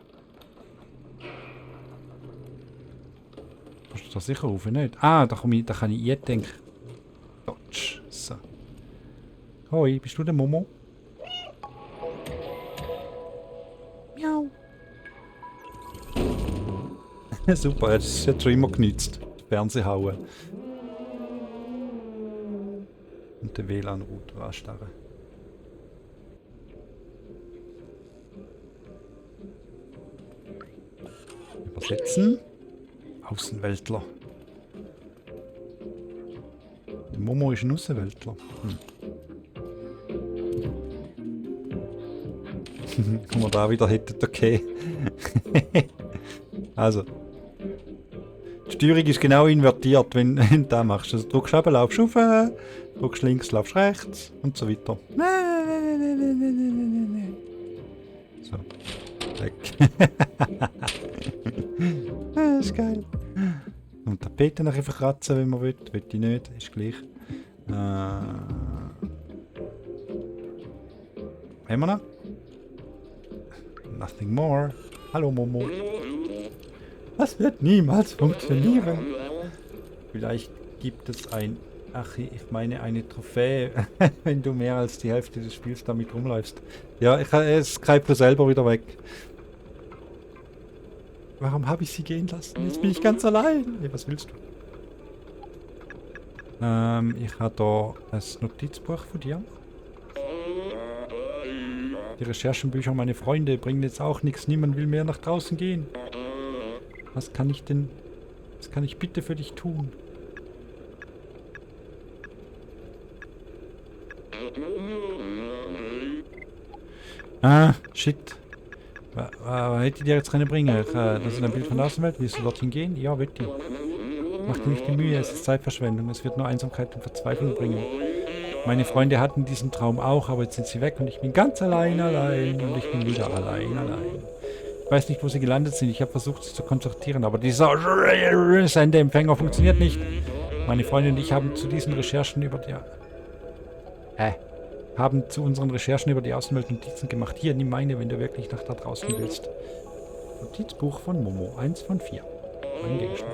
Kannst du da sicher rauf, nicht? Ah, da kann ich jetzt denken. Dodge. So. Hoi, bist du der Momo? Miau. Super, das ist jetzt schon immer genützt. Fernsehhauen. Und den WLAN-Router anstarren. Übersetzen. Außenweltler. Der Momo ist ein Außenweltler. Wenn wir da wieder hätten, okay. Also. Die Steuerung ist genau invertiert, wenn du das machst. Also drückst du oben, laufst rauf, drückst links, laufst rechts und so weiter. So. Weg. Das ist geil. Und Tapete nachher verkratzen, wenn man will. Will ich nicht, ist gleich. Haben wir noch? Nothing more. Hallo Momo. Das wird niemals funktionieren. Vielleicht gibt es ich meine eine Trophäe, wenn du mehr als die Hälfte des Spiels damit rumläufst. Ja, es greift selber wieder weg. Warum habe ich sie gehen lassen? Jetzt bin ich ganz allein. Hey, was willst du? Ich habe da ein Notizbuch von dir. Die Recherchenbücher meine Freunde bringen jetzt auch nichts. Niemand will mehr nach draußen gehen. Was kann ich bitte für dich tun? Ah, shit. Hätte ich dir jetzt keine bringen? Das ist ein Bild von der Außenwelt. Willst du dorthin gehen? Ja, bitte. Mach dir nicht die Mühe, es ist Zeitverschwendung. Es wird nur Einsamkeit und Verzweiflung bringen. Meine Freunde hatten diesen Traum auch, aber jetzt sind sie weg und ich bin ganz allein und ich bin wieder allein. Ich weiß nicht, wo sie gelandet sind. Ich habe versucht, sie zu kontaktieren, aber dieser Sendeempfänger funktioniert nicht. Meine Freunde und ich haben zu unseren Recherchen über die Außenwelt Notizen gemacht. Hier, nimm meine, wenn du wirklich nach da draußen willst. Notizbuch von Momo, 1 von 4. Ein Gegenstand.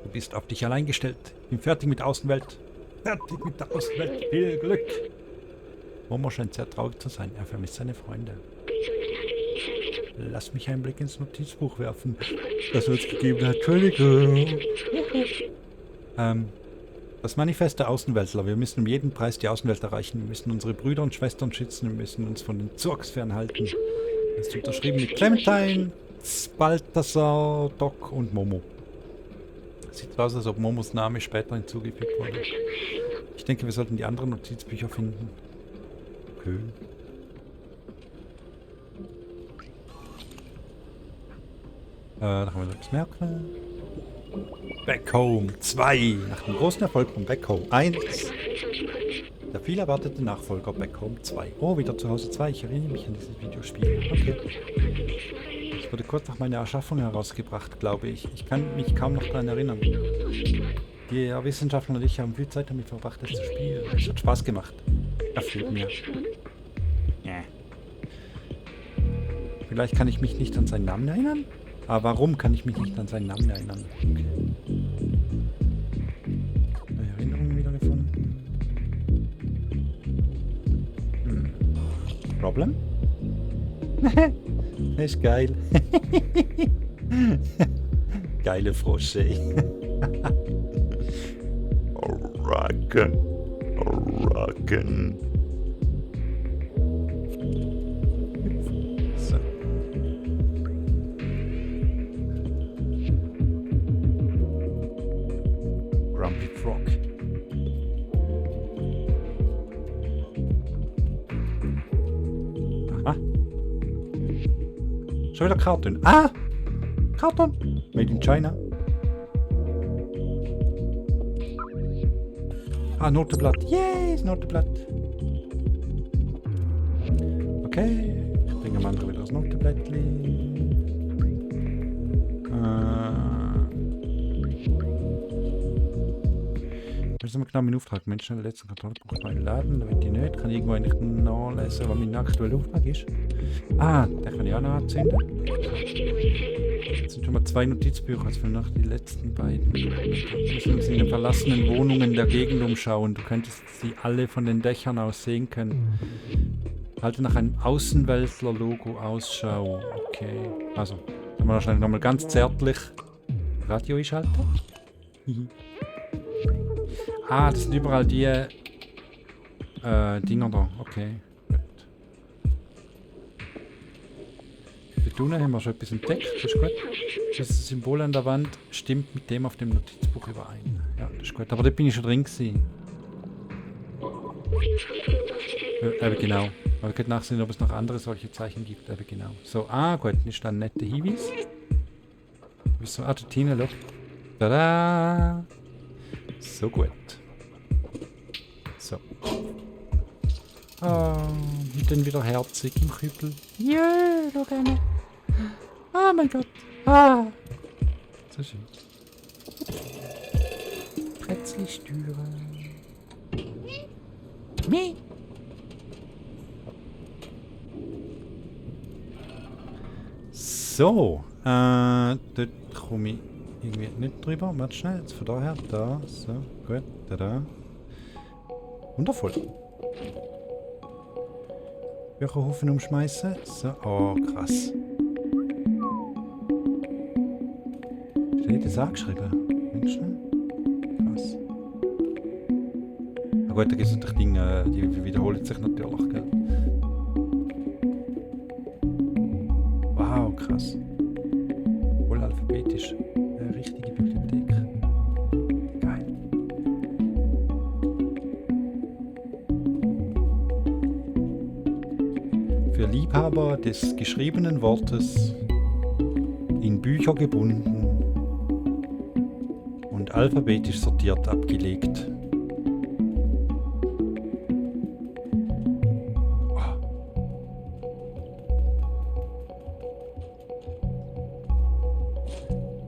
Du bist auf dich allein gestellt. Bin fertig mit Außenwelt. Fertig mit der Außenwelt. Viel Glück. Momo scheint sehr traurig zu sein. Er vermisst seine Freunde. Lass mich einen Blick ins Notizbuch werfen, das uns gegeben hat. Entschuldigung. Das Manifest der Außenweltler. Wir müssen um jeden Preis die Außenwelt erreichen. Wir müssen unsere Brüder und Schwestern schützen. Wir müssen uns von den Zurks fernhalten. Das ist unterschrieben mit Clementine, Balthasar, Doc und Momo. Sieht aus, als ob Momos Name später hinzugefügt wurde. Ich denke, wir sollten die anderen Notizbücher finden. Okay. Da kann man etwas merken. Back Home 2. Nach dem großen Erfolg von Back Home 1. Der viel erwartete Nachfolger Back Home 2. Oh, wieder zu Hause 2. Ich erinnere mich an dieses Videospiel. Okay. Es wurde kurz nach meiner Erschaffung herausgebracht, glaube ich. Ich kann mich kaum noch daran erinnern. Die Wissenschaftler und ich haben viel Zeit damit verbracht, es zu spielen. Es hat Spaß gemacht. Erfüllt mir. Ja. Vielleicht kann ich mich nicht an seinen Namen erinnern? Aber warum kann ich mich nicht an seinen Namen erinnern? Okay. Neue Erinnerungen wieder gefunden. Problem? Ist geil. Geile Frosche, ey. Rocken. So. Grumpy Frog. Aha. Schon wieder Karton. Ah! Karton! Made in China. Ah, Noteblatt. Yay, das Noteblatt. Okay. Ich bringe am anderen wieder das Noteblättchen. Das ist immer genau mein Auftrag. Menschen in der letzten Kontrollpunkt neu laden. Da will ich nicht. Kann ich irgendwo eigentlich nachlesen, was mein aktueller Auftrag ist. Ah, den kann ich auch noch anzünden. Das sind Schon mal 2 Notizbücher, also noch die letzten beiden. Wir müssen uns in den verlassenen Wohnungen der Gegend umschauen. Du könntest sie alle von den Dächern aus sehen können. Halte nach einem Außenweltler-Logo Ausschau. Okay. Also, dann wir wahrscheinlich nochmal ganz zärtlich Radio einschalten. Ah, das sind überall die Dinger da. Okay. Gut. Dort unten haben wir schon etwas entdeckt. Das ist gut. Das Symbol an der Wand stimmt mit dem auf dem Notizbuch überein. Ja, das ist gut. Aber dort bin ich schon drin gewesen. Eben genau. Aber ich könnte nachsehen, ob es noch andere solche Zeichen gibt. Eben genau. So, gut. Das ist dann ein netter Hinweis. Wieso? Ah, Tina, look. Tada! So gut. So. Und dann wieder herzig im Kübel. Yeah, schau gerne. Oh mein Gott. So schön. Plätzli-Stüre. Meh. So. Dort komme ich irgendwie nicht drüber. Warte schnell. Jetzt von daher. Da. So. Gut. Da. Wundervoll. Bücherhaufen umschmeißen. So. Oh, krass. Steht das angeschrieben? Schnell. Krass. Na gut, da gibt es natürlich Dinge, die wiederholen sich natürlich, gell? Wow, krass. Voll alphabetisch. Eine richtige Bibliothek. Geil. Für Liebhaber des geschriebenen Wortes, in Bücher gebunden und alphabetisch sortiert abgelegt.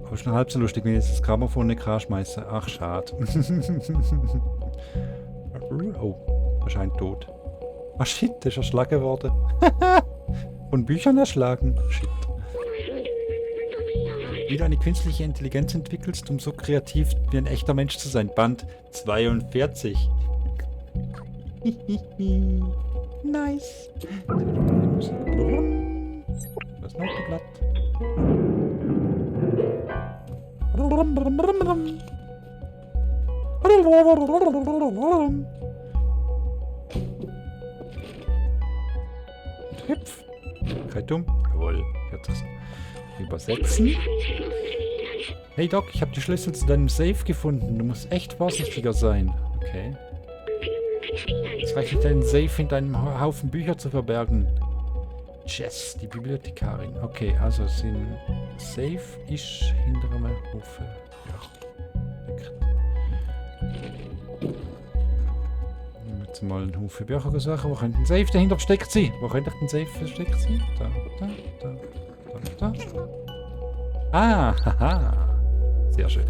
Aber schon halb so lustig, wenn ich jetzt das Grammophon nicht schmeiße. Ach, schade. Oh, wahrscheinlich tot. Ah, shit, der ist erschlagen worden. Von Büchern erschlagen. Shit. Wie du eine künstliche Intelligenz entwickelst, um so kreativ wie ein echter Mensch zu sein. Band 42. Nice. Das Noteblatt. Hüpf. Kein dumm. Jawohl. Hört sich so. Übersetzen. Hey Doc, ich habe die Schlüssel zu deinem Safe gefunden. Du musst echt vorsichtiger sein. Okay. Es reicht nicht, deinen Safe in deinem Haufen Bücher zu verbergen. Jess, die Bibliothekarin. Okay, also sind Safe ist hinter einem Haufen. Ja. Jetzt mal einen Haufen Bücher suchen. Wo könnte ein Safe dahinter versteckt sein? Wo könnte ein Safe versteckt sein? Da. Ah, haha. Sehr schön.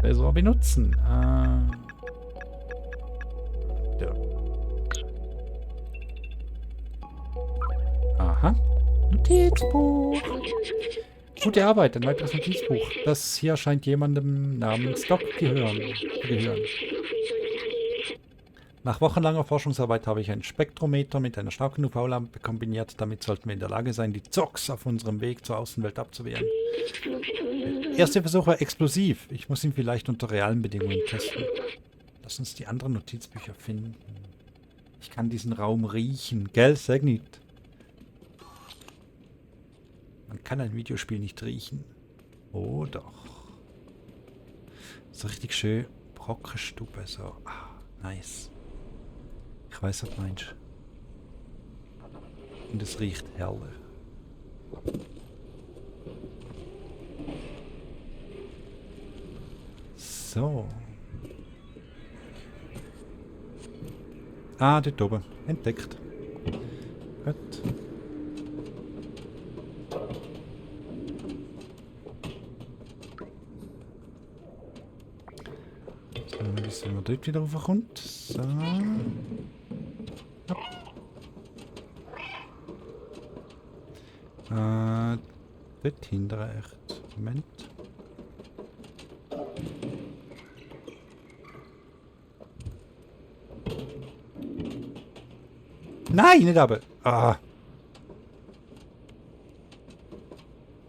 Besser benutzen. Da. Aha. Notizbuch. Gute Arbeit, ein weiteres Notizbuch. Das hier scheint jemandem namens Doc gehören. Nach wochenlanger Forschungsarbeit habe ich ein Spektrometer mit einer starken UV-Lampe kombiniert. Damit sollten wir in der Lage sein, die Zogs auf unserem Weg zur Außenwelt abzuwehren. Der erste Versuch war explosiv. Ich muss ihn vielleicht unter realen Bedingungen testen. Lass uns die anderen Notizbücher finden. Ich kann diesen Raum riechen. Gell, sag nicht. Man kann ein Videospiel nicht riechen. Oh doch. So richtig schön Brockenstube. So. Nice. Ich weiß, was du meinst. Und es riecht herrlich. So. Dort oben. Entdeckt. Gut. So, wissen wir dort wieder raufkommt. So. Dort hinten echt. Moment. Nein, nicht aber. Ah.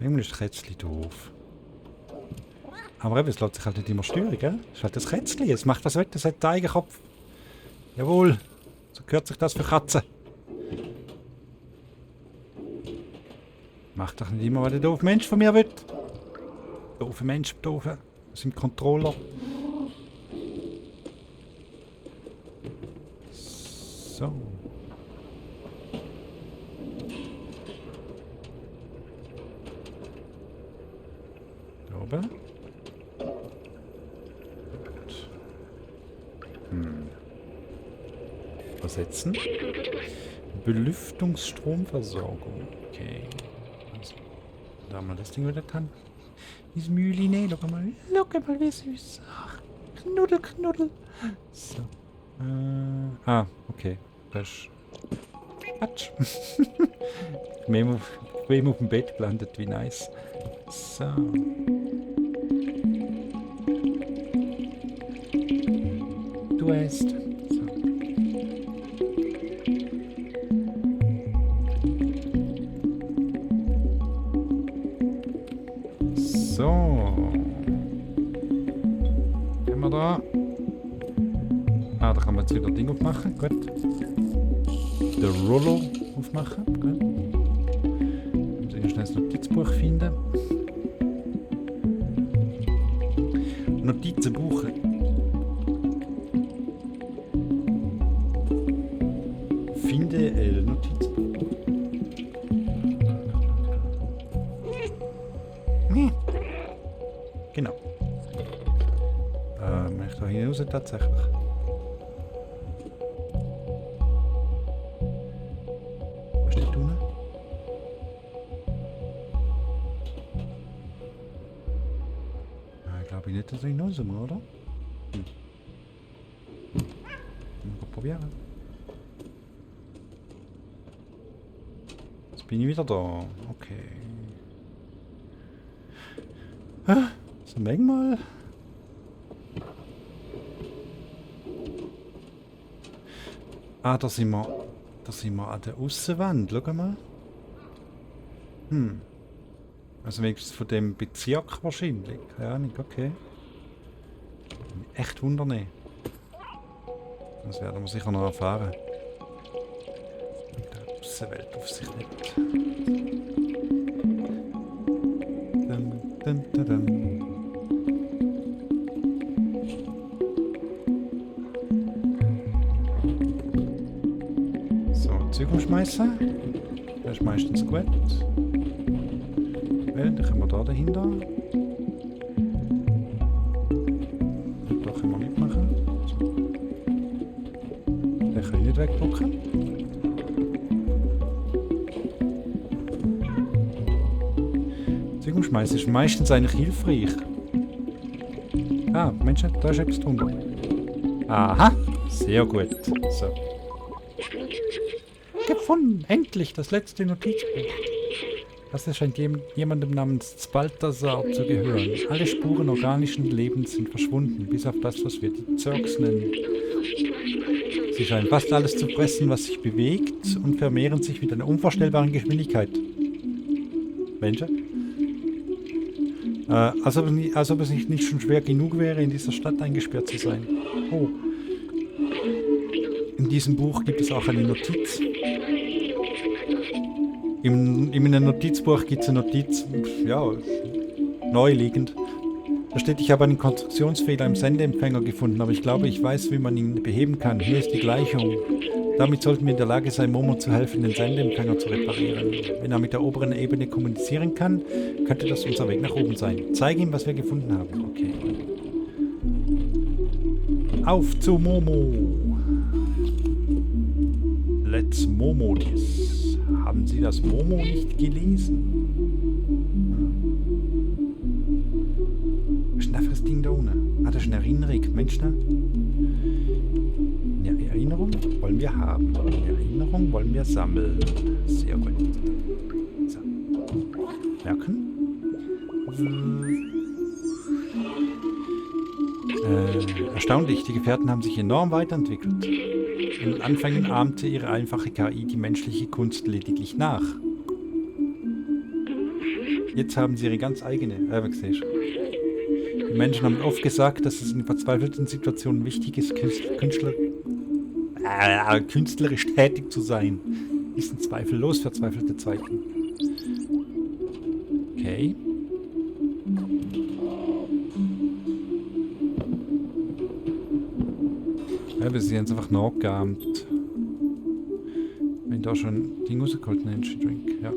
Irgendwie ist das Kätzchen doof. Aber eben, es lässt sich halt nicht immer steuern, gell? Es ist halt das Kätzchen. Es macht was weg, das hat den Eigenkopf. Jawohl. So gehört sich das für Katzen. Macht doch nicht immer, was der doofe Mensch von mir will. Doofe Mensch, doofe. Das sind Controller. So. Da oben. Gut. Versetzen. Belüftungsstromversorgung. Okay. Also, da haben wir das Ding wieder dran. Dieses Mühline, schau mal wie süß. Ach, Knuddel, Knuddel. So. Okay. Das ist Quatsch. Bequem auf dem Bett gelandet, wie nice. So. Du hast. So. So. Gehen wir da. Da kann man jetzt wieder Ding aufmachen. Gut. Den Rollo aufmachen. Gut. Muss ich schnell das Notizbuch finden. Notizenbuch. Finde Notizbuch. Genau. Ich da hinaus tatsächlich. Was steht da unten? Ich glaube nicht, dass ich hinaus muss, oder? Mal probieren. Jetzt bin ich wieder da. Okay. So manchmal. Da sind wir an der Aussenwand. Schau mal. Also wenigstens von dem Bezirk wahrscheinlich. Keine Ahnung, okay. Echt wundernehmen. Das werden wir sicher noch erfahren. Die Außenwelt auf sich nicht. Dum, dum, dum. So, Zeug umschmeißen. Das ist meistens gut. Weil, dann können wir da dahinter. Und da können wir mitmachen. So. Den kann ich nicht wegdrücken. Zeug umschmeißen ist meistens eigentlich hilfreich. Mensch, da ist etwas drunter. Aha, sehr gut. So. Gefunden! Endlich! Das letzte Notizbuch. Das scheint jemandem namens Balthasar zu gehören. Alle Spuren organischen Lebens sind verschwunden, bis auf das, was wir die Zergs nennen. Sie scheinen fast alles zu fressen, was sich bewegt, und vermehren sich mit einer unvorstellbaren Geschwindigkeit. Menschen? Als ob es nicht schon schwer genug wäre, in dieser Stadt eingesperrt zu sein. Oh. In diesem Buch gibt es auch eine Notiz. In einem Notizbuch gibt es eine Notiz, ja, neu liegend. Da steht, ich habe einen Konstruktionsfehler im Sendeempfänger gefunden, aber ich glaube, ich weiß, wie man ihn beheben kann. Hier ist die Gleichung. Damit sollten wir in der Lage sein, Momo zu helfen, den Sendeempfänger zu reparieren. Wenn er mit der oberen Ebene kommunizieren kann, könnte das unser Weg nach oben sein. Zeige ihm, was wir gefunden haben. Okay. Auf zu Momo! Let's Momo this. Haben Sie das Momo nicht gelesen? Was ist denn da für das Ding da unten? Das ist eine Erinnerung. Mensch, ne? Eine Erinnerung wollen wir haben. Eine Erinnerung wollen wir sammeln. Sehr gut. So. Merken. Erstaunlich, die Gefährten haben sich enorm weiterentwickelt. In den Anfängen ahmte ihre einfache KI die menschliche Kunst lediglich nach. Jetzt haben sie ihre ganz eigene. Siehst du. Die Menschen haben oft gesagt, dass es in verzweifelten Situationen wichtig ist, künstlerisch tätig zu sein. Ist in zweifellos verzweifelte Zeiten. Okay. Ja, wir sind jetzt einfach nachgeahmt. Wenn da schon die Musik halt Energy Drink, ja.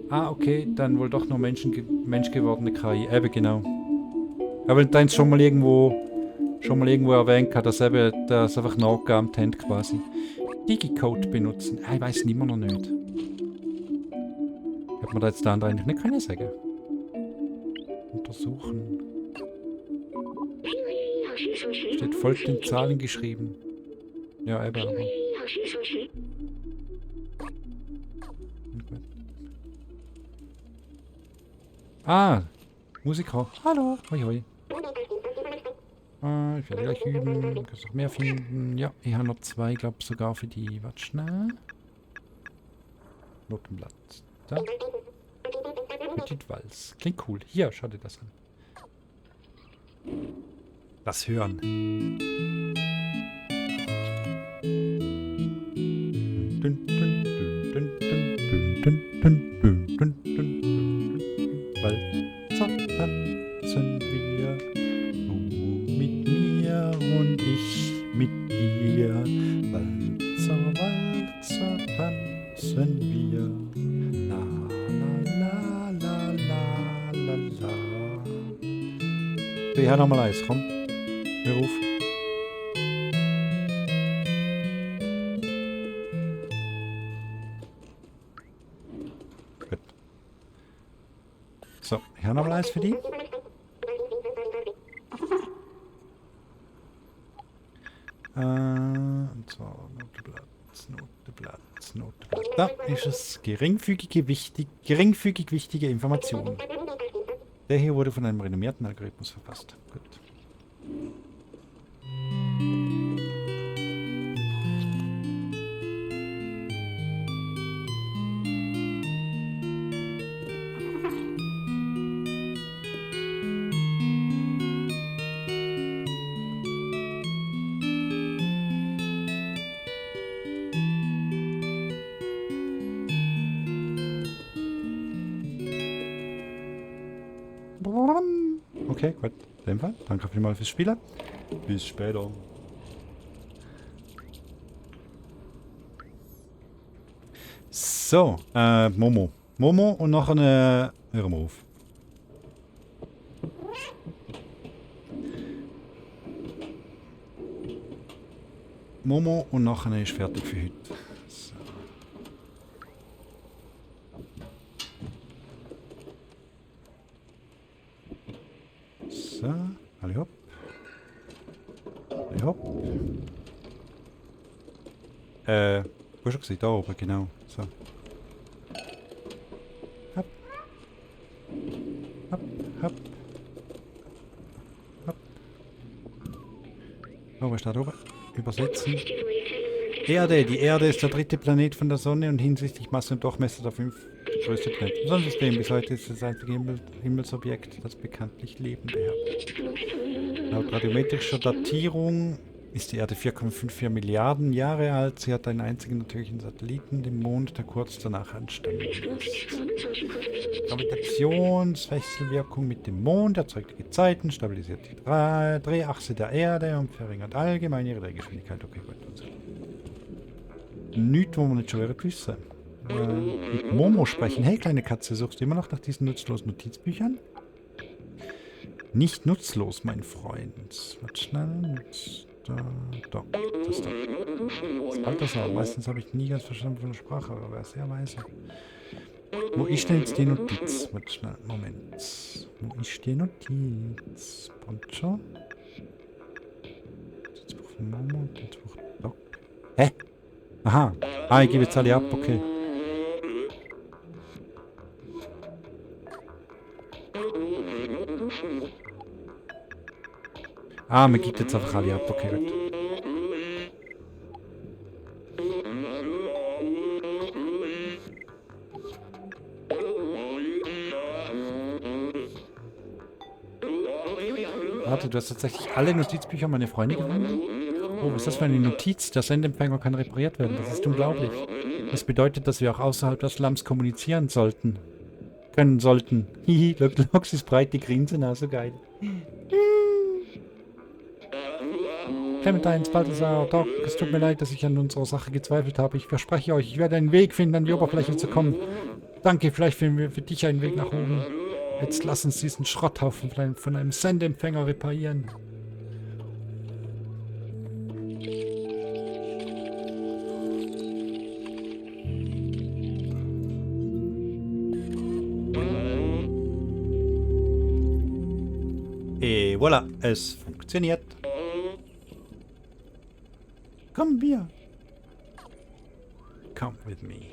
Ah, okay, dann wohl doch nur menschgewordene KI. Genau. Aber da ist schon mal irgendwo erwähnt hat, dass das einfach nachgeahmt haben quasi. Digicode benutzen. Ich weiß es immer noch nicht. Hätte man da jetzt da eigentlich nicht können sagen. Untersuchen. Steht folgt den Zahlen geschrieben. Ja, eben, aber. Ah, Musiker. Hallo. Hoi, hoi. Ich werde gleich üben. Kannst noch mehr finden. Ja, ich habe noch 2, glaube ich, sogar für die. Warte schnell. Notenblatt. Da. Petit Vals. Klingt cool. Hier, schau dir das an. Das Hören. Walzer tanzen wir, du mit mir und ich mit dir. Walzer, Walzer tanzen wir. La la la la la la. Ich hör nochmal eins, komm. Hör auf. Gut. So, ich hör nochmal eins für die. Und zwar Noteblatt. Da ist es. Geringfügig wichtige Informationen. Der hier wurde von einem renommierten Algorithmus verfasst. Gut. Okay, gut. In dem Fall. Danke vielmals fürs Spielen. Bis später. So, Momo. Momo und noch eine... Hör mal auf. Momo und nachher ist fertig für heute. So. So, alle hopp. Alle hopp. Wo hast du gesehen? Da oben, genau. So. Hopp. Hopp, hopp. Hopp. Oh, was steht da oben? Übersetzen. Erde. Die Erde ist der 3. Planet von der Sonne und hinsichtlich Masse und Durchmesser der 5. größte Planet im Sonnensystem. Bis heute ist es das einzige Himmelsobjekt, das bekanntlich Leben beherbergt. Laut radiometrischer Datierung ist die Erde 4,54 Milliarden Jahre alt. Sie hat einen einzigen natürlichen Satelliten, den Mond, der kurz danach entstanden ist. Gravitationswechselwirkung mit dem Mond erzeugt die Gezeiten, stabilisiert die Drehachse der Erde und verringert allgemein ihre Drehgeschwindigkeit. Okay, gut. Nichts, wo wir nicht schon wissen. Mit Momo sprechen. Hey, kleine Katze, suchst du immer noch nach diesen nutzlosen Notizbüchern? Nicht nutzlos, mein Freund. Warte schnell. Da. Das da. Das Balthasar. Meistens habe ich nie ganz verstanden von der Sprache, aber er ist sehr weise. Wo ist denn jetzt die Notiz? Warte schnell. Moment. Wo ist die Notiz? Poncho? Notizbuch von Momo. Notizbuch Doc. Hä? Aha. Ich gebe jetzt alle ab. Okay. Ah, man gibt jetzt einfach alle ab, okay, gut. Warte, du hast tatsächlich alle Notizbücher meiner Freunde gefunden? Oh, was ist das für eine Notiz? Der Sendempfänger kann repariert werden. Das ist unglaublich. Das bedeutet, dass wir auch außerhalb des Slums kommunizieren sollten. Können sollten. Hihi, Lox ist breit, die grinsen, also geil. Clementine, Balthasar, Doc, es tut mir leid, dass ich an unserer Sache gezweifelt habe. Ich verspreche euch, ich werde einen Weg finden, an die Oberfläche zu kommen. Danke, vielleicht finden wir für dich einen Weg nach oben. Jetzt lass uns diesen Schrotthaufen von einem Sendempfänger reparieren. Et voilà, es funktioniert. Komm, wir. Come with me.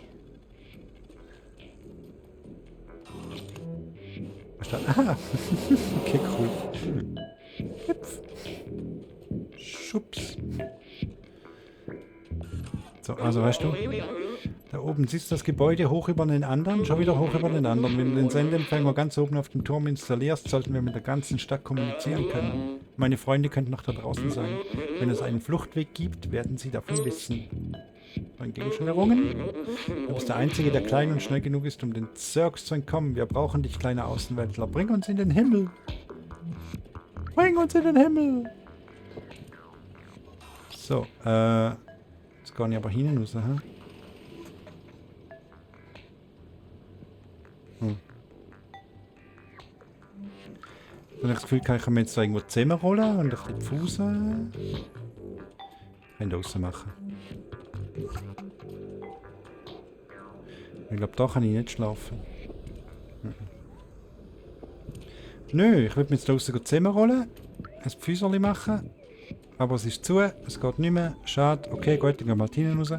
Ah, okay, cool. Hüpf. Schubs. So, also weißt du, da oben siehst du das Gebäude hoch über den anderen, schon wieder hoch über den anderen. Wenn du den Sendempfänger ganz oben auf dem Turm installierst, sollten wir mit der ganzen Stadt kommunizieren können. Meine Freunde könnten noch da draußen sein. Wenn es einen Fluchtweg gibt, werden sie davon wissen. Dann gehen schon errungen. Du bist der Einzige, der klein und schnell genug ist, um den Zirkus zu entkommen. Wir brauchen dich, kleiner Außenweltler. Bring uns in den Himmel. Bring uns in den Himmel. So, jetzt kann ich aber hinein raus, hä? Ich habe das Gefühl, ich kann mir jetzt da irgendwo zusammenrollen und ein bisschen die Fuße. Ich kann raus machen. Ich glaube, da kann ich nicht schlafen. Nö, ich würde mir jetzt draußen zusammenrollen, ein Füßerli machen, aber es ist zu, es geht nicht mehr. Schade. Okay, gut, dann gehen wir mal hinten raus.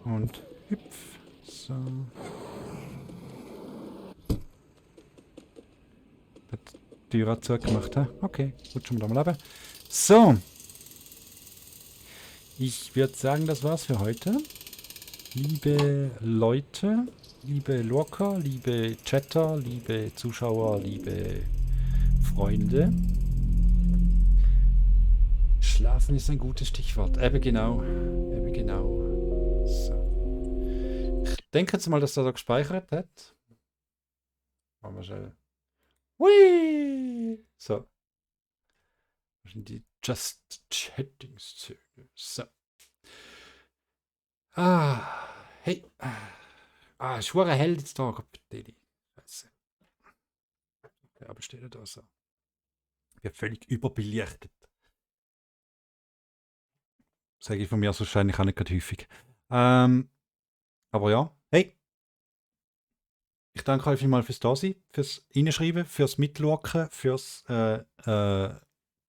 Und hüpf. So. Die Tür hat zugemacht, hä? Okay, gut, schon mal leben. So. Ich würde sagen, das war's für heute. Liebe Leute, liebe Lurker, liebe Chatter, liebe Zuschauer, liebe Freunde. Schlafen ist ein gutes Stichwort. Eben genau. Eben genau. So. Ich denke jetzt mal, dass er da gespeichert hat. Machen wir schnell. Hui! So. Das sind die Just Chatting-Szene. So. Ah, hey. Ah, ich war hell jetzt da. Scheiße. Okay, aber steht da so. Ich bin völlig überbelichtet. Sage ich von mir aus wahrscheinlich auch nicht gerade häufig. Aber ja, hey. Ich danke euch vielmals fürs Dasein, fürs Reinschreiben, fürs Mitwirken, fürs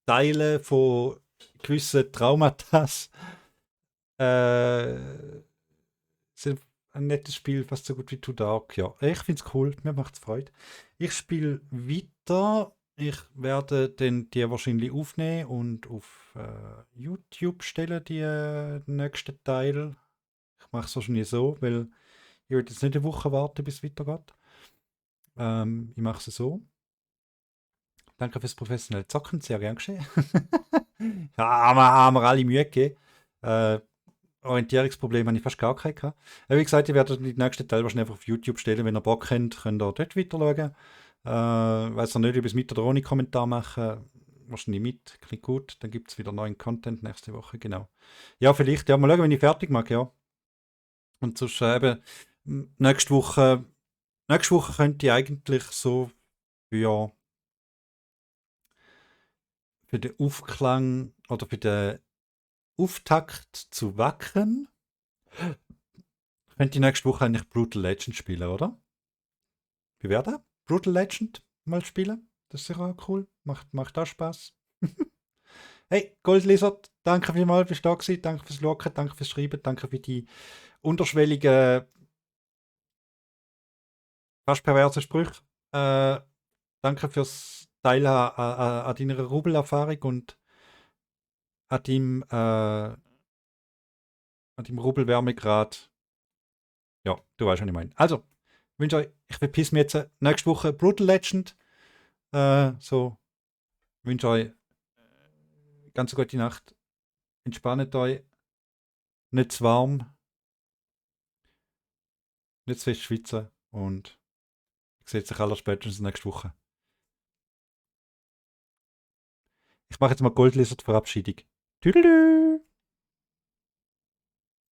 Teilen von gewissen Traumata. Ist ein nettes Spiel, fast so gut wie Too Dark. Ja, ich finde es cool, mir macht es Freude. Ich spiele weiter. Ich werde die wahrscheinlich aufnehmen und auf YouTube stellen, den nächsten Teil. Ich mache es wahrscheinlich so, weil ich will jetzt nicht eine Woche warten, bis es weitergeht. Ich mache es so. Danke fürs professionelle Zocken, sehr gern geschehen. Ja, haben wir alle Mühe gegeben. Orientierungsprobleme habe ich fast gar keine gehabt. Wie gesagt, ich werde den nächsten Teil wahrscheinlich einfach auf YouTube stellen. Wenn ihr Bock habt, könnt ihr dort weiter schauen. Weiß noch nicht, ob ich es mit oder ohne Kommentar machen. Wahrscheinlich mit, klingt gut. Dann gibt es wieder neuen Content nächste Woche, genau. Ja, vielleicht, ja, mal schauen, wenn ich fertig mache, ja. Und sonst eben, nächste Woche könnte ich eigentlich so, ja, für den Aufklang oder für den Auftakt zu Wacken, könnte ich nächste Woche eigentlich Brutal Legend spielen, oder? Wie wäre das? Brutal Legend mal spielen? Das ist sicher auch cool. Macht auch Spaß. Hey, Gold Lizard, danke vielmals fürs da gewesen. Danke fürs Schauen, danke fürs Schreiben, danke für die unterschwelligen, fast perversen Sprüche. Danke fürs Teilen an deiner Rubelerfahrung und an deinem Rubelwärmegrad. Ja, du weißt, was ich meine. Also, wünsche euch, ich verpiss mich jetzt nächste Woche Brutal Legend. So, wünsche euch ganz eine gute Nacht. Entspannt euch, nicht zu warm, nicht zu fest schwitzen und ich sehe sich aller spätestens nächste Woche. Ich mache jetzt mal Goldlizard Verabschiedung. Tüdelü!